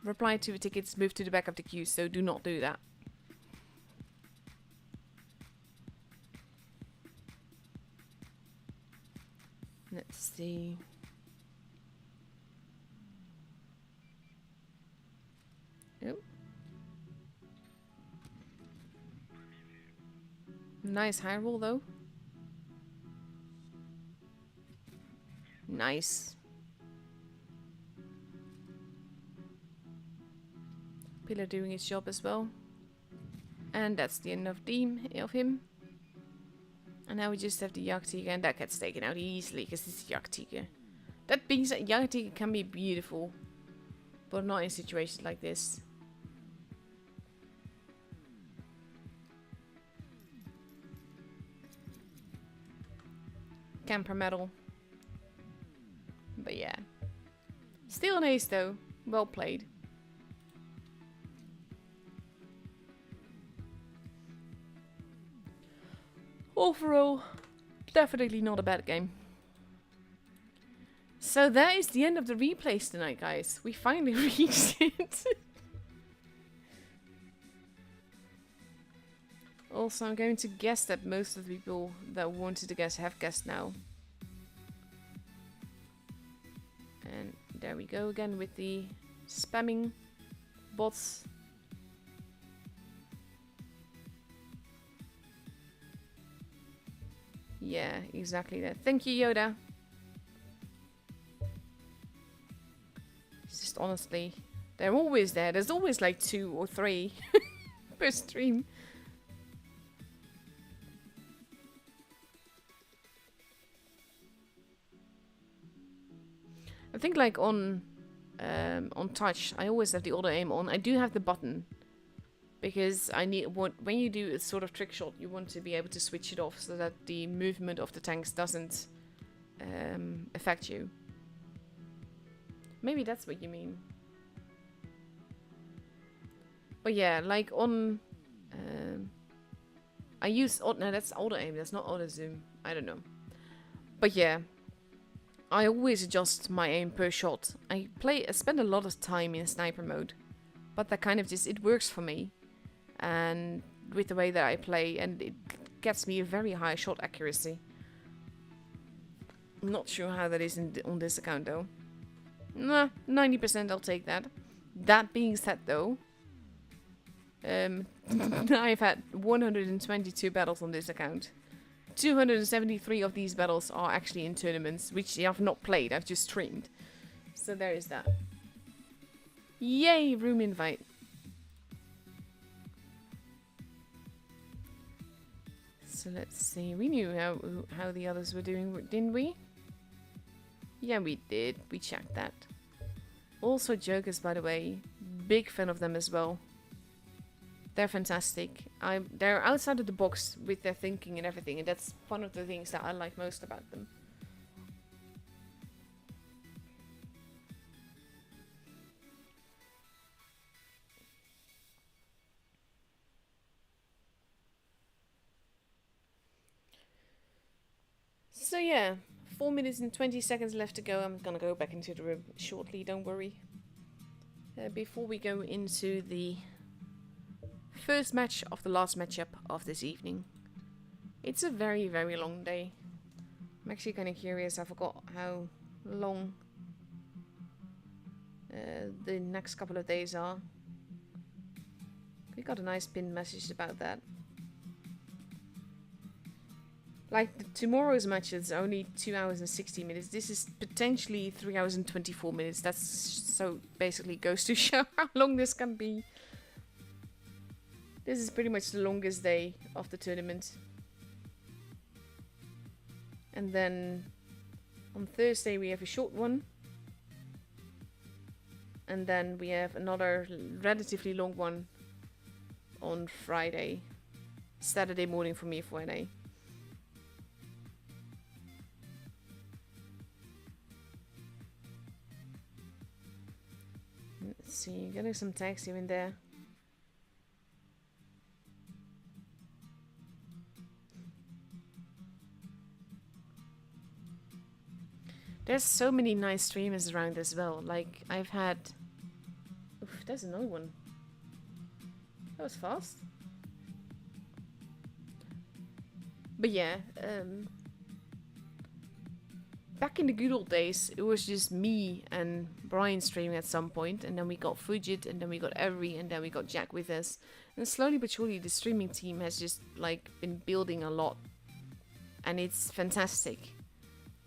A: reply to a ticket, it's moved to the back of the queue, so do not do that. Let's see. Oh. Nice high roll though. Nice. Pillar doing his job as well. And that's the end of him. And now we just have the Jagdtiger, and that gets taken out easily because it's Jagdtiger. That being said, Jagdtiger can be beautiful, but not in situations like this. Camper medal. But yeah. Still an ace though. Well played. Overall, definitely not a bad game. So that is the end of the replays tonight, guys. We finally reached it. Also, I'm going to guess that most of the people that wanted to guess have guessed now. And there we go again with the spamming bots. Yeah, exactly that. Thank you, Yoda. It's just honestly, they're always there. There's always like 2 or 3 per stream. I think like on touch, I always have the auto aim on. I do have the button. Because when you do a sort of trick shot, you want to be able to switch it off so that the movement of the tanks doesn't affect you. Maybe that's what you mean. But yeah, like on... I use... no, that's auto aim, that's not auto zoom. I don't know. But yeah. I always adjust my aim per shot. I spend a lot of time in sniper mode. But that kind of just... it works for me. And with the way that I play, and it gets me a very high shot accuracy. I'm not sure how that is on this account though. Nah, 90% I'll take that. That being said though, I've had 122 battles on this account. 273 of these battles are actually in tournaments, which I've not played, I've just streamed. So there is that. Yay, room invite. So let's see. We knew how the others were doing, didn't we? Yeah, we did. We checked that. Also Jokers, by the way. Big fan of them as well. They're fantastic. They're outside of the box with their thinking and everything, and that's one of the things that I like most about them. So yeah, 4 minutes and 20 seconds left to go. I'm gonna go back into the room shortly, don't worry. Before we go into the first match of the last matchup of this evening. It's a very, very long day. I'm actually kind of curious. I forgot how long the next couple of days are. We got a nice pinned message about that. Like, tomorrow's match is only 2 hours and 60 minutes. This is potentially 3 hours and 24 minutes. That's so basically goes to show how long this can be. This is pretty much the longest day of the tournament. And then on Thursday we have a short one. And then we have another relatively long one on Friday. Saturday morning for me for NA. Let's see, getting some tags here and there. There's so many nice streamers around as well. Like, I've had... Oof, there's another one. That was fast. But yeah, back in the good old days, it was just me and Brian streaming at some point, and then we got Fujit, and then we got Every, and then we got Jack with us. And slowly but surely, the streaming team has just, like, been building a lot. And it's fantastic.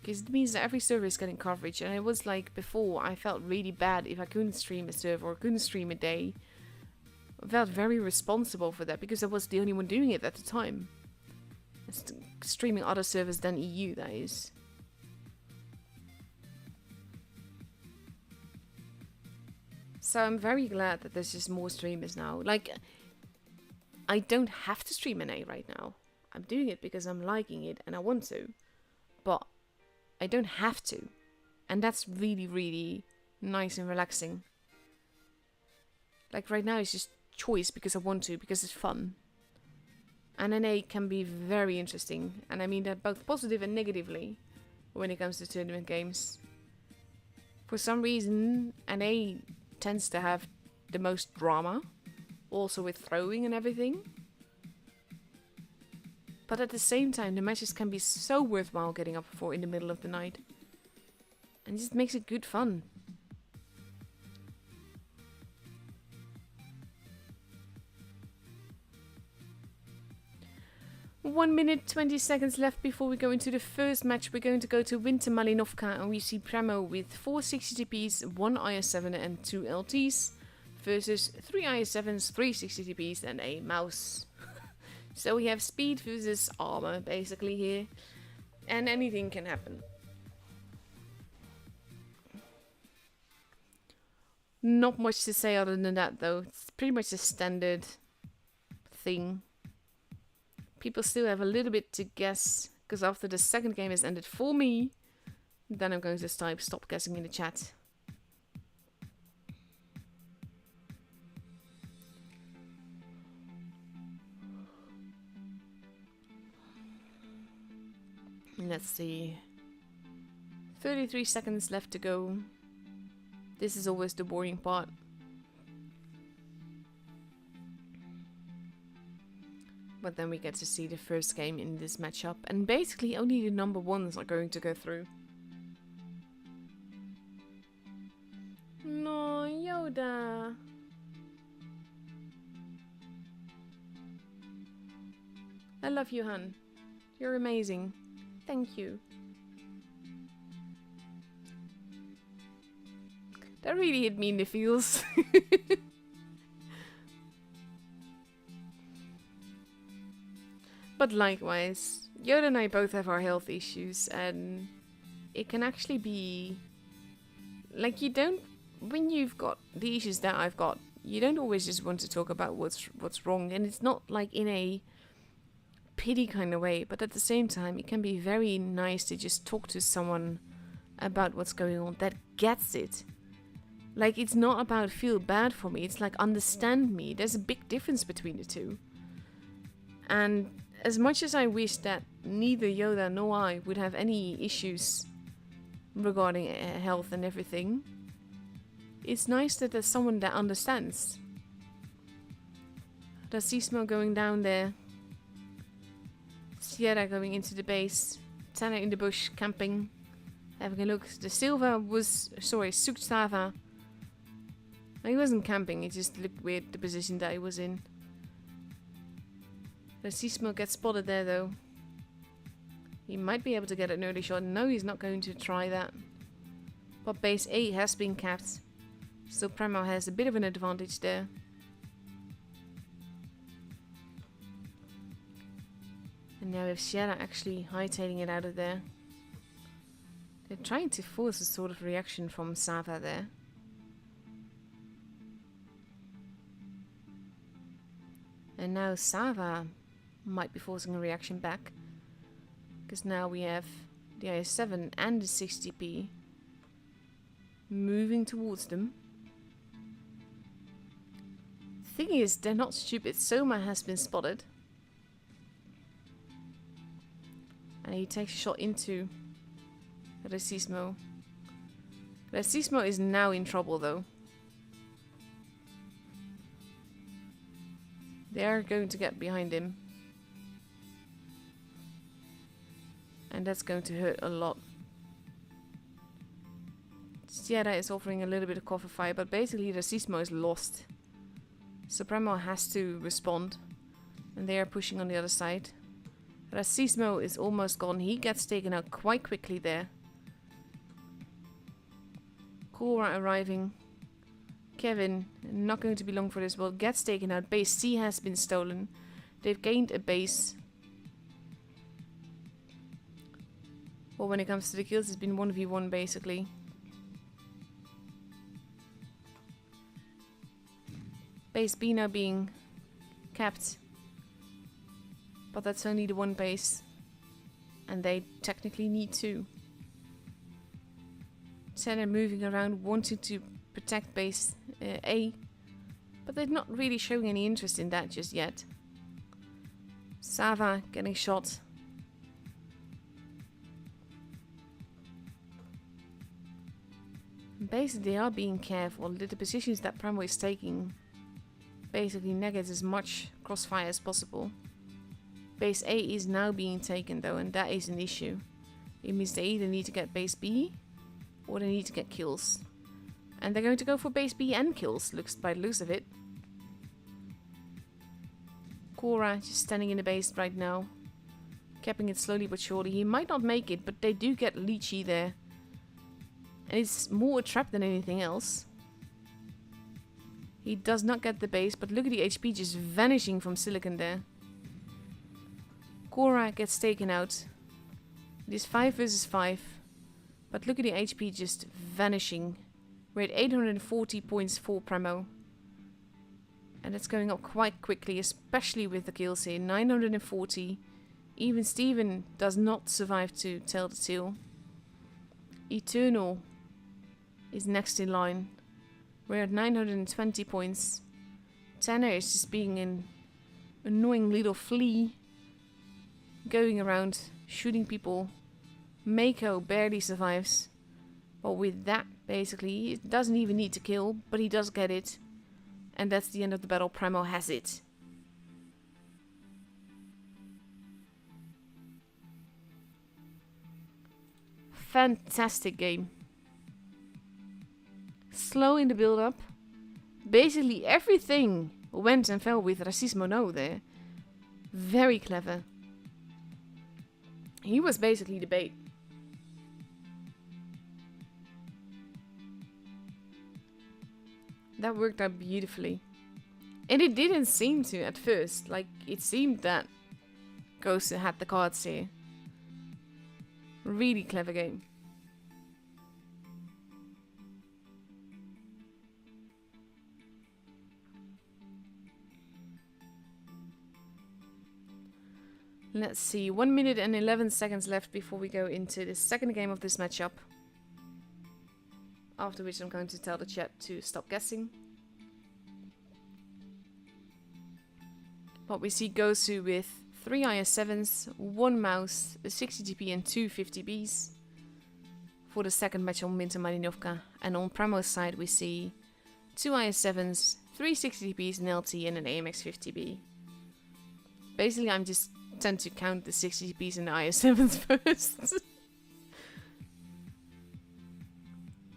A: Because it means that every server is getting coverage, and it was like before, I felt really bad if I couldn't stream a server or couldn't stream a day. I felt very responsible for that, because I was the only one doing it at the time. Streaming other servers than EU, that is. So I'm very glad that there's just more streamers now. Like, I don't have to stream NA right now. I'm doing it because I'm liking it and I want to. But I don't have to. And that's really, really nice and relaxing. Like right now it's just choice because I want to, because it's fun. And NA can be very interesting. And I mean that both positive and negatively when it comes to tournament games. For some reason, NA tends to have the most drama. Also with throwing and everything. But at the same time, the matches can be so worthwhile getting up for in the middle of the night. And it just makes it good fun. One minute, 20 seconds left before we go into the first match. We're going to go to Winter Malinovka and we see Premo with 4 60TPs, 1 IS7 and 2 LTs versus 3 IS7s, 3 60TPs and a mouse. So we have speed versus armor basically here, and anything can happen. Not much to say other than that though, it's pretty much a standard thing. People still have a little bit to guess, because after the second game has ended for me, then I'm going to stop guessing in the chat. Let's see. 33 seconds left to go. This is always the boring part. But then we get to see the first game in this matchup. And basically only the number ones are going to go through. No, Yoda. I love you, hun. You're amazing. Thank you. That really hit me in the feels. But likewise, Yoda and I both have our health issues, and it can actually be... Like, you don't... When you've got the issues that I've got, you don't always just want to talk about what's wrong, and it's not like in a pity kind of way, but at the same time, it can be very nice to just talk to someone about what's going on that gets it. Like, it's not about feel bad for me, it's like understand me. There's a big difference between the two. And as much as I wish that neither Yoda nor I would have any issues regarding health and everything, it's nice that there's someone that understands. There's Sismo going down there, Sierra going into the base, Tanner in the bush camping, having a look. The Silva was, sorry, Suktava. He wasn't camping, it just looked weird, the position that he was in. The Sismo gets spotted there though. He might be able to get an early shot. No, he's not going to try that. But base A has been capped. So Premo has a bit of an advantage there. And now we have Sierra actually hightailing it out of there. They're trying to force a sort of reaction from Sava there. And now Sava might be forcing a reaction back. Because now we have the IS-7 and the 60p moving towards them. Thing is, they're not stupid. Soma has been spotted. And he takes a shot into Racismo. Racismo is now in trouble though. They are going to get behind him. And that's going to hurt a lot. Sierra is offering a little bit of cover fire, but basically Racismo is lost. Supremo has to respond. And they are pushing on the other side. Racismo is almost gone. He gets taken out quite quickly there. Cora arriving. Kevin, not going to be long for this, well, gets taken out. Base C has been stolen. They've gained a base. Well, when it comes to the kills, it's been 1v1 basically. Base B now being capped. But that's only the one base. And they technically need two. Senna moving around, wanting to protect base A. But they're not really showing any interest in that just yet. Sava getting shot. Basically, they are being careful. The positions that Pramo is taking basically negate as much crossfire as possible. Base A is now being taken though, and that is an issue. It means they either need to get base B or they need to get kills. And they're going to go for base B and kills, by the looks of it. Cora just standing in the base right now. Capping it slowly but surely. He might not make it, but they do get Lychee there. And it's more a trap than anything else. He does not get the base, but look at the HP just vanishing from Silicon there. Cora gets taken out. It is 5 versus 5. But look at the HP just vanishing. We're at 840 points for Premo. And it's going up quite quickly, especially with the kills here. 940. Even Steven does not survive to tell the tale. Eternal is next in line. We're at 920 points. Tanner is just being an annoying little flea. Going around, shooting people. Mako barely survives. But with that, basically, he doesn't even need to kill, but he does get it. And that's the end of the battle. Premo has it. Fantastic game. Slow in the build-up. Basically everything went and fell with Racismo No there. Very clever. He was basically the bait. That worked out beautifully. And it didn't seem to at first. Like, it seemed that Gosu had the cards here. Really clever game. Let's see, 1 minute and 11 seconds left before we go into the second game of this matchup. After which I'm going to tell the chat to stop guessing. But we see Gosu with 3 IS7s, 1 mouse, a 60 GP and 2 50Bs for the second match on Minta Malinovka. And on Pramo's side we see 2 IS7s, 3 60 GPs, an LT and an AMX 50B. Basically I'm just tend to count the 60 GPs and the IS7s first.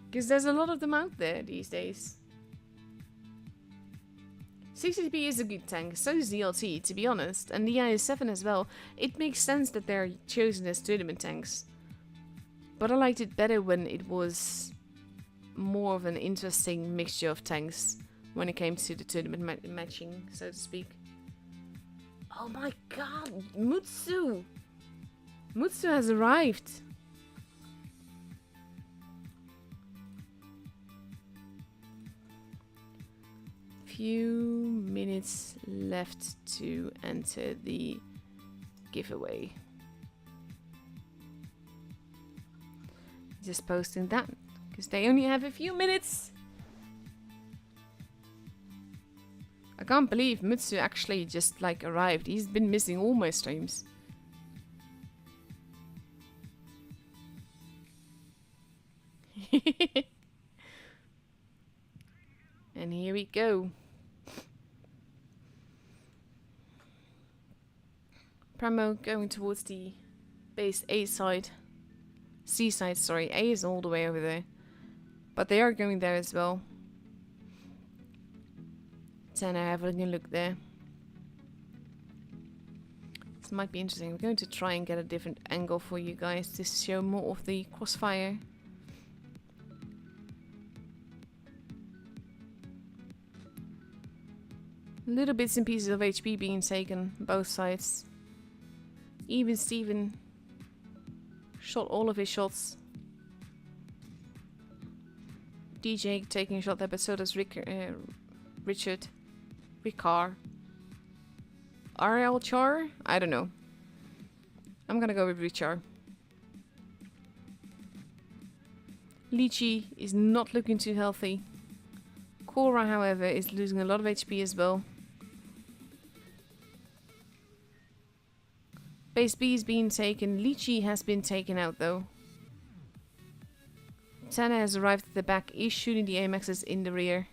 A: Because there's a lot of them out there these days. 60 GP is a good tank, so is the LT, to be honest, and the IS7 as well. It makes sense that they're chosen as tournament tanks. But I liked it better when it was more of an interesting mixture of tanks when it came to the tournament matching, so to speak. Oh my god, Mutsu! Mutsu has arrived! Few minutes left to enter the giveaway. Just posting that, because they only have a few minutes! I can't believe Mutsu actually just like arrived. He's been missing all my streams. And here we go. Pramo going towards the base A side. C side, sorry. A is all the way over there. But they are going there as well. And I have a look there. This might be interesting. I'm going to try and get a different angle for you guys to show more of the crossfire. Little bits and pieces of HP being taken, both sides. Even Steven shot all of his shots. DJ taking a shot there, but so does Richard. Ricard. RL Char? I don't know. I'm gonna go with Richard. Lychee is not looking too healthy. Cora, however, is losing a lot of HP as well. Base B is being taken. Lychee has been taken out though. Tana has arrived at the back, is shooting the AMXs in the rear.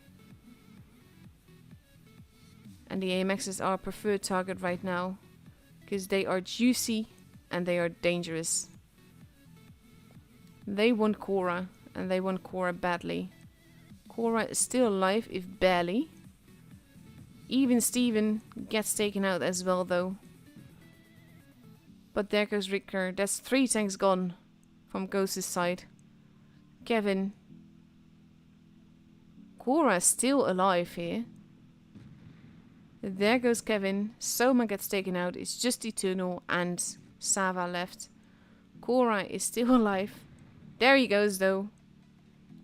A: And the AMXs are a preferred target right now, because they are juicy and they are dangerous. They want Cora, and they want Cora badly. Cora is still alive, if barely. Even Steven gets taken out as well though. But there goes Ricker. That's 3 tanks gone from Gosu's side. Kevin. Cora is still alive here. There goes Kevin. Soma gets taken out. It's just Eternal and Sava left. Cora is still alive. There he goes though.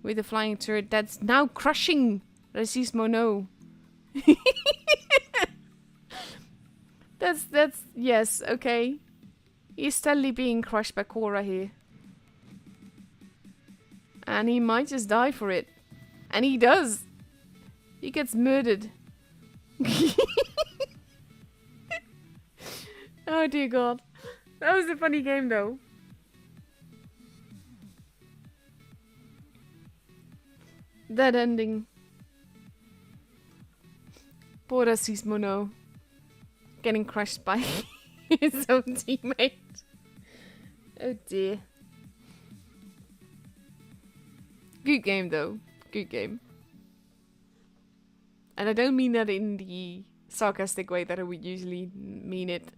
A: With the flying turret that's now crushing Racismo No. That's yes, okay. He's steadily being crushed by Cora here. And he might just die for it. And he does. He gets murdered. Oh dear god. That was a funny game though. That ending. Poor Racismo No. Getting crushed by his own teammate. Oh dear. Good game though. Good game. And I don't mean that in the sarcastic way that I would usually mean it.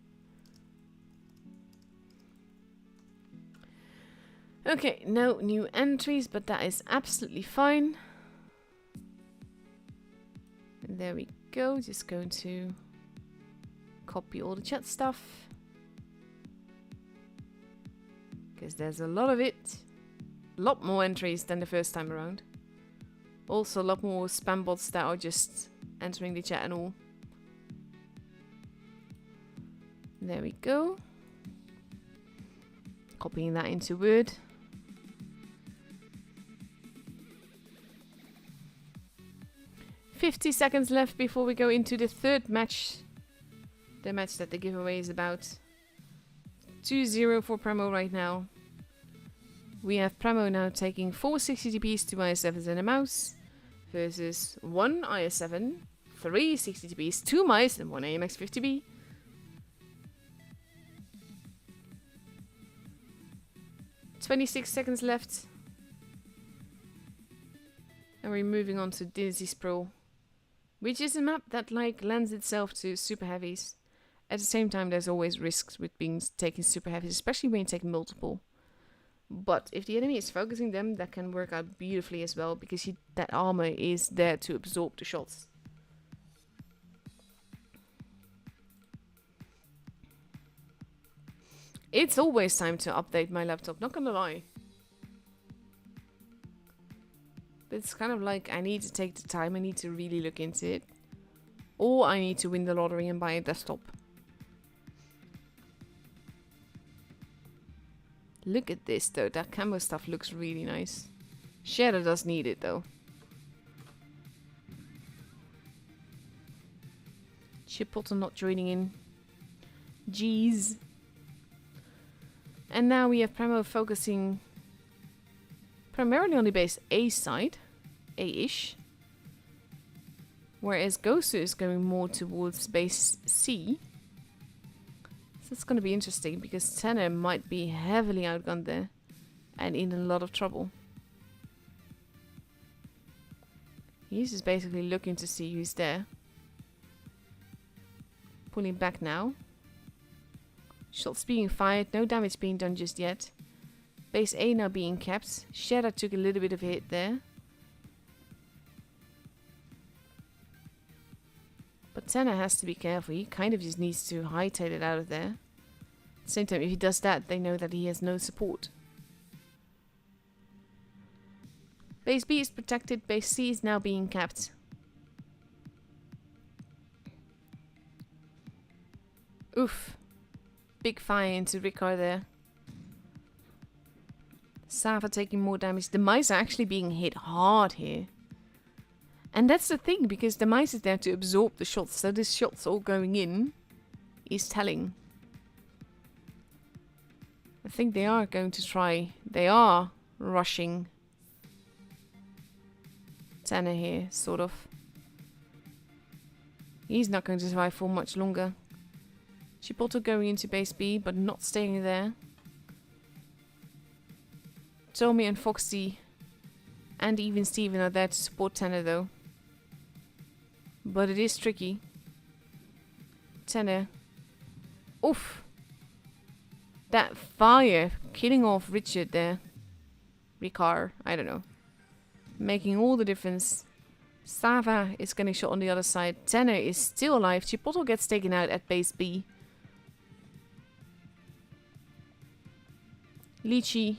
A: Okay, no new entries, but that is absolutely fine. There we go. Just going to copy all the chat stuff. Because there's a lot of it. A lot more entries than the first time around. Also a lot more spam bots that are just entering the chat and all. There we go. Copying that into Word. "50 seconds left before we go into the third match. The match that the giveaway is about. 2-0 for Premo right now. We have Premo now taking 4 60TPs, 2 IS7s and a mouse. Versus 1 IS7, 3 60TPs, 2 mice and 1 AMX 50B. "26 seconds left. And we're moving on to Dynasty Sprawl. Which is a map that like lends itself to super heavies. At the same time, there's always risks with being taking super heavies, especially when you take multiple. But if the enemy is focusing them, that can work out beautifully as well, because that armor is there to absorb the shots. It's always time to update my laptop, not gonna lie. But it's kind of like I need to take the time, I need to really look into it. Or I need to win the lottery and buy a desktop. Look at this though, that camo stuff looks really nice. Shadow does need it though. Chipotle not joining in. Jeez. And now we have Premo focusing primarily on the base A side. A-ish. Whereas Gosu is going more towards base C. So it's going to be interesting because Tanner might be heavily outgunned there. And in a lot of trouble. He's just basically looking to see who's there. Pulling back now. Shots being fired, no damage being done just yet. Base A now being kept. Shadow took a little bit of a hit there. But Tanner has to be careful. He kind of just needs to hightail it out of there. At the same time, if he does that, they know that he has no support. Base B is protected. Base C is now being kept. Oof. Big fire into Ricard there. Sava taking more damage. The mice are actually being hit hard here. And that's the thing, because the mice is there to absorb the shots. So this shots all going in is telling. I think they are going to try. They are rushing Tanner here, sort of. He's not going to survive for much longer. Chipotle going into base B, but not staying there. Tommy and Foxy and even Steven are there to support Tanner though. But it is tricky. Tanner. Oof. That fire killing off Richard there. Ricard, I don't know. Making all the difference. Sava is getting shot on the other side. Tanner is still alive. Chipotle gets taken out at base B. Lychee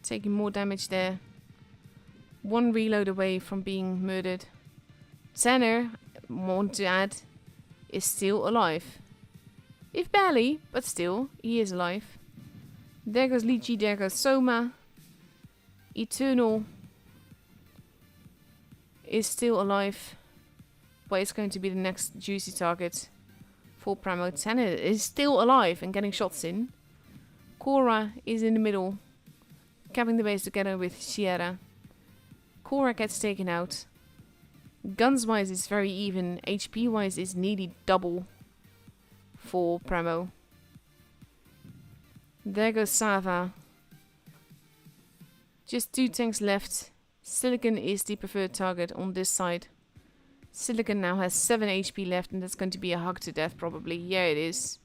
A: taking more damage there. One reload away from being murdered. Tanner, want to add, is still alive. If barely, but still, he is alive. There goes Lychee, there goes Soma. Eternal is still alive. But it's going to be the next juicy target for Premo. Tanner is still alive and getting shots in. Cora is in the middle, capping the base together with Sierra. Cora gets taken out. Guns wise is very even. HP wise is nearly double for Premo. There goes Sava. Just 2 tanks left. Silicon is the preferred target on this side. Silicon now has 7 HP left, and that's going to be a hug to death probably. Yeah, it is.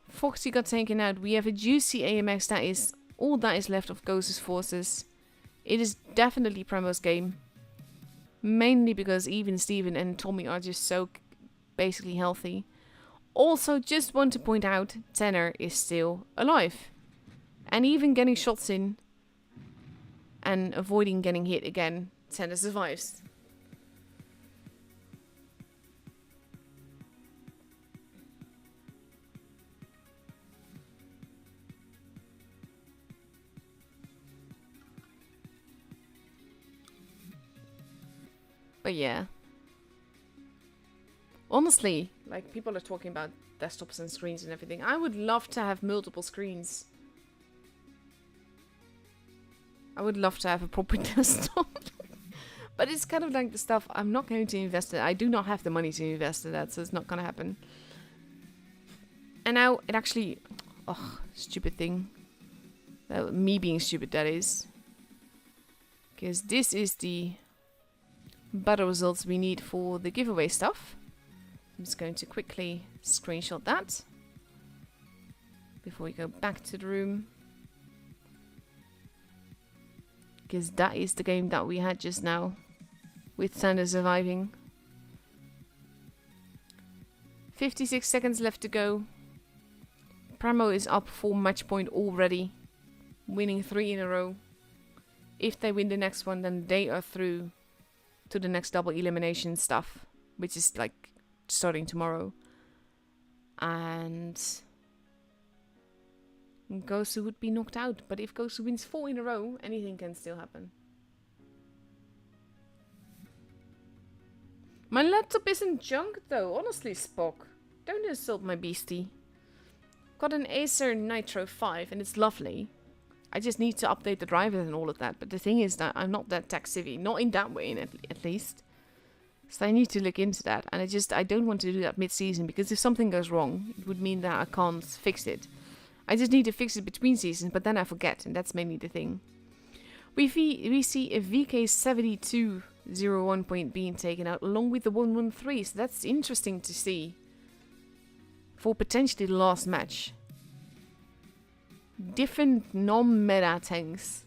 A: Foxy got taken out. We have a juicy AMX. That is all that is left of Gosu's forces. It is definitely Premo's game. Mainly because even Steven and Tommy are just so basically healthy. Also, just want to point out, Tanner is still alive. And even getting shots in and avoiding getting hit again, Tanner survives. But yeah. Honestly, like, people are talking about desktops and screens and everything. I would love to have multiple screens. I would love to have a proper desktop. But it's kind of like the stuff I'm not going to invest in. I do not have the money to invest in that, so it's not going to happen. And now it actually... Oh, stupid thing. Me being stupid, that is. Because this is the battle results we need for the giveaway stuff. I'm just going to quickly screenshot that before we go back to the room. Because that is the game that we had just now, with Sander surviving. 56 seconds left to go. Pramo is up 4 match point already, winning 3 in a row. If they win the next one, then they are through to the next double elimination stuff, which is like starting tomorrow. And Gosu would be knocked out, but if Gosu wins 4 in a row, anything can still happen. My laptop isn't junk though, honestly, Spock. Don't insult my beastie. Got an Acer Nitro 5 and it's lovely. I just need to update the drivers and all of that, but the thing is that I'm not that tech savvy, not in that way at least. So I need to look into that, and I don't want to do that mid-season, because if something goes wrong, it would mean that I can't fix it. I just need to fix it between seasons, but then I forget, and that's mainly the thing. We see a VK7201 point being taken out, along with the 113, so that's interesting to see. For potentially the last match. Different non-meta tanks.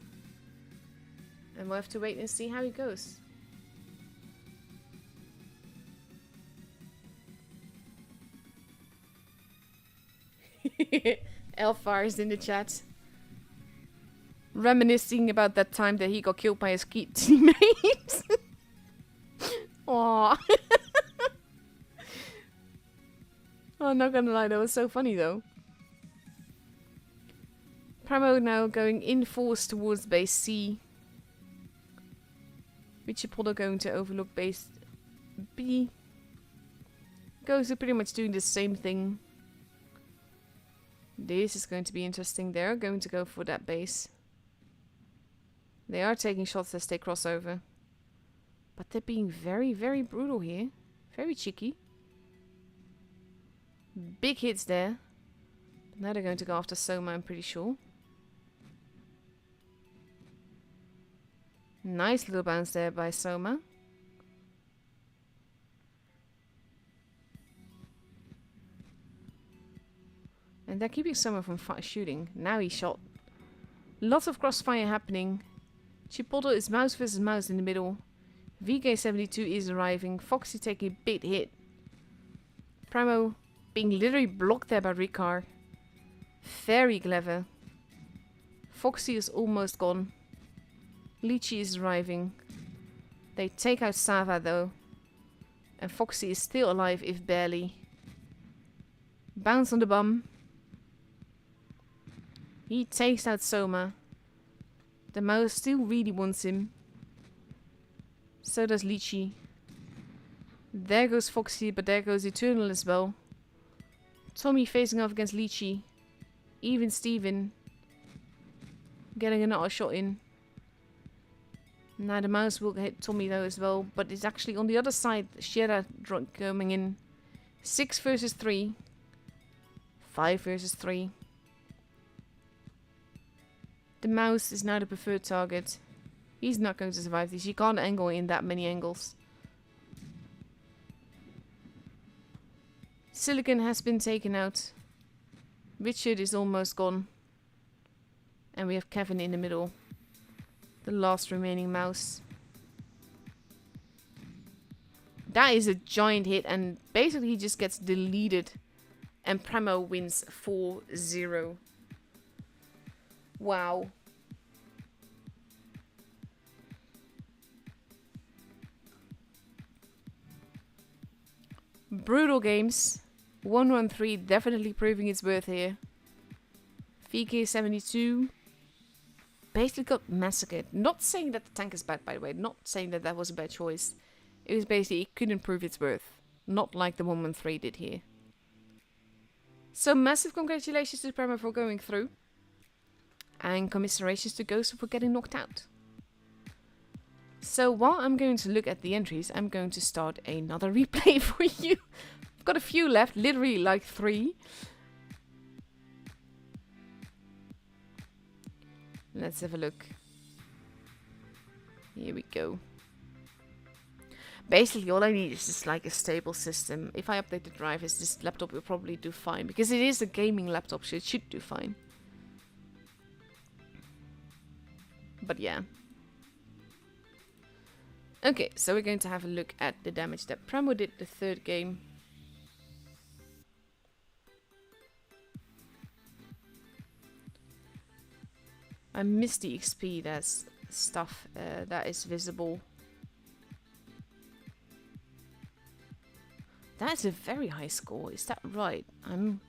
A: And we'll have to wait and see how it goes. Elfar is in the chat. Reminiscing about that time that he got killed by his teammate. Aww. Oh, not gonna lie, that was so funny though. Pramo now going in force towards base C. Richapollo going to overlook base B. Gosu pretty much doing the same thing. This is going to be interesting. They're going to go for that base. They are taking shots as they cross over. But they're being very, very brutal here. Very cheeky. Big hits there. But now they're going to go after Soma, I'm pretty sure. Nice little bounce there by Soma. And they're keeping Soma from shooting. Now he shot. Lots of crossfire happening. Chipotle is mouse versus mouse in the middle. VK72 is arriving. Foxy taking a big hit. Pramo being literally blocked there by Ricard. Very clever. Foxy is almost gone. Lychee is arriving. They take out Sava though. And Foxy is still alive, if barely. Bounce on the bum. He takes out Soma. The mouse still really wants him. So does Lychee. There goes Foxy, but there goes Eternal as well. Tommy facing off against Lychee. Even Steven getting another shot in. Now the mouse will hit Tommy though as well, but it's actually on the other side. Shera coming in. 6 versus 3. 5 versus 3. The mouse is now the preferred target. He's not going to survive this. You can't angle in that many angles. Silicon has been taken out. Richard is almost gone. And we have Kevin in the middle. The last remaining mouse. That is a giant hit, and basically he just gets deleted. And Premo wins 4-0. Wow. Brutal games. 113 definitely proving its worth here. VK72 basically got massacred. Not saying that the tank is bad, by the way. Not saying that that was a bad choice. It was basically it couldn't prove its worth. Not like the 113 did here. So massive congratulations to Prema for going through. And commiserations to Gosu for getting knocked out. So while I'm going to look at the entries, I'm going to start another replay for you. I've got a few left, literally like 3. Let's have a look. Here we go. Basically, all I need is just like a stable system. If I update the drivers, this laptop will probably do fine. Because it is a gaming laptop, so it should do fine. But yeah. Okay, so we're going to have a look at the damage that Premo did the third game. I missed the XP, that's stuff that is visible. That's a very high score, is that right? I'm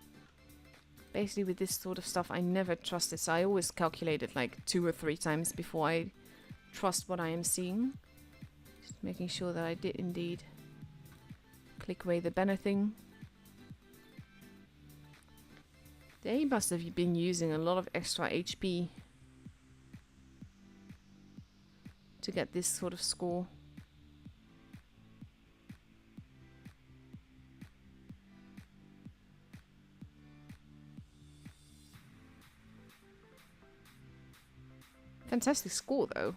A: basically with this sort of stuff I never trust it, so I always calculate it like 2 or 3 times before I trust what I am seeing. Just making sure that I did indeed click away the banner thing. They must have been using a lot of extra HP to get this sort of score. Fantastic score though.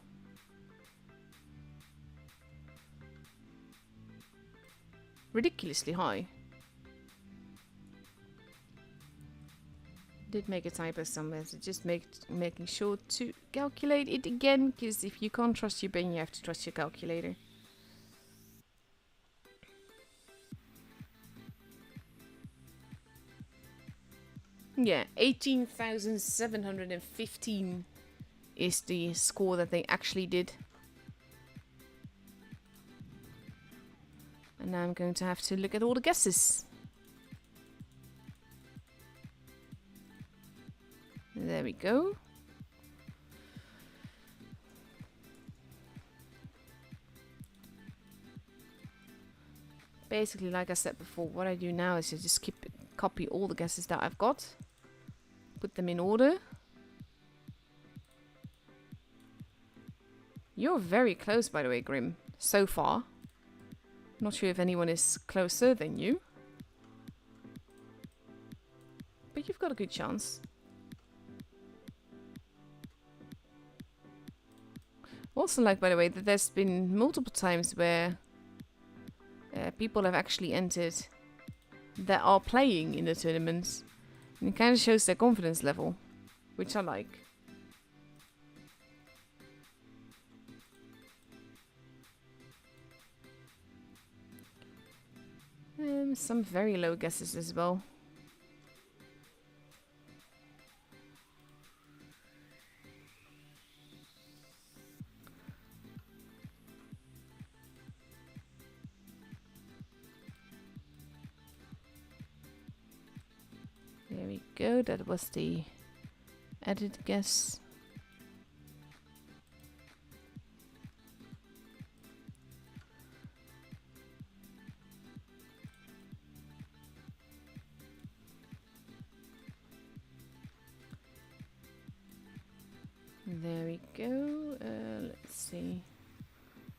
A: Ridiculously high. Did make a typo somewhere, so just making sure to calculate it again, because if you can't trust your brain, you have to trust your calculator. Yeah, 18,715 is the score that they actually did. And now I'm going to have to look at all the guesses. There we go. Basically, like I said before, what I do now is just copy all the guesses that I've got. Put them in order. You're very close, by the way, Grim. So far. Not sure if anyone is closer than you. But you've got a good chance. Also like, by the way, that there's been multiple times where people have actually entered that are playing in the tournaments. And it kind of shows their confidence level, which I like. Some very low guesses as well. There we go, that was the added guess. There we go. Let's see.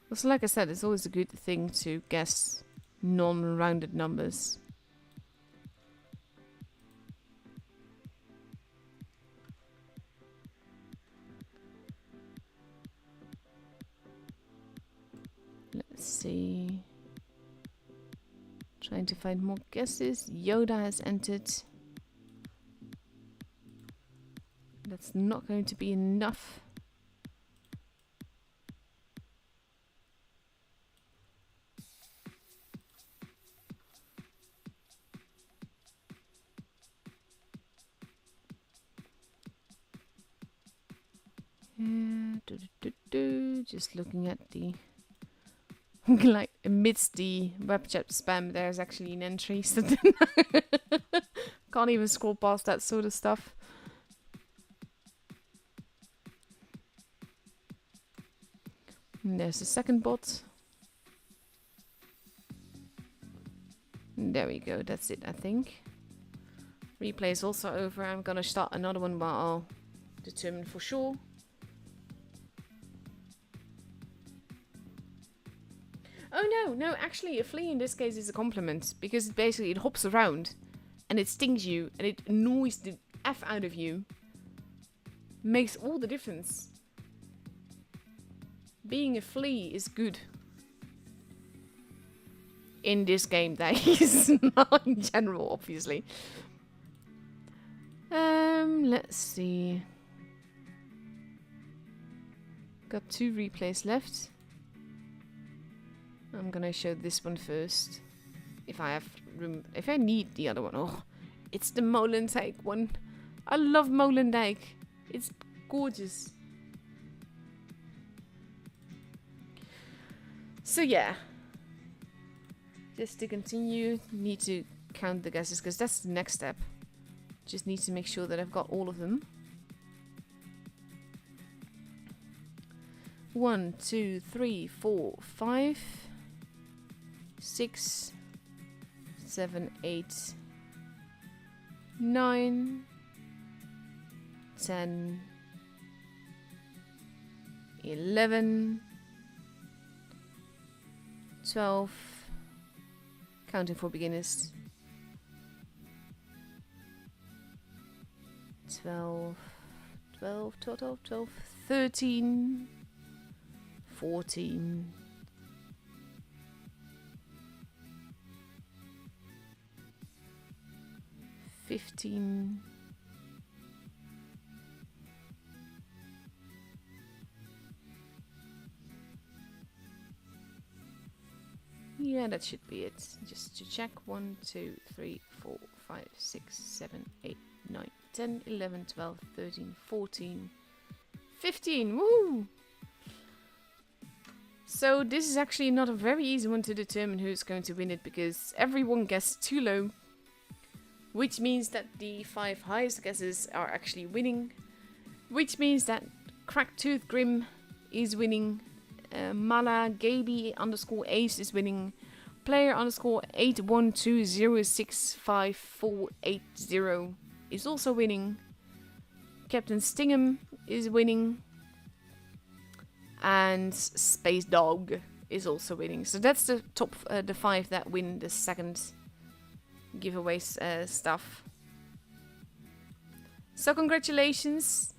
A: Also, like I said, it's always a good thing to guess non-rounded numbers. Let's see. Trying to find more guesses. Yoda has entered. That's not going to be enough. Just looking at the like amidst the web chat spam, there's actually an entry, so can't even scroll past that sort of stuff. And there's the second bot. And there we go, that's it, I think. Replay is also over. I'm gonna start another one while I'll determine for sure. Oh no, actually a flea in this case is a compliment, because basically it hops around and it stings you and it annoys the F out of you. Makes all the difference. Being a flea is good. In this game, that is not in general, obviously. Let's see. Got 2 replays left. I'm gonna show this one first. If I have room, if I need the other one. Oh, it's the Molendijk one. I love Molendijk. It's gorgeous. So yeah. Just to continue, need to count the guesses because that's the next step. Just need to make sure that I've got all of them. 1, 2, 3, 4, 5, 6, 7, 8, 9, 10, 11, 12, counting for beginners, 12, 13, 14, 15, yeah, that should be it. Just to check. 1, 2, 3, 4, 5, 6, 7, 8, 9, 10, 11, 12, 13, 14, 15. Woo! So this is actually not a very easy one to determine who's going to win it, because everyone guessed too low, which means that the 5 highest guesses are actually winning, which means that Cracktooth Grim is winning, Mala Gaby _ Ace is winning, player _ 812065480 is also winning, Captain Stingham is winning, and Space Dog is also winning. So that's the top, the 5 that win the second giveaway stuff. So congratulations.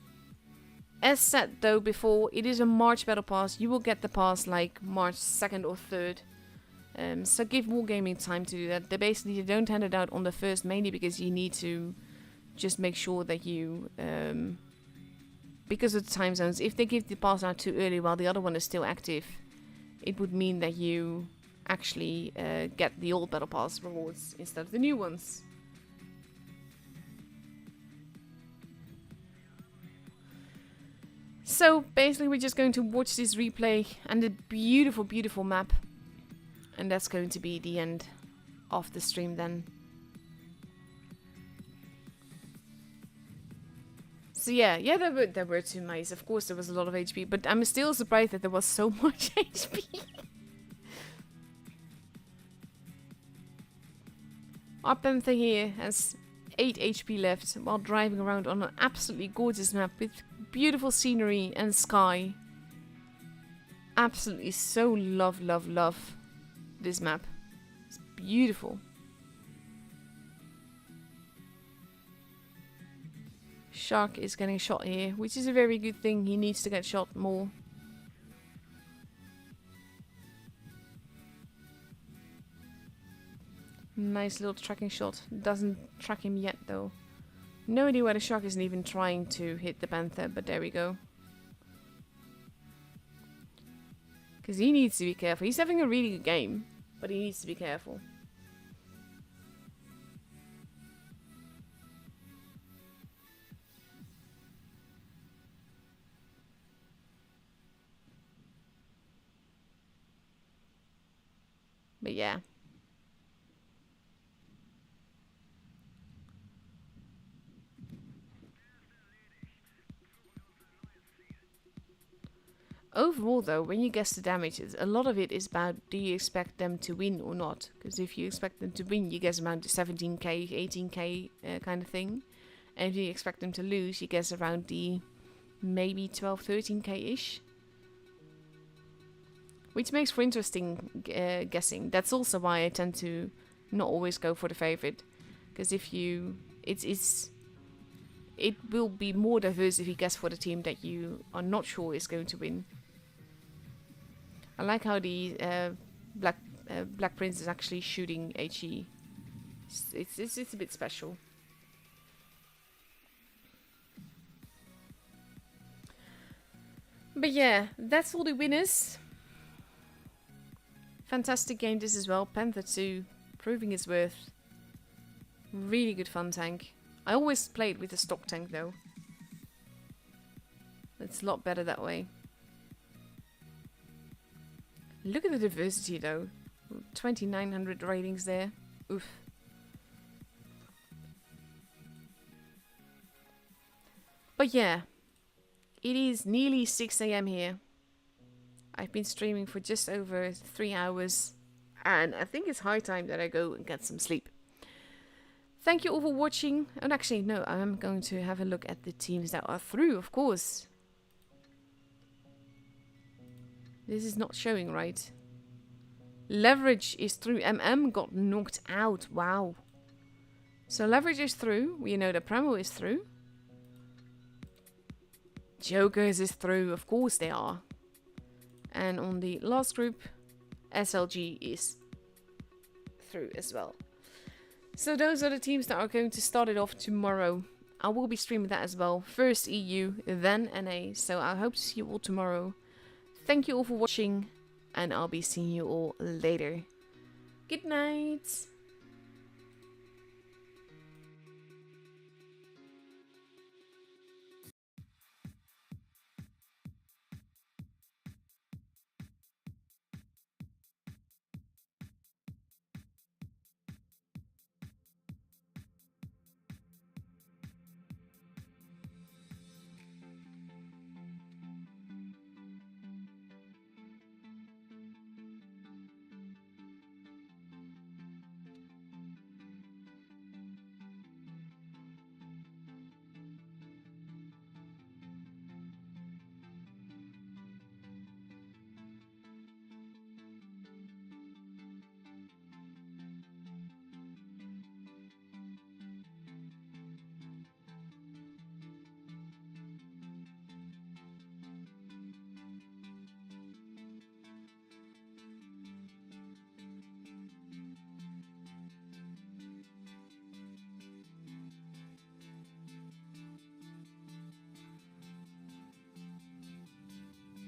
A: As said though before, it is a March battle pass. You will get the pass like March 2nd or 3rd. So give Wargaming time to do that. They basically don't hand it out on the 1st, mainly because you need to just make sure that you, because of the time zones, if they give the pass out too early while the other one is still active, it would mean that you actually get the old battle pass rewards instead of the new ones. So basically we're just going to watch this replay and the beautiful, beautiful map, and that's going to be the end of the stream then. So yeah, there were 2 mice. Of course there was a lot of HP, but I'm still surprised that there was so much HP. Our Panther here has 8 HP left while driving around on an absolutely gorgeous map with beautiful scenery and sky. Absolutely so love this map. It's beautiful. Shark is getting shot here, which is a very good thing. He needs to get shot more. Nice little tracking shot. Doesn't track him yet though. No idea why the shark isn't even trying to hit the panther, but there we go. Because he needs to be careful. He's having a really good game, but he needs to be careful. But yeah. Overall, though, when you guess the damages, a lot of it is about do you expect them to win or not? Because if you expect them to win, you guess around the 17k, 18k kind of thing. And if you expect them to lose, you guess around the maybe 12, 13k-ish. Which makes for interesting guessing. That's also why I tend to not always go for the favorite. Because if you... it will be more diverse if you guess for the team that you are not sure is going to win. I like how the Black Prince is actually shooting HE. It's a bit special. But yeah, that's all the winners. Fantastic game this as well. Panther 2, proving its worth. Really good fun tank. I always play it with a stock tank though. It's a lot better that way. Look at the diversity though. 2,900 ratings there. Oof. But yeah. It is nearly 6 AM here. I've been streaming for just over 3 hours. And I think it's high time that I go and get some sleep. Thank you all for watching. And actually, no, I'm going to have a look at the teams that are through, of course. This is not showing right. Leverage is through. MM got knocked out. Wow. So Leverage is through. We know that Pramo is through. Jokers is through. Of course they are. And on the last group, SLG is through as well. So those are the teams that are going to start it off tomorrow. I will be streaming that as well. First EU, then NA. So I hope to see you all tomorrow. Thank you all for watching. And I'll be seeing you all later. Good night.